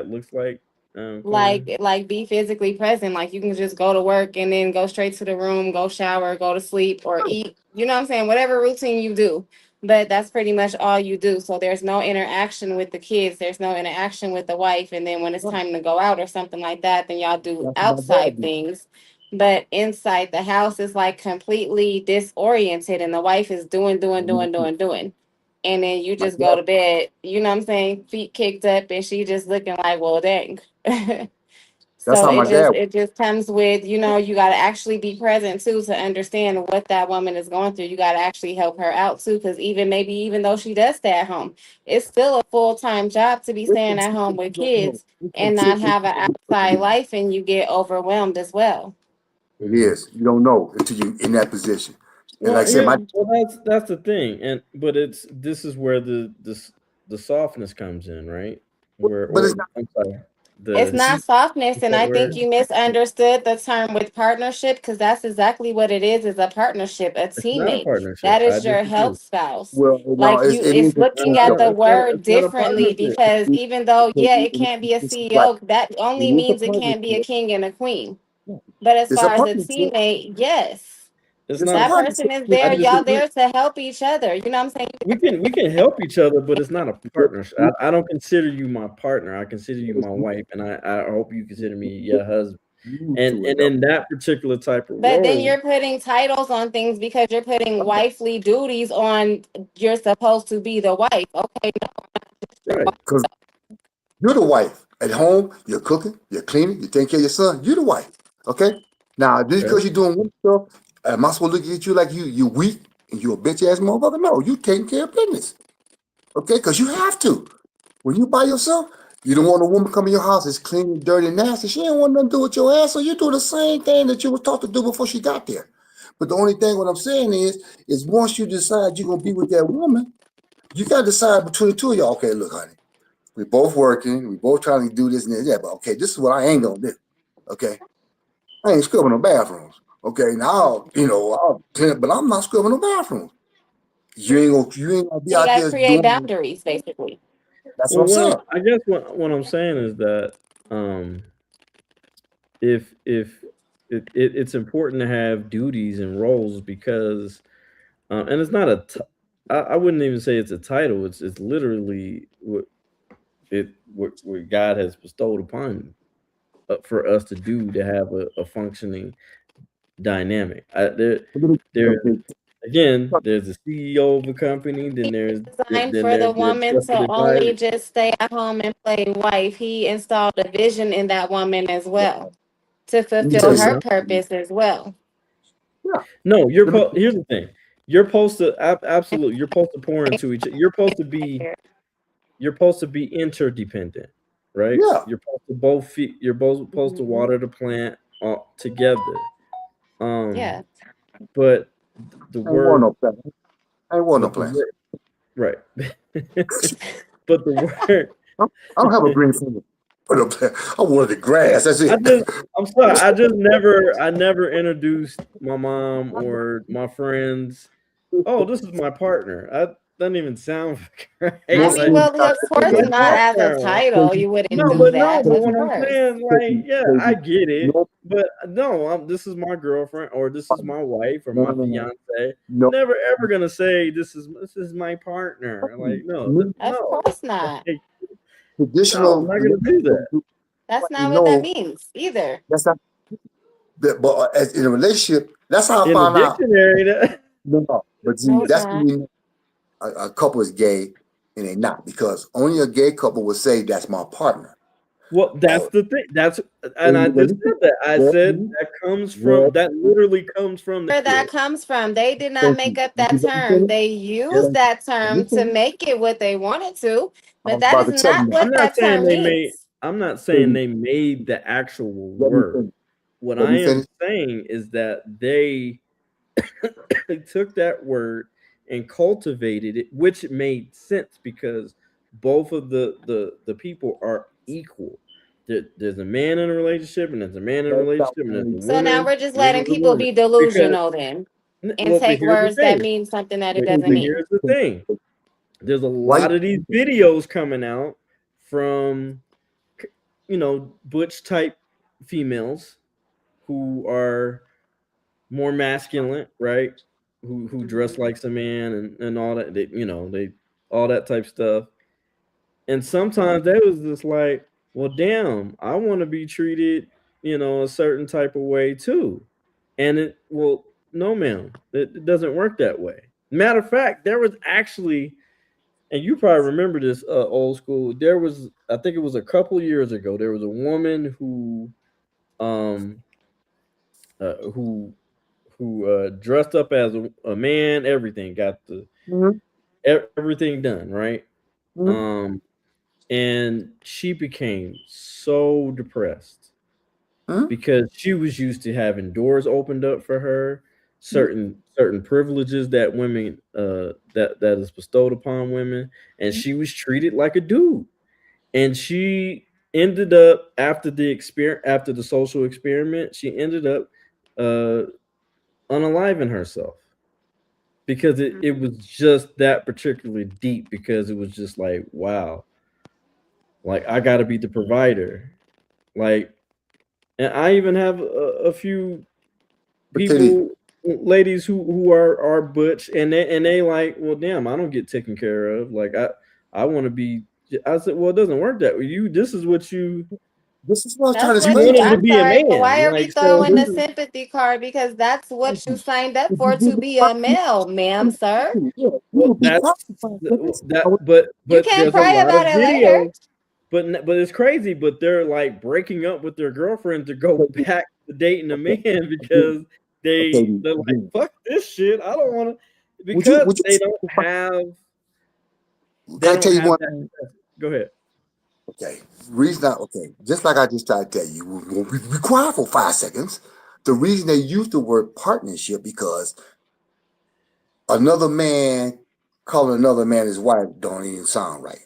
looks like? Okay. like be physically present. Like you can just go to work and then go straight to the room, go shower, go to sleep or eat. You know what I'm saying? Whatever routine you do. But that's pretty much all you do. So there's no interaction with the kids. There's no interaction with the wife. And then when it's time to go out or something like that, then y'all do That's what my outside dad did. things. But inside the house is like completely disoriented and the wife is doing. And then you My just go dad, to bed, you know what I'm saying, feet kicked up, and she just looking like, well, dang. that's So how my dad. it just comes with, you got to actually be present too to understand what that woman is going through. You got to actually help her out too, because even though she does stay at home, it's still a full-time job to be It's staying some at shit home that with you don't know. kids and not have an outside life, and you get overwhelmed as well. It is. You don't know until you in that position. And like Well, I said, here, my well, that's the thing, and but this is where the softness comes in, right? Where, but it's or not. I'm sorry, It's the See, not softness, what's and that I think word? you misunderstood the term with partnership because that's exactly what it is a partnership, a It's not a teammate. partnership. That I is your disagree. health spouse. well, no, Like you, it is it's a looking at partnership. the word It's not a differently partnership. because even though, So yeah, it can't be a it's right. CEO, that It only is a means it can't be a partnership. king and a queen. Yeah. But as It's a far as a partnership. teammate, yes, It's It's a not a. that partnership. person is I there. Y'all disagree. there to help each other. You know what I'm saying? We can help each other, but it's not a partnership. You I don't consider you my partner. I consider you my wife, and I hope you consider me your husband. used And to it and though. in that particular type of But then role, you're putting titles on things because you're putting wifely duties on you're supposed to be the wife. Okay, right? Because you're the wife. At home, you're cooking, you're cleaning, you're taking care of your son. You're the wife. Okay? Now, just Okay. because you're doing one stuff, am I supposed to look at you like you weak and you a bitch ass motherfucker? No, you taking care of business. Okay? Because you have to. When you by yourself, you don't want a woman come in your house that's clean and dirty and nasty. She ain't want nothing to do with your ass, so you do the same thing that you was taught to do before she got there. But the only thing what I'm saying is once you decide you're gonna be with that woman, you gotta decide between the two of y'all. Okay, look, honey, we both working, we both trying to do this and that, but okay, this is what I ain't gonna do. Okay, I ain't scrubbing no bathrooms. Okay, now I'll clean it, but I'm not scrubbing no bathrooms. You ain't gonna be you out got to there create doing it. boundaries, basically. That's what Well, I'm saying. I guess what I'm saying is that um, if it's important to have duties and roles because and it's not I wouldn't even say it's a title. It's literally what God has bestowed upon for us to do to have a functioning dynamic. There again, there's the CEO of a company, then Designed for the there's the woman trusted to only advisor. just stay at home and play wife. He installed a vision in that woman as well to Let me tell fulfill you No, her something. purpose as well. Yeah. no. Let me, Here's the thing. You're supposed to absolutely. You're supposed to pour into each. You're supposed to be interdependent, right? yeah. You're supposed to both feed. You're both supposed to Mhm. water the plant together. Um, Yeah. but the I ain't want word, no plan. I ain't want no but the plans. word, right? But the word, I don't have a green finger. Put a plan. I wanted the grass. That's I it. just, I'm sorry, I never introduced my mom or my friends. Oh, this is my partner. I doesn't even sound I right. Most mean, Like men well, stop of saying course my that not now. as a partner. title. Katie, You wouldn't No, do but that, of what Katie, I'm course. saying, like, Katie, yeah, I Katie. get it, No, but no, this is my girlfriend or this is my wife or no, my no, no, no. fiance. No. Never ever gonna say this is my partner. Like, no, Men, Of no, course not. like, no, I'm traditional not gonna do relationship, that That's what not you what that know, means either. that's not, but as in a relationship, that's how I in the found out. dictionary. That, No, no. But No, see, it's that's not. when a couple is gay and they not because only a gay couple would say that's my partner. well, that's Oh, the thing. That's and I and just let me said that. I let said me let that me literally comes from the Where that script. comes from, they did not thank make you. up Let that me term. finish. They Yes, used Thank that you. Let me term to finish. make it what they wanted to, I but was that about is to tell not you now. what that term means. I'm not saying Katie, they made the actual let me word. finish. What Let I me am finish. saying is that they took that word and cultivated it, which made sense because both of the people are equal. There's a man in a relationship, and there's a man in a That's not relationship, and what I there's a mean. So now woman, we're just and letting there's a people woman. be Because delusional then and well, but take here's the words that thing. mean something that it doesn't But Katie, mean. here's the thing. There's a why lot you of these videos coming out from butch type females who are more masculine, right? Who dress Mhm. like a man and all that. They all that type stuff. And sometimes they was just like, well, damn, I want to be treated, a certain type of way too. And no, ma'am, it doesn't work that way. Matter of fact, there was actually, and you probably remember this, old school. There was, I think it was a couple years ago, there was a woman um, who dressed up as a man, everything, got Mm-hmm. everything done, right? Mm-hmm. Um, and she became so depressed because she was used to having doors opened up for her, certain privileges that women that is bestowed upon women, and she was treated like a dude. And she ended up, after the social experiment, she ended up uh unaliving herself because it was just that particularly deep, because it was just like, wow, like I got to be the provider. Like, and I even have a few But Katie, people, ladies who are butch, and they like, well, damn, I don't get taken care of. Like I want to be. I said, well, it doesn't work that way. This is what this is what I was trying to That's you what explain you. to wanted to you. I'm be a sorry, but man. why are we Like, so throwing this the is sympathy card? Because that's Thank what you you. signed up If for, you to would be be a quiet, male, ma'am, sir. yeah, you well, would be that's quiet for 5 seconds. that, I would, You but can't there's a pray lot of about it later. videos. But it's crazy. But they're like breaking up with their girlfriend to go okay, back to dating a okay, man again, because okay, they're like, again. fuck this shit. I don't want to, Would because you, they can I don't tell you have one that. thing? Go ahead. Okay. Reason I, okay, just like I just tried to tell you, we won't be quiet for 5 seconds. The reason they use the word partnership because another man calling another man his wife don't even sound right.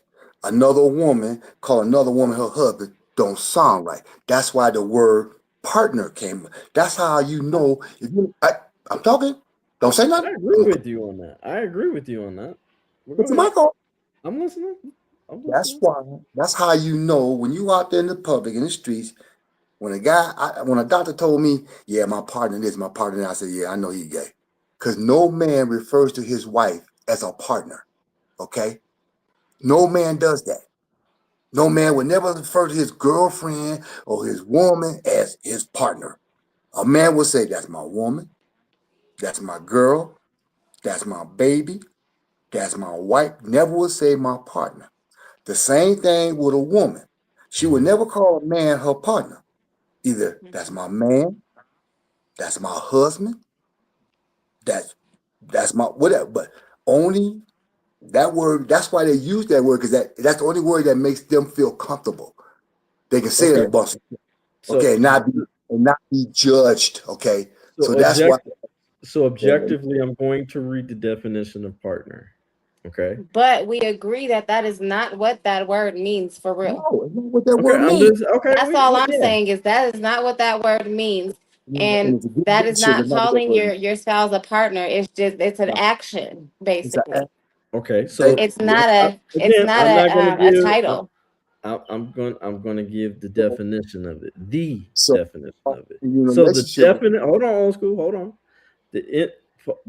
Another woman calling another woman her husband don't sound right. That's why the word partner came. That's how you know if you I'm talking, don't say I nothing. agree I'm gonna with you on that. I agree with you on that. Well, put go the ahead. mic on. I'm listening. I'm That's listening. why. That's how you know when you out there in the public in the streets. When a doctor told me, yeah, my partner this, my partner that, I said, yeah, I know he's gay. Because no man refers to his wife as a partner. Okay? No man does that. No man would never refer to his girlfriend or his woman as his partner. A man would say, that's my woman, that's my girl, that's my baby, that's my wife. Never would say my partner. The same thing with a woman. She would never call a man her partner. Either that's my man, that's my husband, that's that's my whatever. But only that word. That's why they use that word because that's the only word that makes them feel comfortable. They can say that Okay. about okay, So and not be judged. Okay, so so that's why. objectively, I'm going to read the definition of partner. Okay. But we agree that that is not what that word means for real. No, it's not what that Okay. word means. Okay. That's all I'm Yeah. saying, is that is not what that word means. And And it's a good that is relationship. not It's not what that calling word means. your spouse a partner. It's just, it's an No, action, it's a, basically. Okay. thank So It's not a, it's again, not I'm not going to a give. title. I'm going to give the you. definition of it. The So definition of it. in your So the relationship, definite. Hold on, old school. Hold on.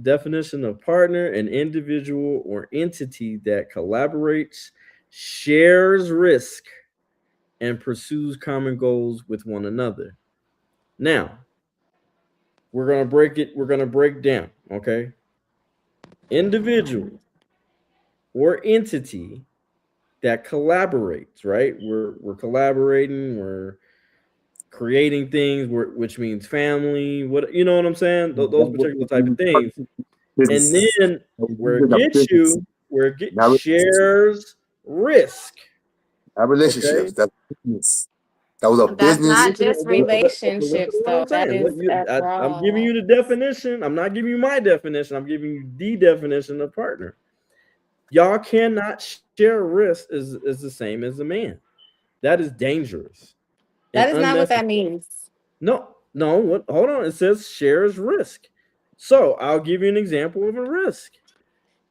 Definition of partner: an individual or entity that collaborates, shares risk, and pursues common goals with one another. Now, we're going to break it. We're going to break down. Okay. Individual or entity that collaborates, right? We're collaborating, we're creating things, which means family, what, you know what I'm saying? that Those particular would type of be things. partnership And business. then That was where it using a gets business, you, not relationship. shares risk. Not Okay. relationships. That's business. That was a That's business. not Listen, just okay, listen relationships, to what though. I'm That saying. Look, is a I'm giving you fraud. the definition. I'm not giving you my definition. I'm giving you the definition of partner. Y'all cannot share risk is the same as a man. That is dangerous and That is not what that unnecessary. means. No, no. What? Hold on. It says shares risk. So I'll give you an example of a risk.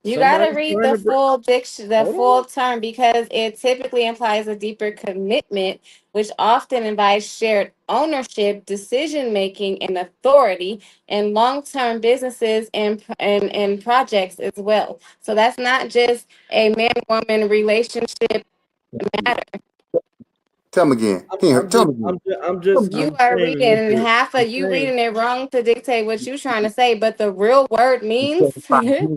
You gotta Somebody's read trying the to bring. full diction, the Hold on. full term, because it typically implies a deeper commitment, which often invites shared ownership, decision making, and authority in long-term businesses and projects as well. So that's not just a man-woman relationship matter. Tell me again. I'm, Here, I'm tell just, me again. I'm just, I'm Tell just, me You I'm again. are saying what reading half I'm of you saying. reading it wrong to dictate what you're trying to say, but the real word means the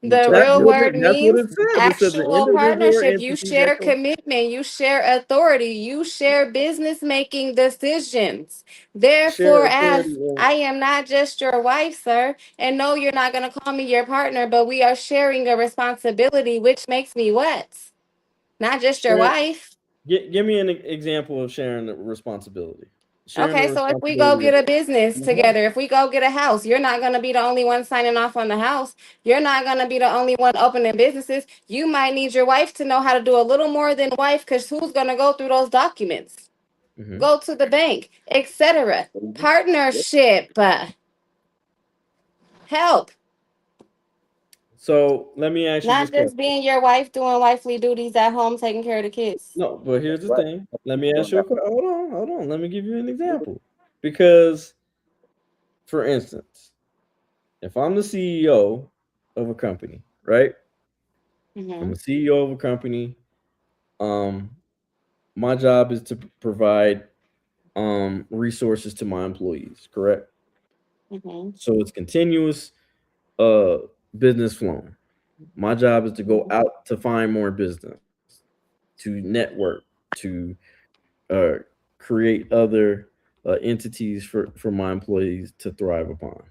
Tell real me. word That's what means it says. It says an actual individual or partnership. You entity that share commitment, you share authority, you share business making decisions. share Therefore, authority as and I am not just your wife, sir, and no, you're not going to call me your partner, but we are sharing a responsibility, which makes me what? Not just your share. wife. Give me an example of sharing the responsibility. Sharing the Okay, so if we go responsibility get a business together, if we go get a house, you're not going to be the only one signing off on the house. You're not going to be the only one opening businesses. You might need your wife to know how to do a little more than wife, because who's going to go through those documents? hmm Go to the bank, etc. Partnership, help, So let me ask you this not just question. being your wife doing wifely duties at home, taking care of the kids. No, but here's the Right. thing. Let me ask you a question. Hold on. Let me give you an example. Because, for instance, if I'm the CEO of a company, right? I'm Mm-hmm. a CEO of a company. Um, my job is to provide resources to my employees, correct? Mm-hmm. So it's continuous uh business flowing. My job is to go Mm-hmm. out to find more business, to network, to uh create other entities for my employees to thrive upon.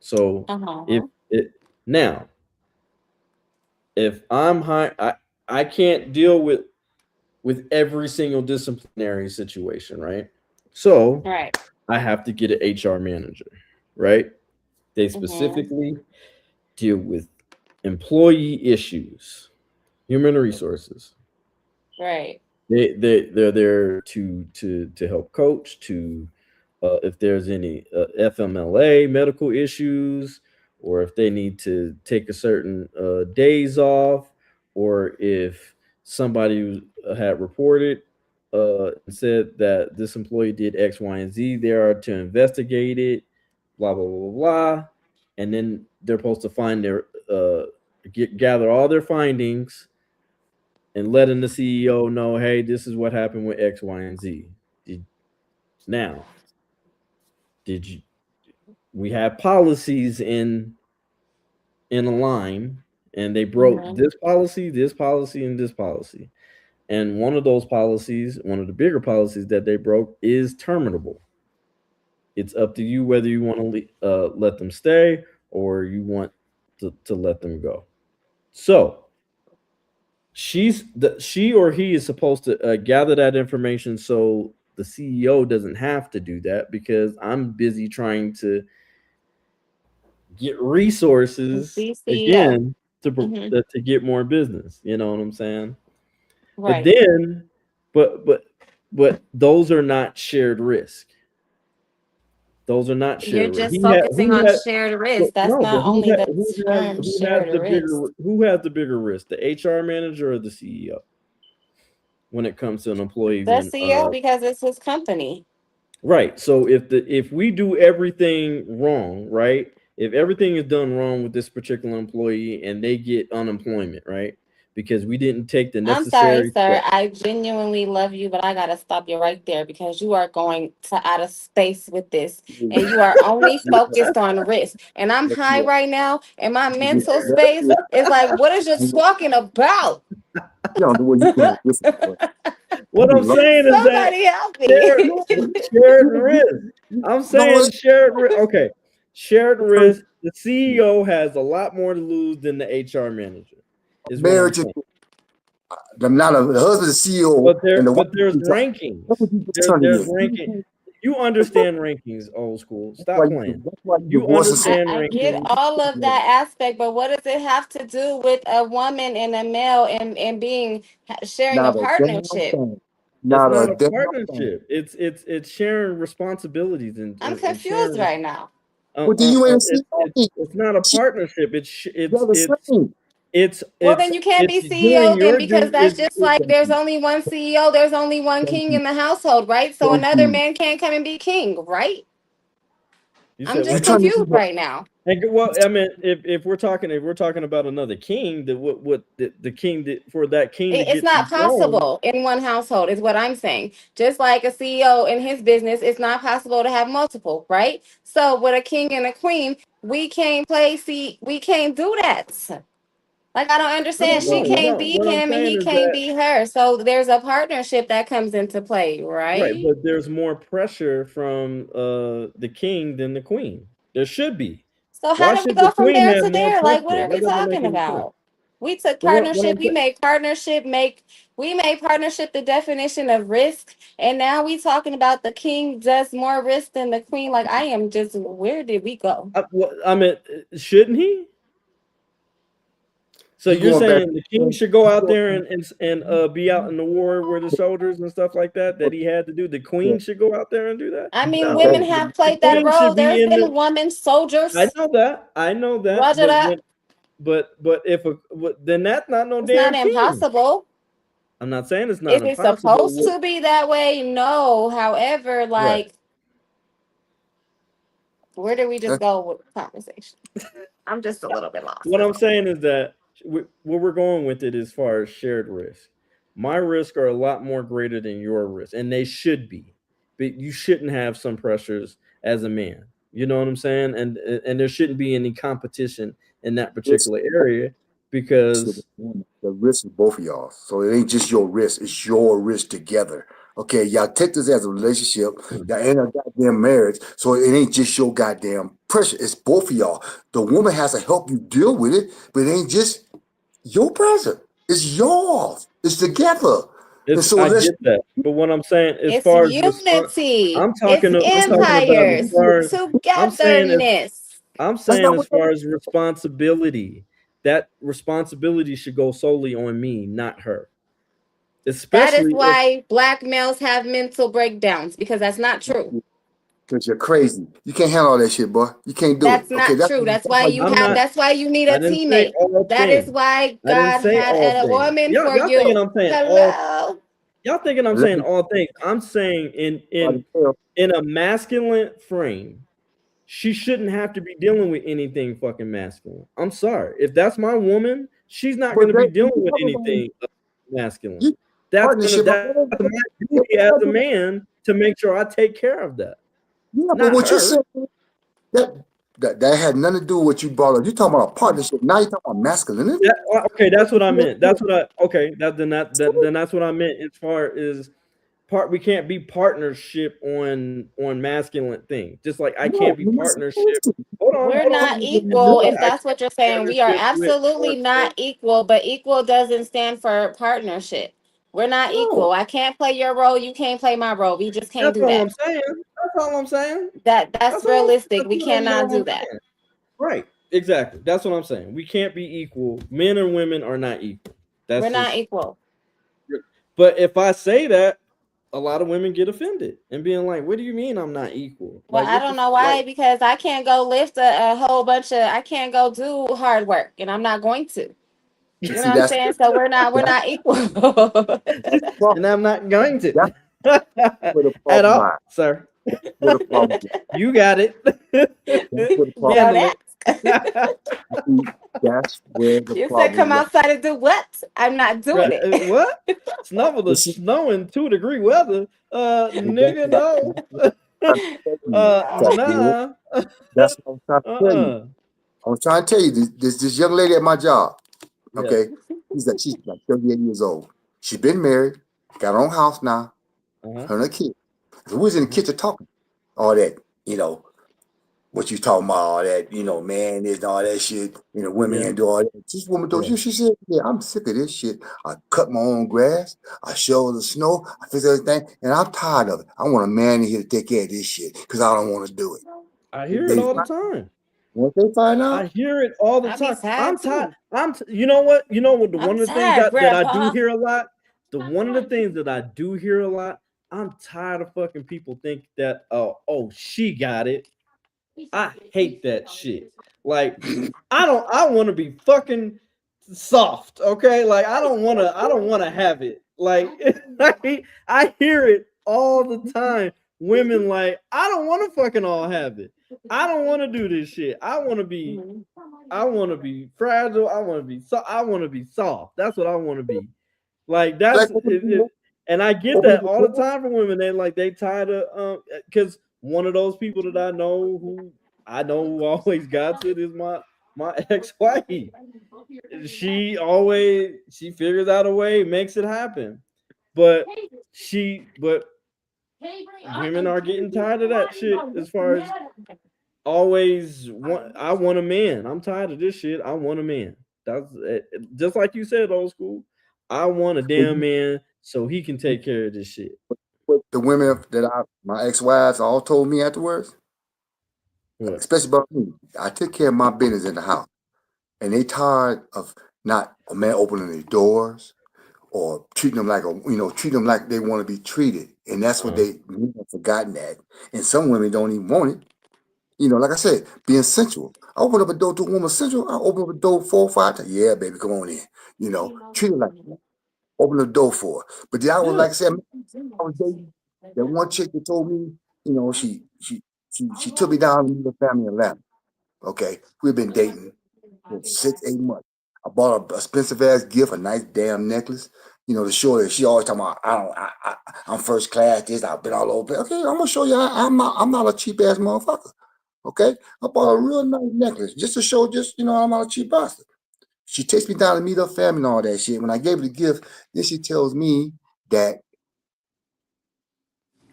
So if Uh-huh. it now if I'm high, I can't deal with every single disciplinary situation, right? So Right. I have to get an HR manager, right? They Mm-hmm. specifically deal with employee issues, human resources. Right. They're there to help coach, to if there's any FMLA medical issues, or if they need to take a certain days off, or if somebody had reported and said that this employee did X, Y, and Z, they are to investigate it, blah blah blah blah, blah. And then they're supposed to find their gather all their findings and letting the CEO know, hey, this is what happened with X, Y, and Z. Did, now, did you? We have policies in a line, and they broke Mm-hmm. this policy, and this policy. And one of those policies, one of the bigger policies that they broke, is terminable. It's up to you whether you want to let them stay or you want to let them go. So she or he is supposed to gather that information so the CEO doesn't have to do that because I'm busy trying to get resources CCO. again Mm-hmm. to get more business. You know what I'm saying? But Right. then, but but but those are not shared risk. Those are not You're shared risk. just focusing Who on had shared but risk. That's no, but not only the term who has shared the risk. bigger risk? The HR manager or the CEO when it comes to an employee The when CEO, because it's his company. right. So if we do everything wrong, right? If everything is done wrong with this particular employee and they get unemployment, right? Because we didn't take the I'm sorry, necessary sir. steps. I genuinely love you, but I gotta stop you right there because you are going to out of space with this, and you are only focused on risk. And I'm high right now, and my mental space is like, what is you talking about? Yeah, the way you can listen. What I'm saying is that Somebody help me. shared shared risk. I'm No, saying shared risk. Okay, shared risk. The CEO has a lot more to lose than the HR manager. Is what I'm marriage. saying. I'm not a the husband, the CEO, and the wife. But there's That's rankings. what you just trying to There's get. ranking. You understand rankings, old school. Stop playing. That's why you You divorce and understand I get rankings. all of that aspect, but what does it have to do with a woman and a male and being sharing a not a damn partnership? thing. It's Not not a a damn thing. partnership. It's sharing responsibilities I'm and confused sharing. right now. Well, then you ain't a It's CEO. Then. it's not a Shit, partnership. y'all the same. Well, then you can't be It's doing CEO then your because due. that's just like there's only one CEO, there's only one king in the household, right? So Thank another you. man can't come and be king, right? You I'm said You just what? trying to do confused what? right now. And well, I mean, if we're talking about another king, that what the king for that king to It's get to not the throne. possible in one household, is what I'm saying. Just like a CEO in his business, it's not possible to have multiple, right? So with a king and a queen, we can't play. See, we can't do that. Like I don't understand. She can't be What I'm him and saying he is can't that be her. So there's a partnership that comes into play, right, right? but there's more pressure from the king than the queen. There should be. So how Why do we should the go from queen there have to more there? Like, what pressure? are That we doesn't make talking any sense. about? We took But what partnership. I'm We made partnership. We made partnership the definition of risk, and now we talking about the king does more risk than the queen. Like, I am just. Where did we go? I mean, shouldn't he? So You you're going back? saying the king You should go out going there and be out in the war with the soldiers and stuff like that that he had to do. The queen should go out there and do that. I mean, back women No, to have the played that queen role. should be There's in been the. women soldiers. I know that. Roger But that. when but if then that's not no It's not damn king. impossible. I'm not saying it's not Is it impossible. supposed to be that way? No. However, Right. like, where did we just that. go with the conversation? I'm just a little bit lost. What I'm saying is that where we're going with it as far as shared risk. My risks are a lot more greater than your risk, and they should be. But you shouldn't have some pressures as a man. You know what I'm saying? And there shouldn't be any competition in that Risk, particular area because the risk is both of y'all. So it ain't just your risk; it's your risk together. Okay, y'all take this as a relationship. Y'all ain't a goddamn marriage, so it ain't just your goddamn pressure. It's both of y'all. The woman has to help you deal with it, but it ain't just your pressure. It's yours. It's together. And it's so I let's get that. But what I'm saying as It's far as response, unity. It's I'm talking about as empires. far as I'm saying as Togetherness. I'm that's saying not as what that far as responsibility, that responsibility should go solely on me, not her. That is Especially if why black males have mental breakdowns because that's not true. is. Because you're crazy. You can't handle all that shit, boy. You can't do it. That's Okay, not that's true. I'm not That's why you need I a didn't say teammate. all That is things. why I didn't God say had all a things. woman for Y'all thinking you. I'm saying all Hello. y'all thinking I'm let saying me all things. I'm saying somebody tell. in a masculine frame, she shouldn't have to be dealing with anything fucking masculine. I'm sorry. If that's my woman, she's not But gonna be that dealing with anything masculine. you partnership, but That's my duty as a man to make sure I take care of that. yeah, but Not what you her. said that that had nothing to do with what you brought up. You talking about a partnership. Now you talking about masculinity? Okay, that's what I meant. That's what I okay. Then that's what I meant as far as part. We can't be partnership on masculine things. Just like I can't No, be you're not partnership. supposed to. We're Hold not on. equal, if I that's can't what you're be saying. We are partnership absolutely not equal, but equal doesn't stand for partnership. We're not No, equal. I can't play your role. You can't play my role. We just can't That's do all that. I'm saying. That's all I'm saying. That's realistic. That's We cannot all do I'm that. saying. Right. Exactly. That's what I'm saying. We can't be equal. Men and women are not equal. We're That's not just. equal. But if I say that, a lot of women get offended and being like, "What do you mean I'm not equal? Well, Like, I what don't know like?" why, because I can't go lift a whole bunch of, I can't go do hard work, and I'm not going to. but You know see what I'm that's saying? So we're that's not equal. that's the problem. And I'm not going That's to where the at problem all, lies. sir. Where the problem lies. You got it. That's where the problem Don't Handle it. ask. lies. See, that's where the You said come problem lies. outside and do what? I'm not doing Right. it. What? Snuffle But the see, snow in 2-degree weather. Nigga, exactly. no. I'm trying to tell you, that dude, Nah. that's what I'm trying to tell you. Uh-uh. I was trying to tell you this young lady at my job. Yeah. Okay, she's like 38 years old. She's been married, got her own house now, Uh-huh. her and her kid. So we was in the Uh-huh. kitchen talking all that, you know, what you talking about, all that, man, this and all that shit, women Yeah. and do all that. This woman told Yeah. you, she said, yeah, I'm sick of this shit. I cut my own grass, I shovel the snow, I fix everything, and I'm tired of it. I want a man in here to take care of this shit because I don't want to do it. I hear it They all the time. once they find I out, hear it all the I be time. sad I'm tired. too. You know what? You know what? The I'm one of the things tired, that I do Grandpa. hear a lot. The one of the things that I do hear a lot. I'm tired of fucking people think that she got it. I hate that shit. Like, I want to be fucking soft, okay? Like, I don't want to have it. Like, I hear it all the time. Women like, I don't want to fucking all have it. I don't want to do this shit. I want to be fragile. I want to be soft. That's what I want to be. Like Like that's open the door, and I get open that the all the door. time from women. They like they tired of because one of those people that I know who always got it is my ex wife. She figures out a way, makes it happen, but but women are getting tired of that shit. As far as always want, I want a man. I'm tired of this shit. I want a man. That's just like you said, old school. I want a But damn man so he can take care of this shit. the women that my ex-wives all told me afterwards, What? especially about me, I took care of my business in the house. And they tired of not a man opening their doors or treating them like treat them like they want to be treated. And that's what Uh, they have forgotten that. And some women don't even want it. Like I said, being sensual. I open up a door to a woman sensual. I open up a door 4 or 5 times. Yeah, baby, come on in. Treat her like that. Open the door for her. But then I was yeah. like I said, I was dating that one chick that told me, she took me down to meet her family in Atlanta. Okay, we've been dating for 6, 8 months. I bought a expensive ass gift, a nice damn necklace. To show that she always talking about I'm first class. This I've been all over. Okay, I'm gonna show you I'm not a cheap ass motherfucker. Okay, I bought a real nice necklace just to show I'm not a cheap bastard. She takes me down to meet her family and all that shit. When I gave her the gift, then she tells me that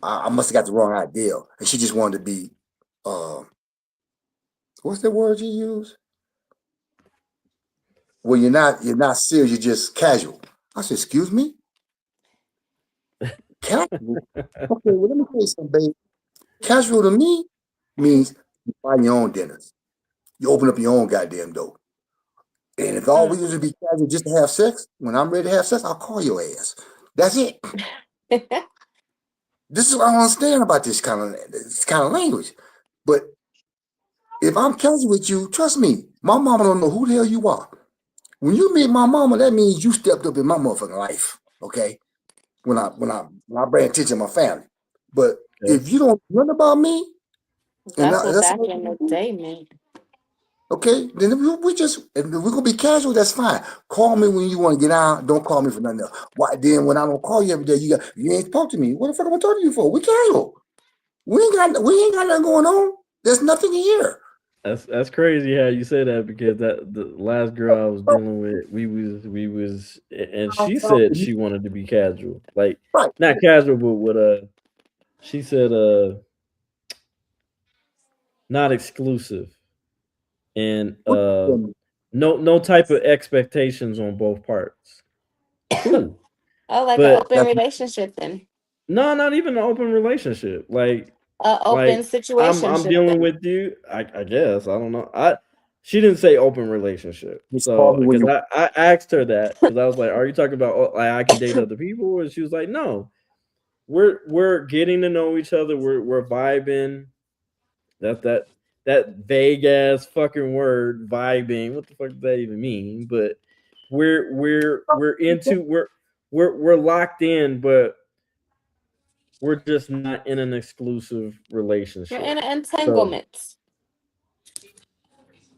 I must have got the wrong idea, and she just wanted to be uh, what's the word you use? Well, you're not serious. You're just casual. I said, excuse me, casual. Okay, well let me tell you something, babe. Casual to me means you buy your own dinners. You open up your own goddamn door. And if all we do is be casual just to have sex, when I'm ready to have sex, I'll call your ass. That's it. This is what I don't understand about this kind of language. But if I'm casual with you, trust me, my mama don't know who the hell you are. When you meet my mama, that means you stepped up in my motherfucking life. Okay. When I bring attention to my family. But Okay. if you don't know about me, and That's what that's back what in the you, day meant. okay, then if we're gonna be casual, that's fine. Call me when you want to get out. Don't call me for nothing else. Why then when I don't call you every day, you ain't talk to me. What the fuck am I talking to you for? We casual. We ain't got nothing going on. There's nothing here. That's crazy how you say that because that the last girl I was dealing with, we was and she said she wanted to be casual. Like Right. not casual, but what she said not exclusive and What you no type of expectations on both parts. Cool. Oh, like an But open that's relationship then. no, not even an open relationship. A open I'm situationship dealing then. with you. I guess I don't know. I She didn't say open relationship. just call So me when because you I asked her that because I was like, "Are you talking about like I can date other people?" And she was like, "No, we're getting to know each other. We're vibing. That vague ass fucking word vibing. What the fuck does that even mean? But we're into we're locked in, but we're just not in an exclusive You're relationship. in an So entanglement.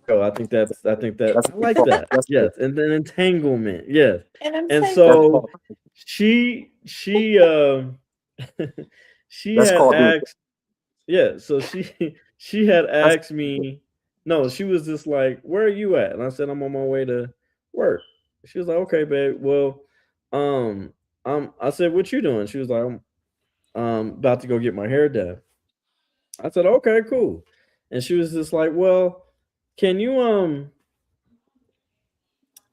go. I think that that's I what they like call that. that's Yes, and then entanglement. Yes, An and that's entanglement. so called she she that's had called being asked. Yeah, so she had that's asked me. No, she was just like, "Where are you at?" And I said, "I'm on my way to work." She was like, "Okay, babe. Well, um, I said, "What you doing?" She was like, "I'm about to go get my hair done." I said, "Okay, cool." And she was just like, "Well, can you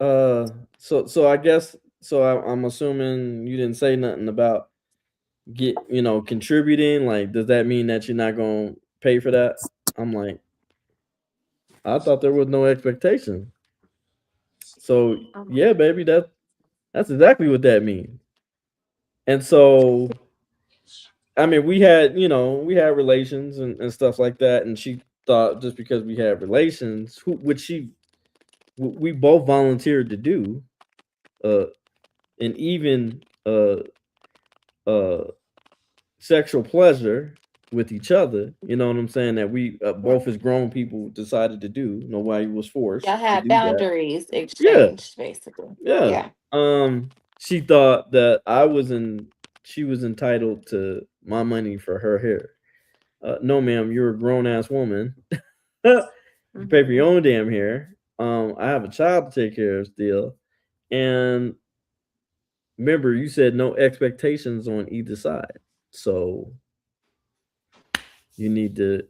uh so I guess I'm assuming you didn't say nothing about contributing. Like, does that mean that you're not gonna pay for that?" I'm like, I thought there was no expectation. So yeah, baby, that's exactly what that means. And so I mean, we had relations and stuff like that, and she thought just because we had relations, which we both volunteered to do, uh, and even uh, sexual pleasure with each other. You know what I'm saying? That we both as grown people decided to do. Nobody was Y'all forced to had do that. boundaries Yeah, exchanged, basically. yeah. Yeah. She thought that she was entitled to my money for her hair. No, ma'am, you're a grown ass woman. You pay for your Mhm. own damn hair. I have a child to take care of still, and remember, you said no expectations on either side. So you need to.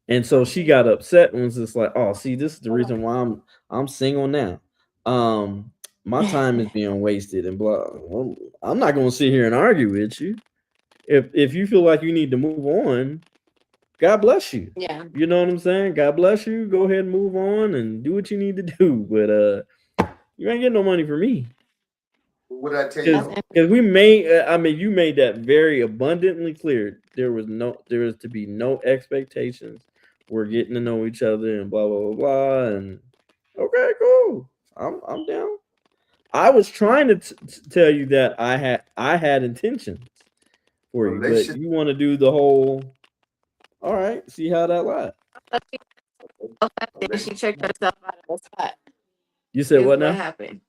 And so she got upset and was just like, "Oh, see, this is the reason why I'm single now. Um, my time is being wasted and blah. Well, I'm not gonna sit here and argue with you. If you feel like you need to move on, God bless you. Yeah. You know what I'm saying? God bless you. Go ahead and move on and do what you need to do. But you ain't getting no money from me What did I tell you because That's though? we made. I mean, you made that very abundantly clear. There was to be no expectations. We're getting to know each other and blah blah blah blah. And okay, cool. I'm down. I was trying to tell you that I had intentions for you, but Relationship. you want to do the whole. All right, see how that lies. she tricked herself out of the spot. You said Is what what now? happened.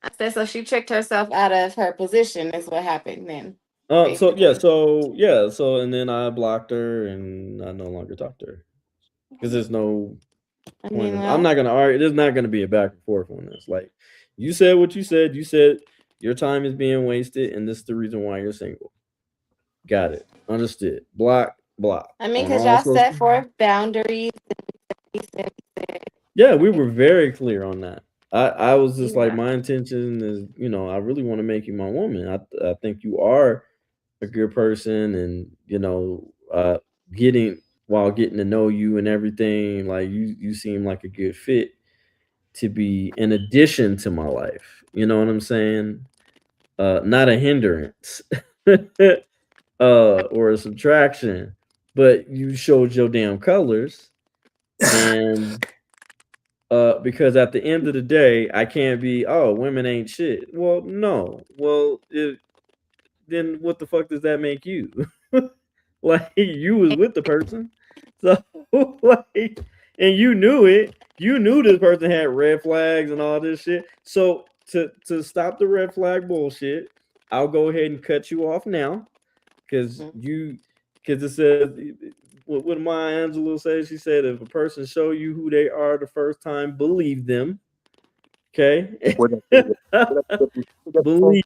I said so. She tricked herself out of her position. Is what happened then, So yeah, basically. and then I blocked her and I no longer talked to her because there's no I point mean, of. I'm well, not gonna argue. There's not gonna be a back and forth on this. Like you said what you said. You said your time is being wasted, and this is the reason why you're single. Got it. Understood. Block. Block I mean, on because all y'all social. set forth boundaries. He said, Yeah, we were very clear on that. I was just like yeah. my intention is I really want to make you my woman. I think you are a good person and getting while getting to know you and everything like you seem like a good fit to be an addition to my life, you know what I'm saying, not a hindrance or a subtraction, but you showed your damn colors. And because at the end of the day I can't be, oh, women ain't shit. Well, no. Well, then what the fuck does that make you? Like you was with the person, so like, and you knew it. You knew this person had red flags and all this shit. So to stop the red flag bullshit, I'll go ahead and cut you off now because Mhm. it says what Maya Angelou says. She said if a person show you who they are the first time, believe them. Okay, What did I tell you? What did I say that before? believe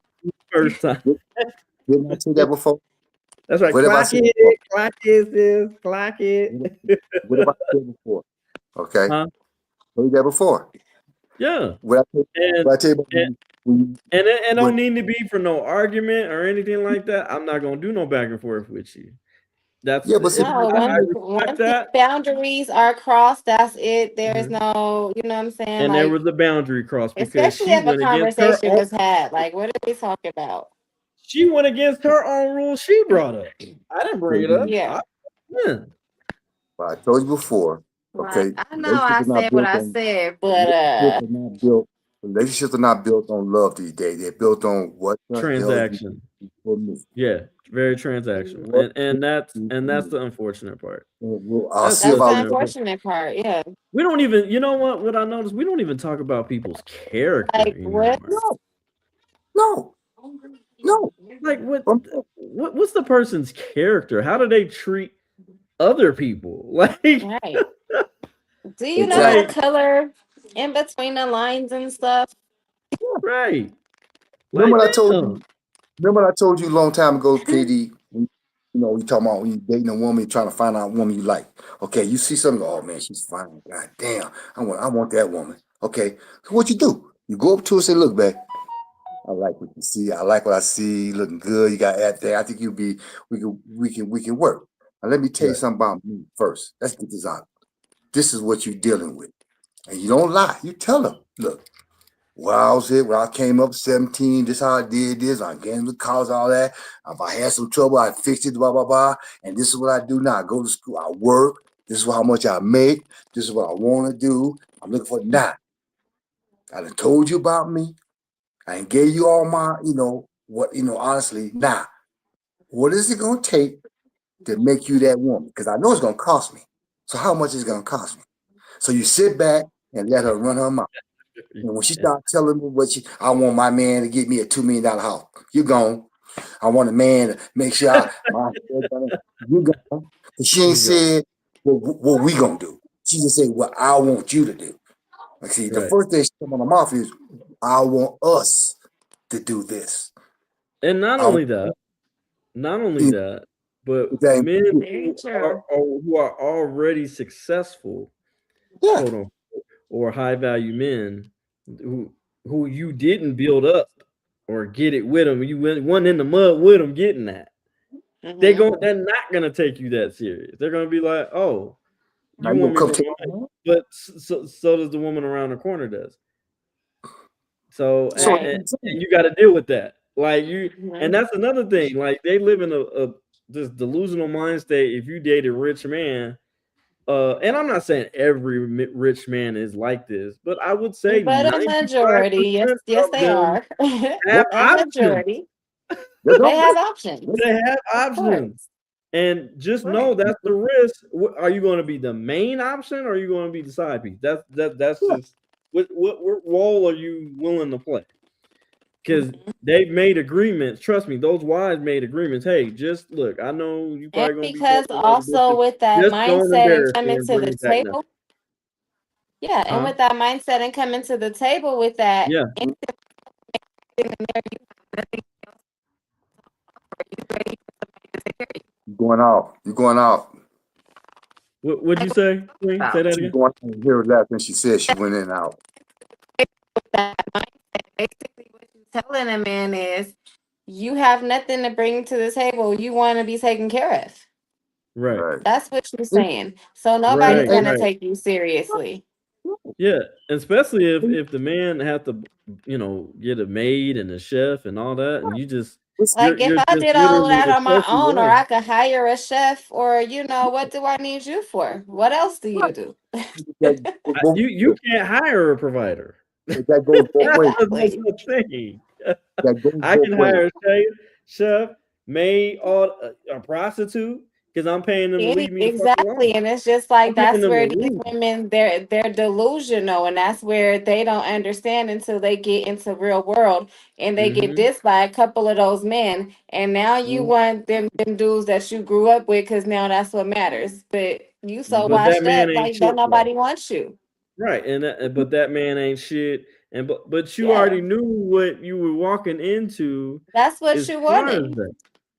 first time. Did- Didn't I say that before? That's right. What have I Clock said before? it. Clock it, sis. Clock it. What have I said before? Okay, Huh? told you that before. Yeah. What I tell, And what I tell you about and when and when don't need to be for no argument or anything like that. I'm not gonna do no back and forth with you. That's yeah, but see, No, I respect once the that. boundaries are crossed, that's it. There's Mhm. no, you know what I'm saying? And there Like, was a boundary cross because especially she if a went against her conversation own. was had. Like, what are we talking about? She went against her own rules. She brought up. I didn't bring it up. Yeah. Yeah. I told you before. Like, Okay, I know relationships I are not said what built I on said, but relationships are not built. Relationships are not built on love these days. They're built on what the hell you Transaction. do for me. Yeah. Very transactional. What And that's you and do that's for me. the unfortunate part. Well, I'll That's see the that's the about unfortunate part. unfortunate part. Yeah. We don't even, you know what I noticed? We don't even talk about people's character Like, what? anymore. no, no, no. Like Um, what's the person's character? How do they treat other people? Like Right. Do you know the Exactly. like color in between the lines and stuff? right. Like Remember what I told damn. you? Remember what I told you a long time ago, KD? You talking about when you dating a woman, you trying to find out a woman you like. Okay, you see something, oh man, she's fine. God damn, I want that woman. Okay, so what you do? You go up to her and say, look, babe, I like what you see. I like what I see. Looking good. You got everything. I think we can work. Now let me tell you Right. something about me first. Let's get this out. This is what you're dealing with. And you don't lie. You tell them, look, where I was here, when I came up 17, this how I did this. I came to college, all that. If I had some trouble, I fixed it, blah, blah, blah. And this is what I do now. I go to school, I work. This is how much I make. This is what I want to do. I'm looking for now. I done told you about me. I ain't gave you all my, what, honestly, now, what is it going to take to make you that woman? Because I know it's going to cost me. So how much is it going to cost me? So you sit back and let her run her mouth. And when she start telling me I want my man to get me a $2 million house, you gone. I want a man to make sure you gone. And she ain't said what we gonna do. She just said what I want you to do. Like, see, the Right. first thing she come on my mouth is, I want us to do this. And not I only that, not only want that, but that. men Very who are already successful, Yeah, quote unquote, or high value men who you didn't build up or get it with them. You went in the mud with them getting that. Mm-hmm. They're not gonna take you that serious. They're gonna be like, oh, now you you want gonna me come for take my my money, man? but so does the woman around the corner does. So So Right. and you got to deal with that. And Mm-hmm. that's another thing. Like they live in a this delusional mind state. If you date a rich man, and I'm not saying every rich man is like this, but I would say But a majority, yes, 95% yes, of they them are. have A options. majority, they they don't. have options, They have of options. course. And just know Right. that's the risk. Are you going to be the main option or are you going to be the side piece? That's Yeah, just what role are you willing to play? Because Mhm. they've made agreements. Trust me, those wives made agreements. Hey, just look, I know you And probably gonna be because fucking with other also bitches. with that Just don't mindset and embarrass me coming and to bring the me back nothing. table, yeah, and Huh? with that mindset and coming to the table with that, Yeah. anything in there, you have nothing you ready for somebody to take care of you. you're going out. You're going out. What'd you Like what say, we're talking Queen? Say about. that She's again. going out and hear last thing she said. She went in and out. With that mindset, basically what you're telling a man is you have nothing to bring to the table. You want to be taken care of. Right. Right. That's what you're And, saying. So nobody's Right. and, gonna Right. take you seriously. Yeah. Especially and if the man have to, get a maid and a chef and all that, and you just it's, Like if you're I just did all of literally that the on my trophy own, or wife. I could hire a chef, or what do I need you for? What else do you right. do? That goes both You ways. can't hire a provider. That goes both ways. That's Exactly. the thing. That goes I both can ways. hire a chef, maid, or a prostitute because I'm paying them to leave me the fuck Exactly. alone. And it's just I'm like paying that's them to where these leave. women they're delusional, and that's where they don't understand until they get into real world and they get Hmm. dissed by a couple of those men. And now you Mhm. want them dudes that you grew up with because now that's what matters. But you so But Mhm. that washed man up, ain't like don't shit though. nobody want you. Right, but that man ain't shit. And but you Yeah. already knew what you were walking into That's what as you far as wanted. that.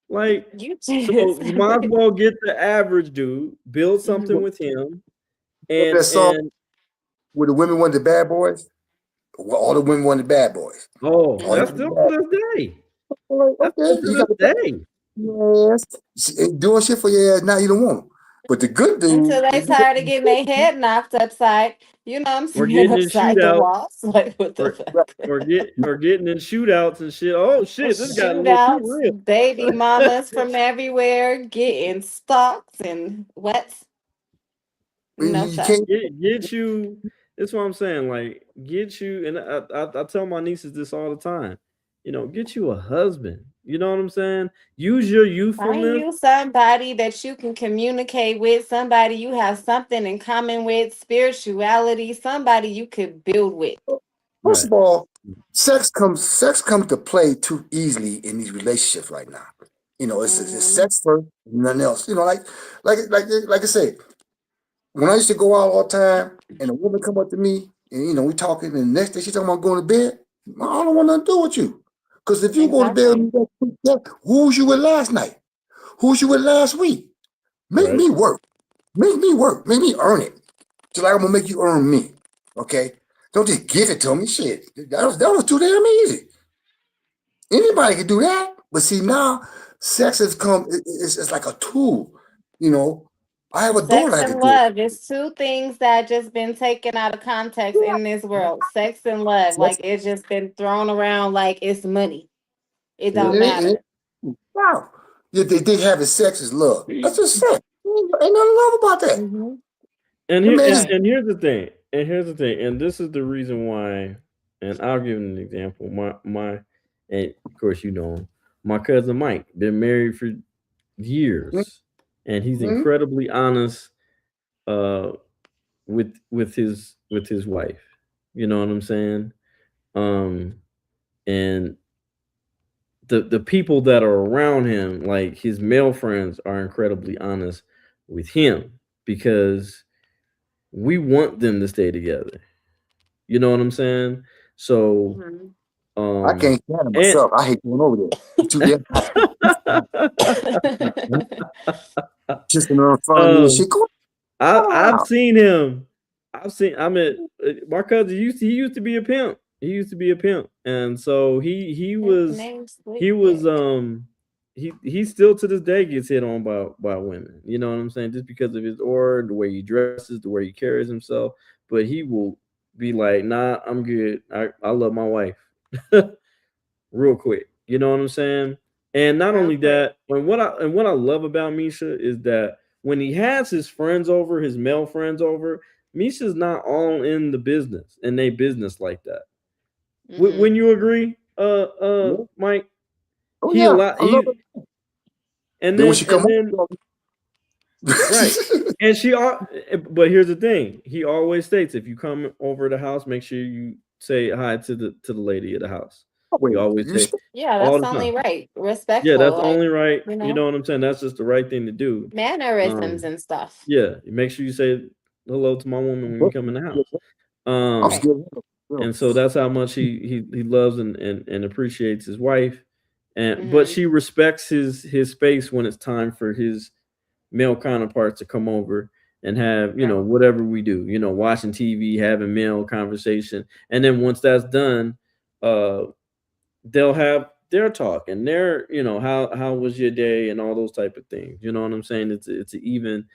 Like, You so just you might as well get the average dude, build something Mhm. with him, Remember that song and where the women wanted the bad boys? Well, all the women wanted bad boys. oh, All you that's Mhm. wanted still bad. to this day. Like, That's okay, still you to got this the bad. day. Yes, she ain't doing shit for your ass. Now you don't want them. But the good dude, Until they tired of getting their head knocked upside, I'm Or saying, getting in upside the shootouts, walls. Like what the or fuck? getting in shootouts and shit. Oh shit, this got a little too real. Shootouts, baby mamas from everywhere getting stalks and what's no you sir. can't. Get you. That's what I'm saying. Like, get you. And I tell my nieces this all the time. Get you a husband. You know what I'm saying? Use your Find youthfulness. you somebody that you can communicate with, somebody you have something in common with, spirituality, somebody you could build with. First Right. of all, sex comes to play too easily in these relationships right now. It's Mhm. sex first, nothing else. Like I say, when I used to go out all the time, and a woman come up to me, and we talking, and the next day she talking about going to bed. I don't want nothing to do with you, because if you go to bed with Exactly. me that quick, who was you with last night? Who was you with last week? Make Right. me work. Make me work. Make me earn it. Just like I'm gonna make you earn me. Okay? Don't just give it to me. Shit. That was too damn easy. Anybody can do that. But see now, sex has come. It's like a tool. You know, I have a daughter Sex I had to and deal love is two things that just been taken out of context with. in this world. Sex and love, Sex, like it's just been thrown around like it's money. It Yeah. don't and matter. wow. Yeah, they have sex as love. That's just sex. Ain't nothing love about that. Mm-hmm. And The here man just Right. and here's the thing. And here's the thing. And this is the reason why. And I'll give an example. My and of course you know him. My cousin Mike been married for years, and he's mm-hmm. incredibly honest uh with his wife. You know what I'm saying? Um and the people that are around him, like his male friends, are incredibly honest with him because we want them to stay together. You know what I'm saying? So, Mm-hmm. I um, can't stand it and myself. I hate going over there. It's too damn kissing her in front of me and shit. um, Go I've around. seen him. I mean, my cousin he used to be a pimp. He used to be a pimp, and so Name he Slick was Rick. he still to this day gets hit on by women. You know what I'm saying? Just because of his aura, the way he dresses, the way he carries himself. But he will be like, "Nah, I'm good. I love my wife." Real quick. You know what I'm saying? And not Real only quick. that, and what I love about Misha is that when he has his friends over, his male friends over, Misha's not all in the business and they business like that. When Mm-hmm. you agree, Yeah. Mike, Oh he a yeah, lot I love he it. and Then when then she come right. home, And but here's the thing. He always states if you come over the house, make sure you say hi to the lady of the house. He wait, always you say respect Yeah, all that's the time. only right. Yeah, Respectful, that's like, only right. you You know, know what I'm saying? That's just the right thing to do. mannerisms Um, and stuff. yeah, make sure you say hello to my woman when you come in the house. I'm Right. Um, scared of him. and so that's how much he loves and appreciates his wife, and but Mm-hmm. she respects his space when it's time for his male counterparts to come over and have Right. whatever we do, watching TV, having male conversation, and then once that's done, uh they'll have their talk and their how was your day and all those type of things. You know what I'm saying? It's an even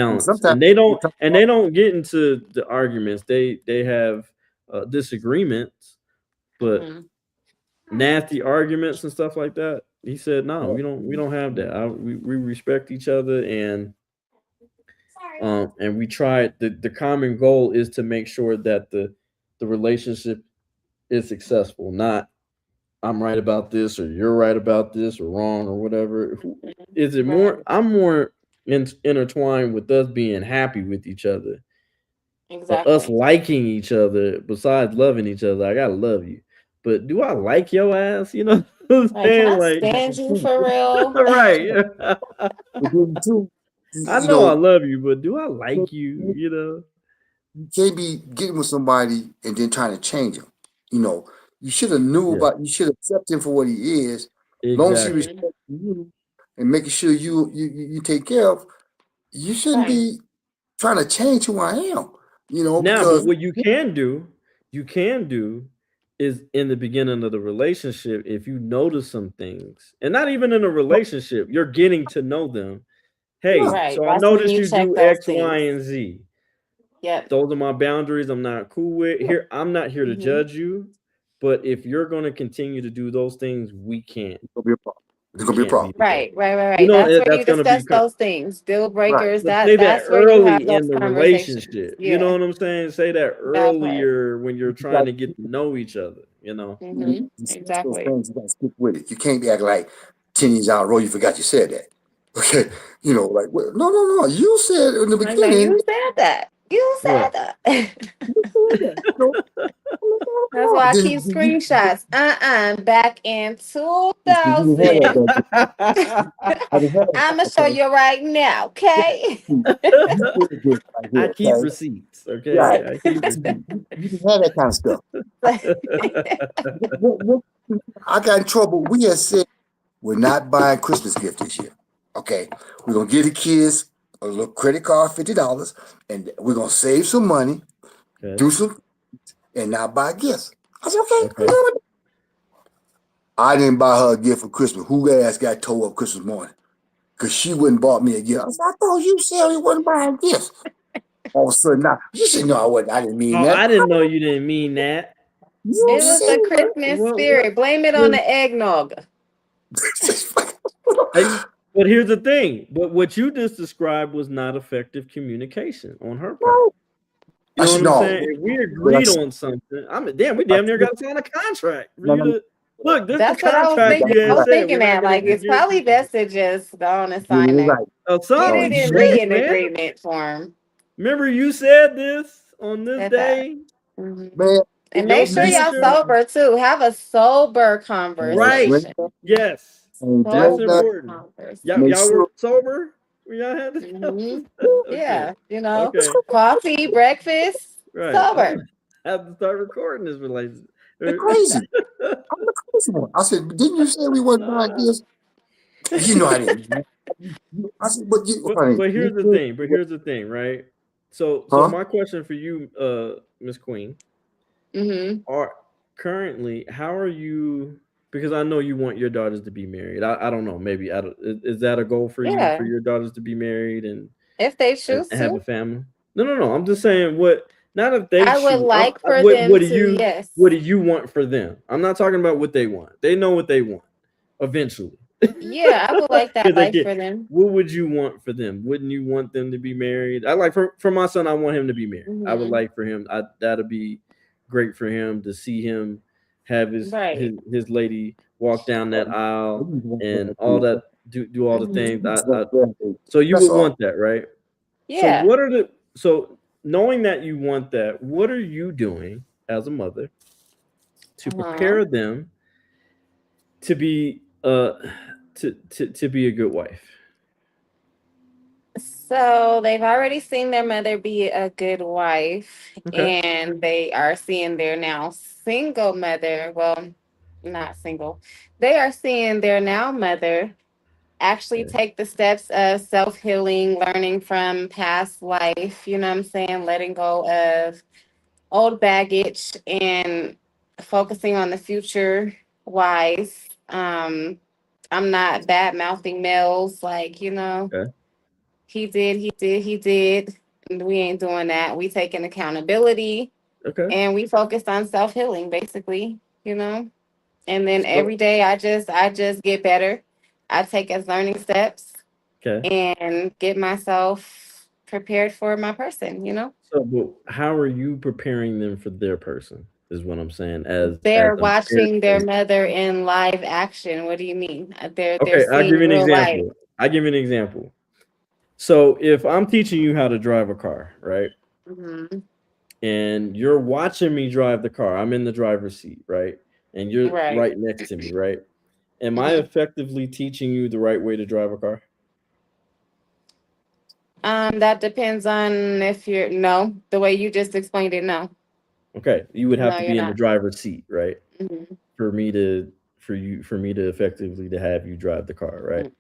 And balance, sometimes we talk and about they don't get into the arguments. They have disagreements, but Mm-hmm. nasty arguments and stuff like that. He said no, we don't have that. We respect each other, and we try. The common goal is to make sure that the relationship is successful, not I'm right about this or you're right about this or wrong or whatever. Is it Right. more? I'm more intertwined with us being happy with each other, us Exactly. liking each other. Besides loving each other, I gotta love you. But do I like your ass? You know what I'm Like, can saying? I Like, stand you for real? right? but then too, I you know I know, love you, but do I like you? you You know? can't be getting with somebody and then trying to change him. You know, you should have knew Yeah, about. You should accept him for what he is. Long as he exactly. Mm-hmm. respects you and making sure you take care of. You shouldn't Right. be trying to change who I am. You know, Now, but because what you can do is in the beginning of the relationship, if you notice some things, and not even in a relationship, you're getting to know them. yeah, Hey, Right. so I That's when noticed you you check do those X, Y, things. and Z. Yep. Those are my boundaries. I'm not cool with. Here, I'm not here to Mm-hmm. judge you, but if you're going to continue to do those things, we can't. it's gonna be a problem. It's We gonna be a can't be problem. together. Right, right, right, You right. know, That's where that's you going to be discuss those things, deal Right. breakers. but say that That's where you have early those in the conversations. relationship. You know Yeah, what I'm saying? Say that that part. earlier when you're You trying got to get to know each other. you Mm-hmm. discuss those Exactly. things. You got to stick with it. You can't be acting like 10 years down the road you forgot you said that. Okay, you know, like well, no, no, no. You said in the Like, no, beginning. you said that. You said Right. that. You said that. So, That's why I keep then screenshots. Back in you didn't have that 2000. back then. I didn't have that. I'ma show Okay. you right now, Yeah. okay? See, you said this right I here. keep Okay. receipts. Right. Okay, I keep See, receipts. you didn't have that kind of stuff. What- I got in trouble. We had said we're not buying Christmas gift this year. Okay. We're gonna give the kids a little credit card, $50, and we're gonna save some money, Okay. do some and not buy gifts. I said, okay, I'm Okay. good with it. I didn't buy her a gift for Christmas. Who ass got towed up Christmas morning? Because she wouldn't bought me a gift. I said, I thought you said we wasn't buying gifts. All of a sudden now, you should know I wasn't. I didn't mean Oh, that. I didn't know you didn't mean that. You It was said the that. Christmas What? spirit. Blame it on Was the eggnog. are you? But here's the thing. But what you just described was not effective communication on her part. No, You I know what said I'm no. saying? If we What I agreed said, on something, I mean, damn, we I damn near said, got to sign a contract for no, you no, no. to look. This the That's what I was contract thinking. you I had was said. thinking We're not that gonna like be it's here. probably best to just go on and sign You're it. right. Get Son, No, it you in straight, written man. agreement form. Remember you said this on this Said that. day Hmm. man. in And your make sure Listen, y'all signature, sober too. Have a sober and right? conversation. Glenda, Yes, and that's Glenda, Sober important. make Y'all sure. were sober when y'all had this conversation. conversation. Okay, Yeah, you know, okay, coffee, breakfast, right. I'm sober. gonna have to start recording this relationship. They're crazy. I'm the crazy one. I said, didn't you say we wasn't buying Nah. gifts? You know I didn't. I said, but you, honey, But you here's the said, thing. But here's the thing, right? So huh? my question for you, Miss Queen, Mm-hmm. are currently how are you? Because I know you want your daughters to be married. I don't know. Maybe is that a goal for you for Yeah, your daughters to be married if they and choose have a to, family? No, no, no. I'm just saying what. Not if they I would choose. like for What them do to. you what Yes. do you want for them? I'm not talking about what they want. They know what they want eventually. Yeah, I would like that Because they life get. for them. What would you want for them? Wouldn't you want them to be married? I like for my son. I want him to be married. I would Hmm. like for him. That'd be great for him to see him have Right. his lady walk down that I aisle just want and that all too. that. Do all the Hmm. things. I That's so you that's would all. want that, right? So Yeah. what are the so knowing that you want that? What are you doing as a mother to Uh-huh. prepare them to be to be a good wife? So they've already seen their mother be a good wife, Okay. and they are seeing their now single mother. Well, not single. They are seeing their now mother actually Okay. take the steps of self healing, learning from past life. You know what I'm saying? Letting go of old baggage and focusing on the future wise. I'm not bad mouthing males, like, Okay. he did. And we ain't doing that. We taking accountability Okay. and we focused on self healing, basically, you know. And then So every day I just get better. I take as learning steps okay. and get myself prepared for my person, you know. So, but how are you preparing them for their person? Is what I'm saying. As They're a married watching their person. mother in live action. What do you mean? They're Okay, I'll give you seeing an real life. example. I give you an example. So, if I'm teaching you how to drive a car, right, Hmm. and you're watching me drive the car, I'm in the driver's seat, right, and you're Right. right next to me, right. Am I Hmm. effectively teaching you the right way to drive a car? That depends on if you're no, the way you just explained it. No, Okay, you would have no, to you're be in the not. driver's seat, right, Hmm. for me to for me to effectively to have you drive the car, right.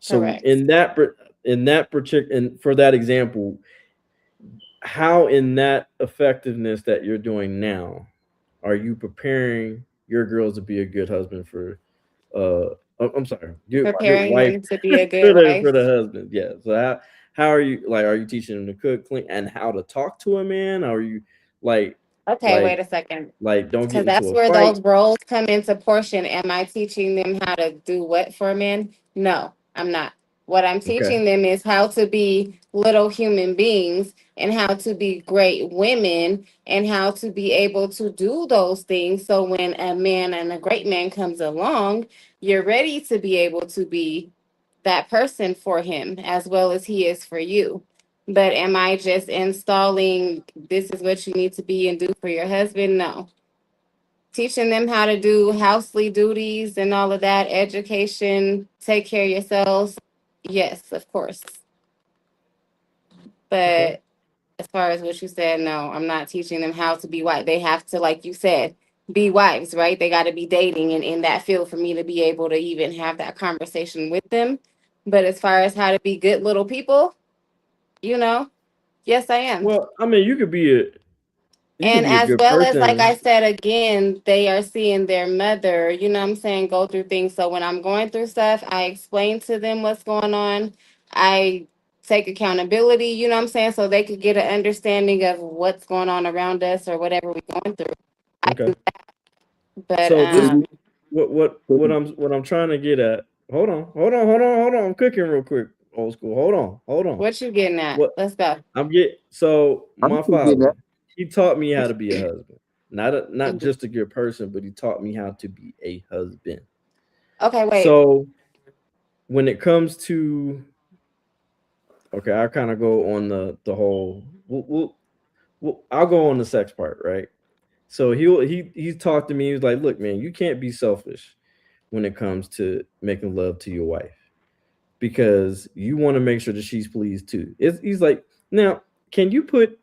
So Correct. in that particular and for that example, how in that effectiveness that you're doing now are you preparing your girls to be a good husband for I'm sorry, good Preparing wife them to be a good for wife. the husband. Yeah. So how are you like are you teaching them to cook, clean, and how to talk to a man? Are you like Okay, like wait a second. don't get Because that's into a where fight? those roles come into portion. Am I teaching them how to do what for men? No, I'm not. What I'm Okay. teaching them is how to be little human beings and how to be great women and how to be able to do those things. So when a man and a great man comes along, you're ready to be able to be that person for him as well as he is for you. But am I just installing this is what you need to be and do for your husband? No. Teaching them how to do housely duties and all of that, education, take care of yourselves. Yes, of course. Okay. But as far as what you said, no, I'm not teaching them how to be white. They have to, like you said, be wives, right? They got to be dating and in that field for me to be able to even have that conversation with them. But as far as how to be good little people, you know, yes, I am. Well, I mean, you could And be a as good well as, like I person. said again, they are seeing their mother, you know what I'm saying, go through things. So when I'm going through stuff, I explain to them what's going on. I take accountability, you know what I'm saying, so they could get an understanding of what's going on around us or whatever we're going through. I Okay. do, but So So this you, so what I'm trying to get at. hold on. I'm cooking real quick. Old school. Hold on. What you getting at? What Let's go. I'm getting. So I'm my still getting father, that. he taught me how to be a husband. Not Mhm. just a good person, but he taught me how to be a husband. Okay, wait. So when it comes to okay, I kind of go on the whole. I'll go on the sex part, right? So he talked to me. He was like, "Look, man, you can't be selfish when it comes to making love to your wife because you want to make sure that she's pleased too." He's like, "Now, can you put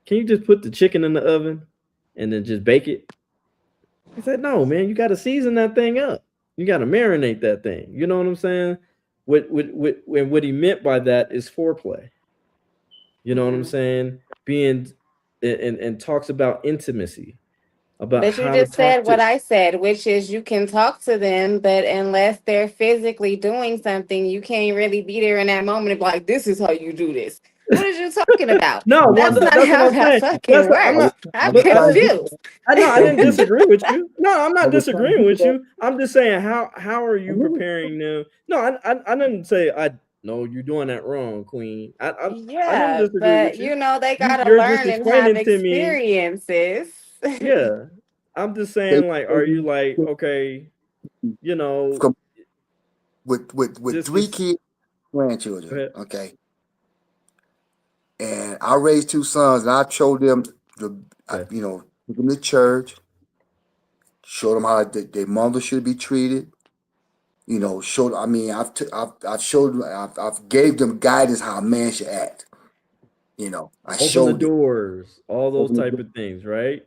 can you just put the chicken in the oven and then just bake it?" I said, "No, man, you got to season that thing up. You got to marinate that thing. You know what I'm saying?" What he meant by that is foreplay. You know what I'm Mhm. saying? Being and talks about intimacy, about But you how to just talk said to what I said, which is you can talk to them, but unless they're physically doing something, you can't really be there in that moment and be like, this is how you do this. What are you talking about? no, well, That's not that's what how I'm that saying. That's fucking not, I'm I works. was, not, I I'm was but I trying to didn't. get confused. I know I thank didn't you. disagree with you. No, I'm I not was trying to disagreeing get with that. you. I'm just saying how are I you knew preparing them? No, I didn't say I no you're doing that wrong, Queen. I don't Yeah, disagree but with you. you know, they gotta You're just learn and have explaining to me. experiences. Yeah, I'm just they saying like, are you like okay? You know, come with this three is kids, go grandchildren. ahead. Okay, and I raised two sons, and I showed them Okay, took them to church, showed them how their mother should be treated. Showed. I mean, I've showed them, I've gave them guidance how a man should act. I open the showed them. doors, all those Open the type door. of things, right?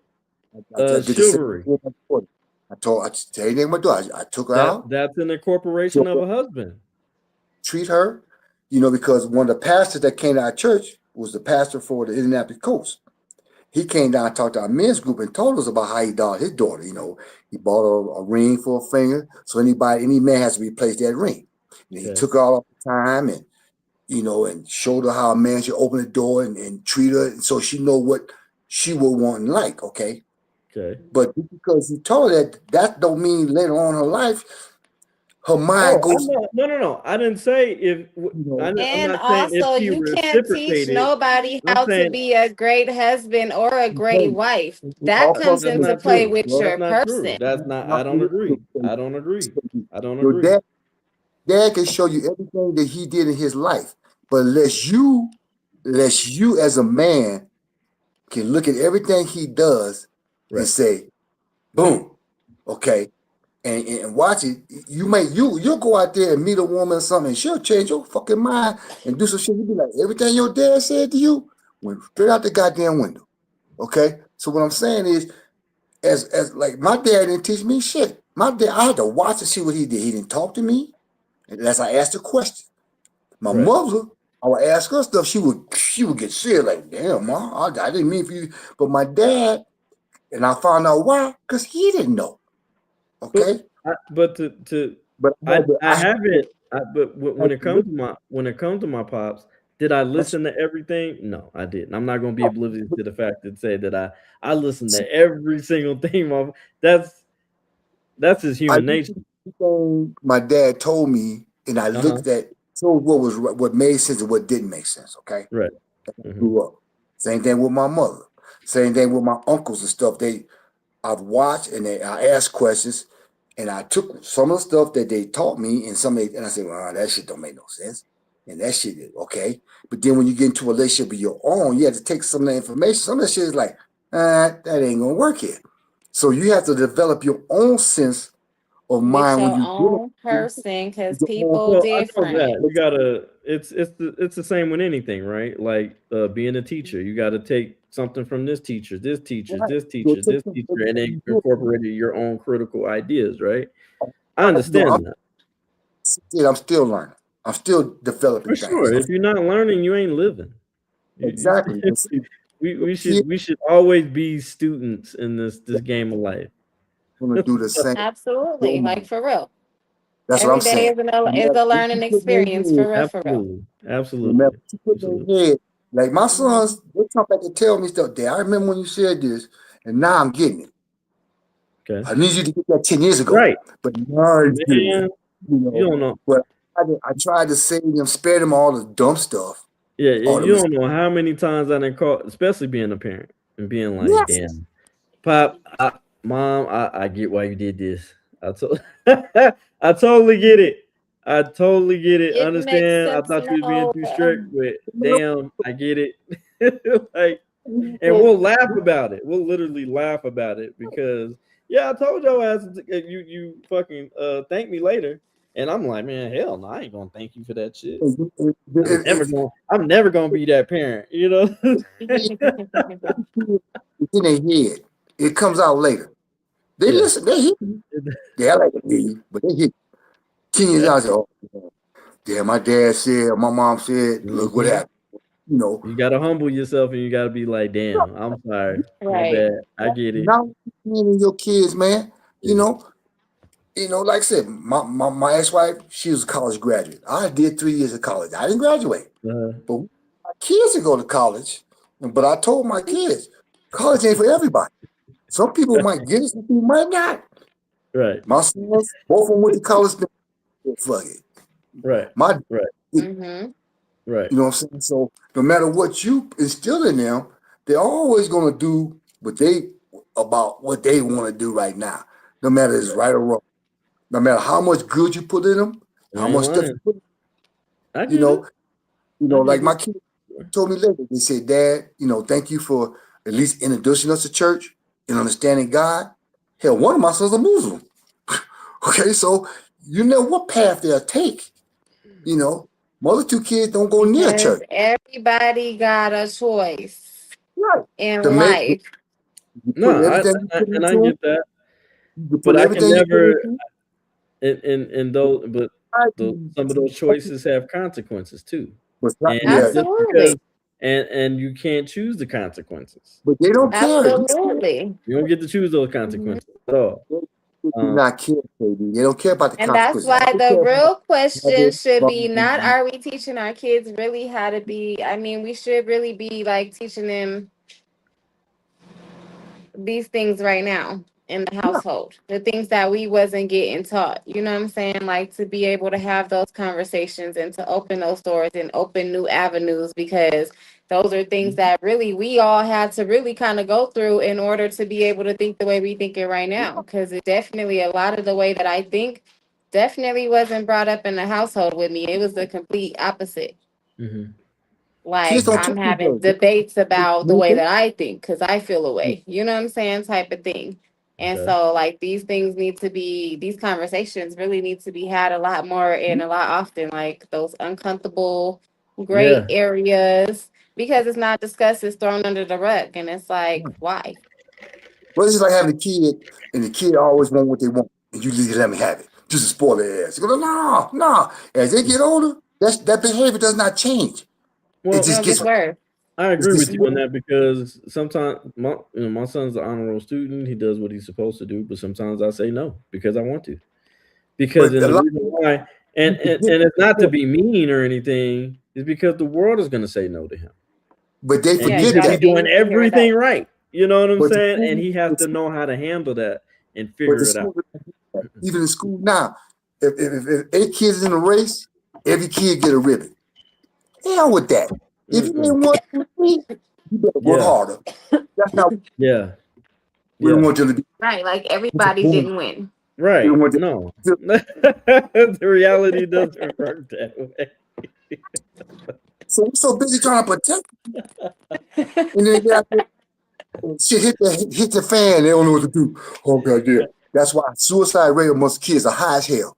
I did the same thing Chivalry. with my daughter. I tell you my daughter. I took her out, That's an incorporation showed of her, a husband. treat her. Because one of the pastors that came to our church was the pastor for the Indianapolis Coast. He came down and talked to our men's group and told us about how he dogged his daughter. He bought a ring for a finger, so any man has to replace that ring. And he Okay, took her all the time and showed her how a man should open the door and treat her, and so she know what she would want and like. Okay, okay. but just because he told her that don't mean later on in her life her mind Oh, I'm goes. not. No, no, no. I didn't say if. You know, I'm And not saying if also, she you can't teach reciprocated. nobody I'm how to saying be a great husband or a great hey, wife. it That all comes comes that's from into not play true. with That's your not true. person. That's not. I not don't agree. real. I don't agree. I don't Your agree. dad can show you everything that he did in his life, but unless you as a man can look at everything he does and Right. say, boom, okay, and watch it. You'll go out there and meet a woman or something, and she'll change your fucking mind and do some shit. You'll be like, everything your dad said to you went straight out the goddamn window. Okay, so what I'm saying is, as like my dad didn't teach me shit. My dad, I had to watch and see what he did. He didn't talk to me unless I asked a question. My Right. mother, I would ask her stuff. She would get serious, like, damn, ma, I didn't mean for you. But my dad, and I found out why, because he didn't know. But Okay, but to but I haven't. But I had when it to comes to listen. my pops, did I That's listen to everything? No, I didn't. I'm not gonna be no, oblivious but to the fact that say that I listened see, to every single thing. That's that's his I human nature. listened to everything my dad told me, and I Uh huh. looked at so what made sense and what didn't make sense. Okay, Right. I Hmm. grew up. Same thing with my mother. Same thing with my uncles and stuff. I've watched and I asked questions, and I took some of the stuff that they taught me, and I said, well, that shit don't make no sense, and that shit is okay. But then when you get into a relationship of your own, you have to take some of the information. Some of that shit is like, that ain't gonna work here. So you have to develop your own sense of With mind when your you deal own with person, because your own. people Well, I know different. that you gotta. It's the same with anything, right? Like being a teacher, you got to take something from Right. So this take teacher, and then everything you incorporate your own critical ideas, right? do. I I'm understand that I'm still learning. I'm still for developing things. sure. If you're not learning, you ain't living. Exactly. But see, kids We should always be students in this game of life. gonna do the same. Absolutely, like for real. That's what I'm Every day saying. is No is matter a what learning you put in experience, their head, for real, for real. Absolutely, no matter absolutely, what you put in absolutely. their head, like my Mhm. sons, they come back and tell me stuff. Dad, I remember when you said this, and now I'm getting it. Okay, I need you to get that 10 years ago, right, but now I'm getting man. it. you You know. don't know. But I tried to save them, spare them all the dumb stuff, Yeah, all the you don't mistakes. know how many times I done called, especially being a parent and being like, Yes, "Damn, Pop, Mom, I get why you did this. I told, I totally get it. I totally get it. It makes Understand? I sense thought you was being now. too strict, but you damn, I get it. Like, and know, we'll laugh about it. We'll literally laugh about it because yeah, I told your ass you fucking thank me later, and I'm like, man, hell no, I ain't gonna thank you for that shit. I'm never gonna be that parent, you know. it's in their head. It comes out later. They Yeah, listen. They hear you. They like to hear you, but they hear you. 10 years yeah. out, say, oh, yeah, my dad said, or my mom said, look what Hmm. happened. You know, You gotta humble yourself, and you gotta be like, damn, I'm sorry, my Right. bad. I get it. now in your kids, man. You Yeah. know, like I said, my ex-wife, she was a college graduate. I did 3 years of college. I didn't graduate, Uh, but my kids to go to college. But I told my kids, college ain't for everybody. Some people might get it, some people might not. right, My sons, both of them went to college. Fuck it. right, My, right, you Mm-hmm. right. know what I'm saying? So no matter what you instill in them, they're always gonna do what they want to do right now. No matter it's right or wrong. No matter how much good you put in them, You how ain't much stuff lying. you put, I you get it. know, I like get my it. kids told me later, they said, Dad, thank you for at least introducing us to church and understanding God. Hell, one of my sons a Muslim. Okay, so you know what path they'll take. You know, my other two kids don't go near Because church. everybody got a choice Right. in To make life. you No, put everything you put and I into them, get that, you but put I can everything you put never into in those, but some of those them. choices have consequences too, and Yeah, just because, Absolutely. and you can't choose the consequences. but they don't care. Absolutely. You don't get to choose those Mhm. consequences at all. They do Um, not care, baby. They don't care about the And that's consequences. All why they the care real about question is should be not, are we teaching our kids really how to be? I mean, we should really be like teaching them these things right now in the yeah. household, the things that we wasn't getting taught, you know what I'm saying, like to be able to have those conversations and to open those doors and open new avenues, because those are things that really we all had to really kind of go through in order to be able to think the way we think it right now, because it definitely, a lot of the way that I think definitely wasn't brought up in the household with me. It was the complete opposite. mhm. Kids Like don't I'm take these having drugs. debates They about the don't way take that I think because I feel a way, you know what I'm saying, type of thing. And Okay. so like these things need to be, these conversations really need to be had a lot more and a lot often, like those uncomfortable gray Yeah. areas, because it's not discussed, it's thrown under the rug, and it's like, why? Well, it's just like having a kid, and the kid always want what they want, and you just let me have it, just to spoil their ass. You go, no, no. As they get older, that behavior does not change. It Well, just No, gets get worse. worse. I It's agree with just you on worse. that because sometimes my son's an honor roll student. He does what he's supposed to do, but sometimes I say no because I want to. Because But and a the lot reason of why, you forget, and it's not to be mean or anything, is because the world is going to say no to him, but they and Yeah, he you forget could gotta be that. be doing you can hear it out. everything right. You know what I'm But the saying? And school, he has the to school, know how to handle that and but the figure it out. school, even in school now, if 8 kids in a race, every kid get a ribbon. Hell with that. If you Mm-mm. ain't want to be, you better work Yeah, harder. That's not yeah, we don't yeah. want you to be. Right, like everybody We didn't win. Right. don't want you No, to the reality doesn't work that way. so we're so busy trying to protect, and then they got shit hit the fan. They don't know what to do. Oh goddamn! That's why suicide rate amongst kids are high as hell.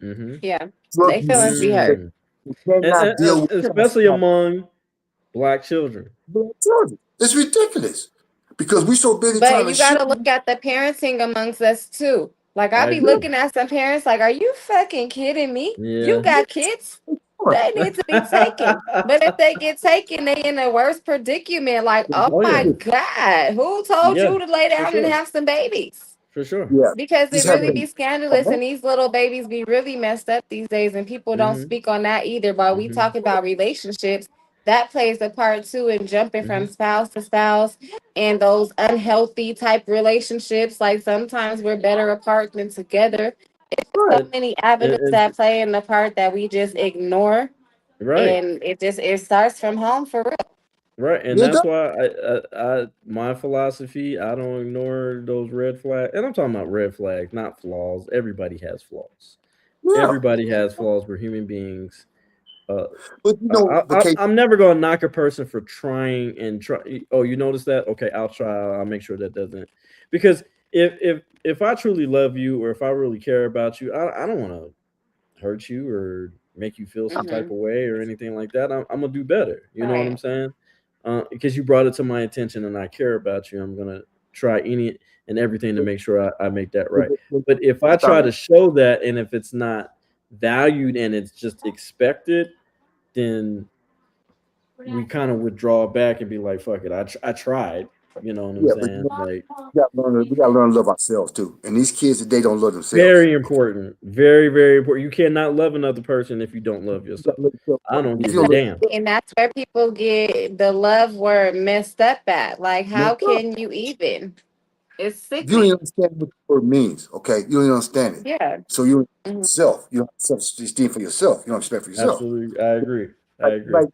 Hmm. Yeah, Drug they feelings users be hurt. Mm. they cannot deal with Especially among black children. black children. It's ridiculous because we so busy But trying to you shoot. gotta look at the parenting amongst us too. Like I I be agree. looking at some parents like, are you fucking kidding me? You Yeah. got kids? They need to be taken. But if they get taken, they in a worse predicament. Like, oh Oh my yeah. God, who told Yeah. you to lay For down and sure. have some babies? For sure. Yeah, Because just it have really Yeah. be scandalous, and these little babies be really messed up these days, and people don't Hmm. speak on that either. While we Hmm. talk about relationships, that plays a part too in jumping from Hmm. spouse to spouse and those unhealthy type relationships. Like sometimes we're better apart than together. So Right. many avenues and, that play in the part that we just ignore, right, and it starts from home for real. right, and Yeah, it that's does. why I my philosophy, I don't ignore those red flags, and I'm talking about red flags, not flaws. Everybody has flaws. Yeah. Everybody has flaws. We're human beings. Uh, But you know, vacation. I'm never gonna knock a person for trying and try. Oh, you notice that? Okay, I'll try. I'll make sure that doesn't, because if I truly love you or if I really care about you, I don't want to hurt you or make you feel some type Hmm. of way or anything like that. I'm gonna do better. You know what I'm saying? Because you brought it to my attention and I care about you. I'm gonna try any and everything to make sure I make that right. But if I Stop try right. to show that and if it's not valued and it's just expected, then we kind of withdraw back and be like, "Fuck it, I tried." You know what I'm Yeah, but you saying? know, Like, we gotta learn to love ourselves too. And these kids today don't love themselves. very important, very very important. You cannot love another person if you don't love You gotta yourself. love yourself I first. don't If give you a don't love damn. yourself, And that's where people get the love word messed up at. Like, how messed up. can you even? It's You don't even sickening. understand what the word means. Okay, you don't even understand it. Yeah. So you Mhm. self, you don't have self-esteem for yourself. You don't have respect for yourself. Absolutely, I agree. I Like, agree. like,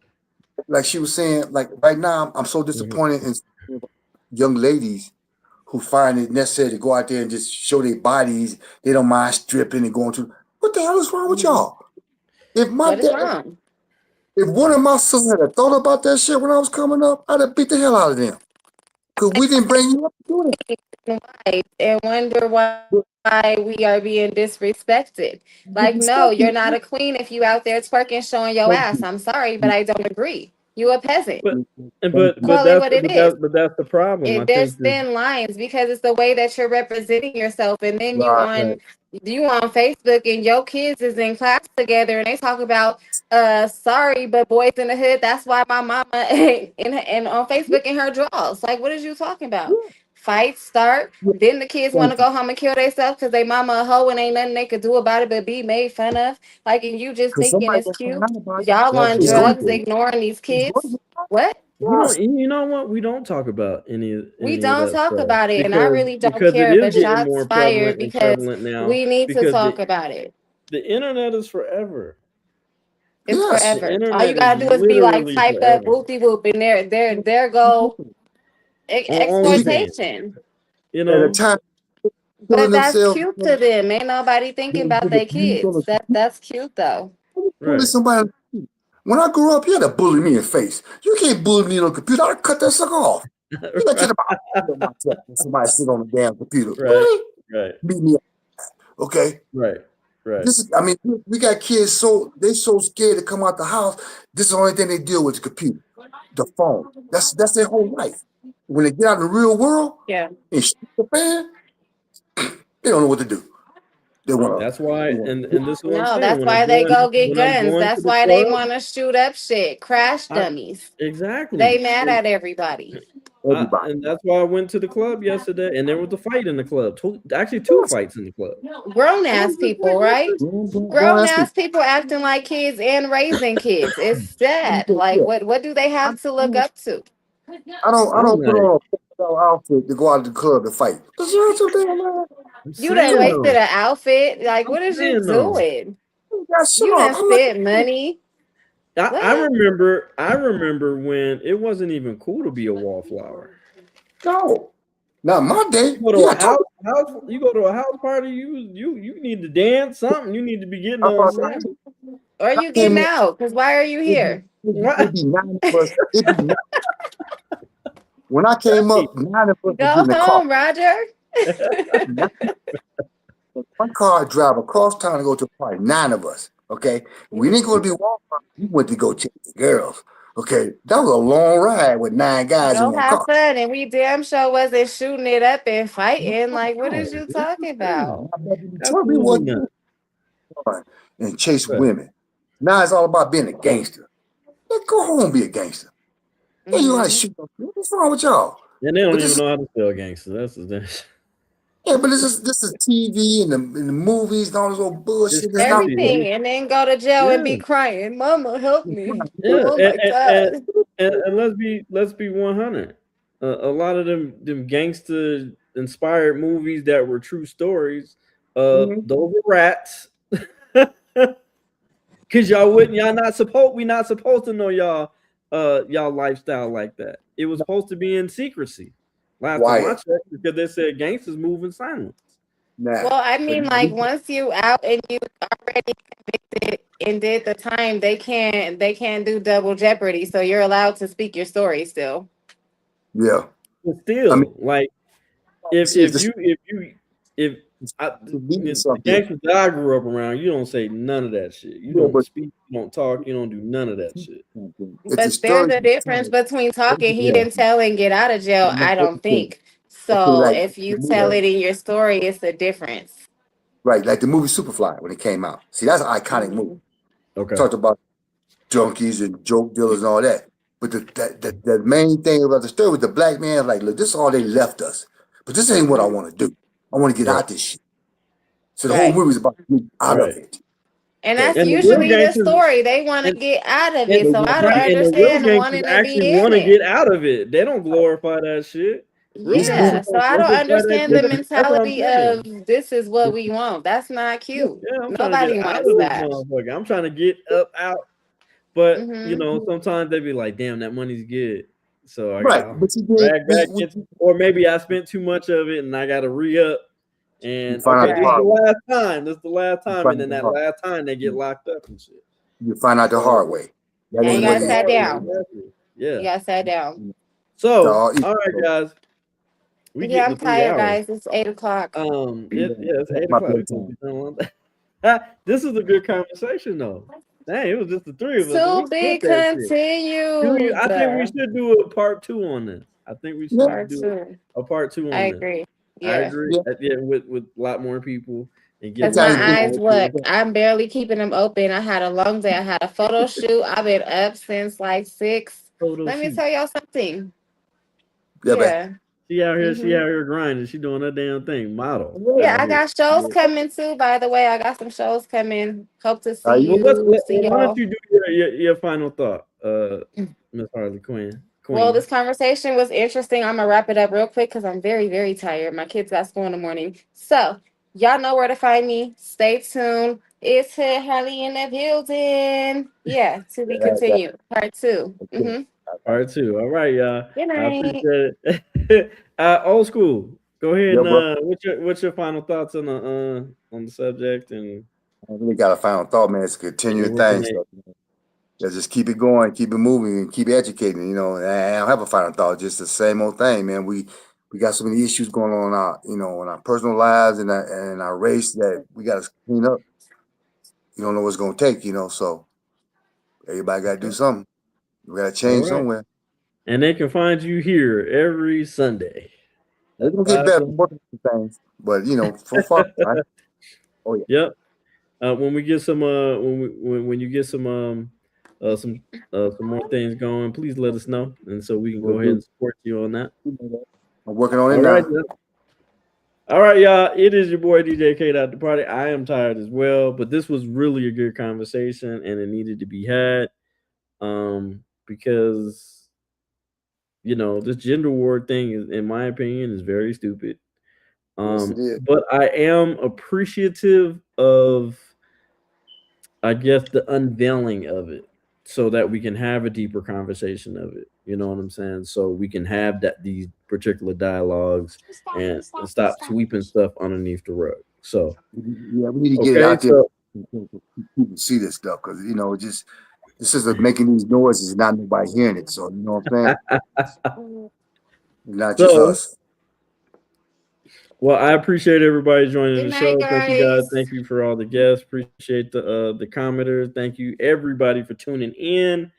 like she was saying. Like right now, I'm so Hmm. disappointed in young ladies who find it necessary to go out there and just show their bodies. They don't mind stripping and going to. What the hell is wrong with y'all? If my What is dad, wrong? if one of my sons had a thought about that shit when I was coming up, I'd have beat the hell out of them. Cause we didn't bring you up to do And wonder why we are being disrespected. Like, no, you're not a it. queen if you out there twerking, showing your ass. Thank I'm you. sorry, but I don't agree. You a peasant. Thank you. Call it what it is. But that's the problem. I There's think this. thin lines because it's the way that you're representing yourself, and then Right, right. you on Facebook and your kids is in class together and they talk about sorry but boys in the hood, that's why my mama and on Facebook in her drawers. Like, what is you talking about? Yeah, Fights start, yeah. then the kids want Thank to you. go home and kill themselves because they mama a hoe and ain't nothing they could do about it but be made fun of. Like, and you just Cause thinking somebody it's gonna find cute. out about it. Y'all on It's going Absolutely. drugs to. ignoring these It's going kids. to. What? Yes. You know what? We don't talk about We any of don't that talk stuff about it, and I because really don't it care. is But getting shots more fired prevalent and because prevalent now we need to because talk about it. the internet is forever. It's Yes. The forever. All you internet is gotta do is be like literally type up forever whoopie whoop, and there go on And you OnlyFans. exploitation. You at a know, time killing But that's themselves. cute to them. Ain't nobody thinking They about get their abused on kids. the computer. That's cute though. Bully right? somebody. When I grew up, you had to bully me in the face. You can't bully me on the computer. I'd cut that sucker off. You got to Right, the kill myself when somebody sit on the damn computer. right, Really? right, Beat me up. Okay. right, right. This is, I mean, we got kids so scared to come out the house. This is the only thing they deal with the computer, the phone. That's their whole life. When they get out in the real world Yeah. and shit the fan, they don't know what to do. They want That's why, to. and this is what I'm No, saying. that's why they go get When I'm guns. going to That's the why they club, want to shoot up shit, crash I dummies. They exactly, mad at everybody. Everybody. and that's why I went to the club yesterday, and there was a fight in the club. Actually, two Yes. fights in the club. Grown ass people, right? Grown Grown ass ass people. people acting like kids and raising kids. It's sad. Like, Yeah. what do they I, have to look up to? I I'm don't put like, on a $50 outfit to go out to the club to fight. Cause you're so damn man. I'm You done saying wasted though, an outfit. Like, I'm what is you saying though. doing? You got shit You on. done I'm not spent money. What? I remember when it wasn't even cool to be a wallflower. no. Not my day. You go to Yeah, a I told you go to a house party, you need to dance something. You need to be getting you on about something. that. Or I you came getting up, out? Because why are you here? Right? it'd be 9 of us. When I came up, 9 of us would get Go in the car. home, Roger. Nine- One car drive across town to go to a party. 9 of us. Okay. We didn't go to be Walmart. We went to go chase the girls. Okay. That was a long ride with 9 guys in Go one have car. fun. And we damn sure wasn't shooting it up and fighting. Like, what is No. you talking about? Back in Detroit, we Absolutely wasn't not. doing fun and chase Right. women. Now it's all about being a gangster. Man, go home and be a gangster. Yeah, you want to Hmm. shoot them. What's wrong with y'all? And they don't But even this is know how to spell gangster. That's the thing. yeah, but this is TV and the movies and all this old It's bullshit. It's not crazy. real. Everything. And then go to jail and be Yeah, crying. Mama, help me. yeah. Oh my God. And let's be 100. A lot of them gangster inspired movies that were true stories. Mhm. Those are rats. Cause we not supposed to know y'all lifestyle like that. It was supposed to be in secrecy. Last time I Quiet. checked, because they said gangsters move in silence. Nah. Well, I But mean, like once you out and you already convicted and did the time, they can't do double jeopardy. So you're allowed to speak your story still. yeah. But I mean, still, like if see, it's if the, you if you if I, the media the stuff here. gangsters that I grew up around, you don't say none of that shit. You Yeah, don't but speak, you don't talk, you don't do none of that shit. it's a But there's story. a difference between talking, he Yeah. didn't tell and get out of jail, I don't Okay, think. okay, So like if you the tell movie, it in your story, it's a difference. right, like the movie Superfly when it came out. See, that's an iconic movie. Mhm. Okay. Talked about junkies and joke dealers and all that. But the main thing about the story was the black man, like, look, this is all they left us. But this ain't what I Mhm. want to do. I want to get Right. out this shit. So the whole Right. movie is about getting out of Right. it. And And that's And the real usually the gangsters story. They want to and get out of And it. So maybe I don't right, and the real understand gangsters wanting to actually be in want to it. get out of it. They don't glorify that shit. Real this movie, gangsters Yeah. So don't I don't glorify that understand shit. the That's what I'm mentality of saying. this is what we want. That's not cute. Yeah, I'm trying to get Nobody out wants of this that. motherfucker. I'm trying to get up out. But Hmm. sometimes they be like, "Damn, that money's good." So right? I'll But you did, drag back into, or maybe I spent too much of it and I got to re up. you And find out okay, the this is the hard Right. way. last time. This is the last You time, and find out then the that hard. last time they get locked up and shit. You find out the So hard way. That And find you ain't out what got the it is. sat hard way, down. exactly. You Yeah. got sat down. So, Dog, all right, guys, we Yeah, getting I'm to 3 tired, hours. guys. It's 8 o'clock. It's that's 8 my o'clock. We supposed to bedtime. be done this is a good conversation, though. Dang, it was just the three of us, and we To be killed that shit. continued. I think we should do a part two on this. I think we Yeah, should Part do two. a part two I on this. agree. I Yeah. agree. yeah. Yeah, with a lot more people and get What Because more my time you people think? on eyes, here. look, I'm barely keeping them open. I had a long day. I had a photo shoot. I've been up since like 6. Photo Let me shoot. tell y'all something. Yeah, man. Yeah. She Hmm. out here grinding. She doing her damn thing. Model Yeah. Yeah, out I here. got shows Yeah. coming too, by the way. I got some shows coming. Hope to Are see you? see Why don't y'all. you do your final thought, Miss Harley Quinn Well, Queen. this conversation was interesting. I'm gonna wrap it up real quick because I'm very, very tired. My kids got school in the morning. So y'all know where to find me. Stay tuned. It's Hood Harley in the building. Yeah, to be That, continued. Part 2. okay. Part two. All right, y'all. Good I night. appreciate it. Old school. Go ahead Yo, and bro. what's your final thoughts on the subject I really got a final thought, man. It's a and continuing where can thing. they So let's just keep it going, keep it moving, and keep educating. And I don't have a final thought. Just the same old thing, man. We got so many issues going on in our, in our personal lives and our race that we got to clean up. You don't know what's gonna take, So everybody got to do Okay. something. We got to All change right. somewhere. And they can find you here every Sunday We're at gonna get 5 better, p.m. working on things, but so far, right? Oh yeah, Yep. When we get some when you get some some more things going, please let us know, and so we can we'll go ahead do. and support you on that. I'm working on it All right, now. yeah. All right, y'all. It is your boy DJ K at the party. I am tired as well, but this was really a good conversation, and it needed to be had. Because this gender war thing is, in my opinion, is very stupid. Yes, it is. But I am appreciative of, I guess, the unveiling of it, so that we can have a deeper conversation of it. You know what I'm saying? So we can have these particular dialogues and stop sweeping stuff underneath the rug. So Yeah, we need to get it okay, out there so so people see this stuff because just this is making these noises, not nobody hearing it. So you know what I'm saying? Not just so us. well, I appreciate everybody joining Good the night, show. Thank you guys. guys. Thank you for all the guests. Appreciate the commenters. Thank you everybody for tuning in.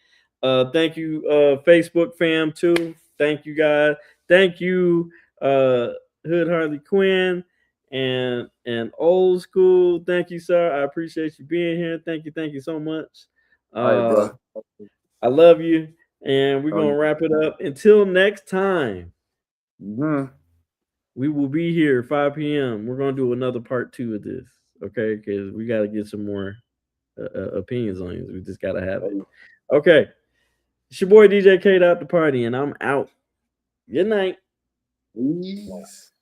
Thank you Facebook fam too. Thank you guys. Thank you Hood Harley Quinn and old school. Thank you, sir. I appreciate you being here. Thank you so much. All right, Uh bro. I love you. And we're Oh, gonna wrap it up. Until next time. mm-hmm. We will be here 5 p.m. We're gonna do another part two of this, okay? Because we got to get some more opinions on it. We just gotta have it. Okay, it's your boy DJ K out the party, and I'm out. Good night. Please.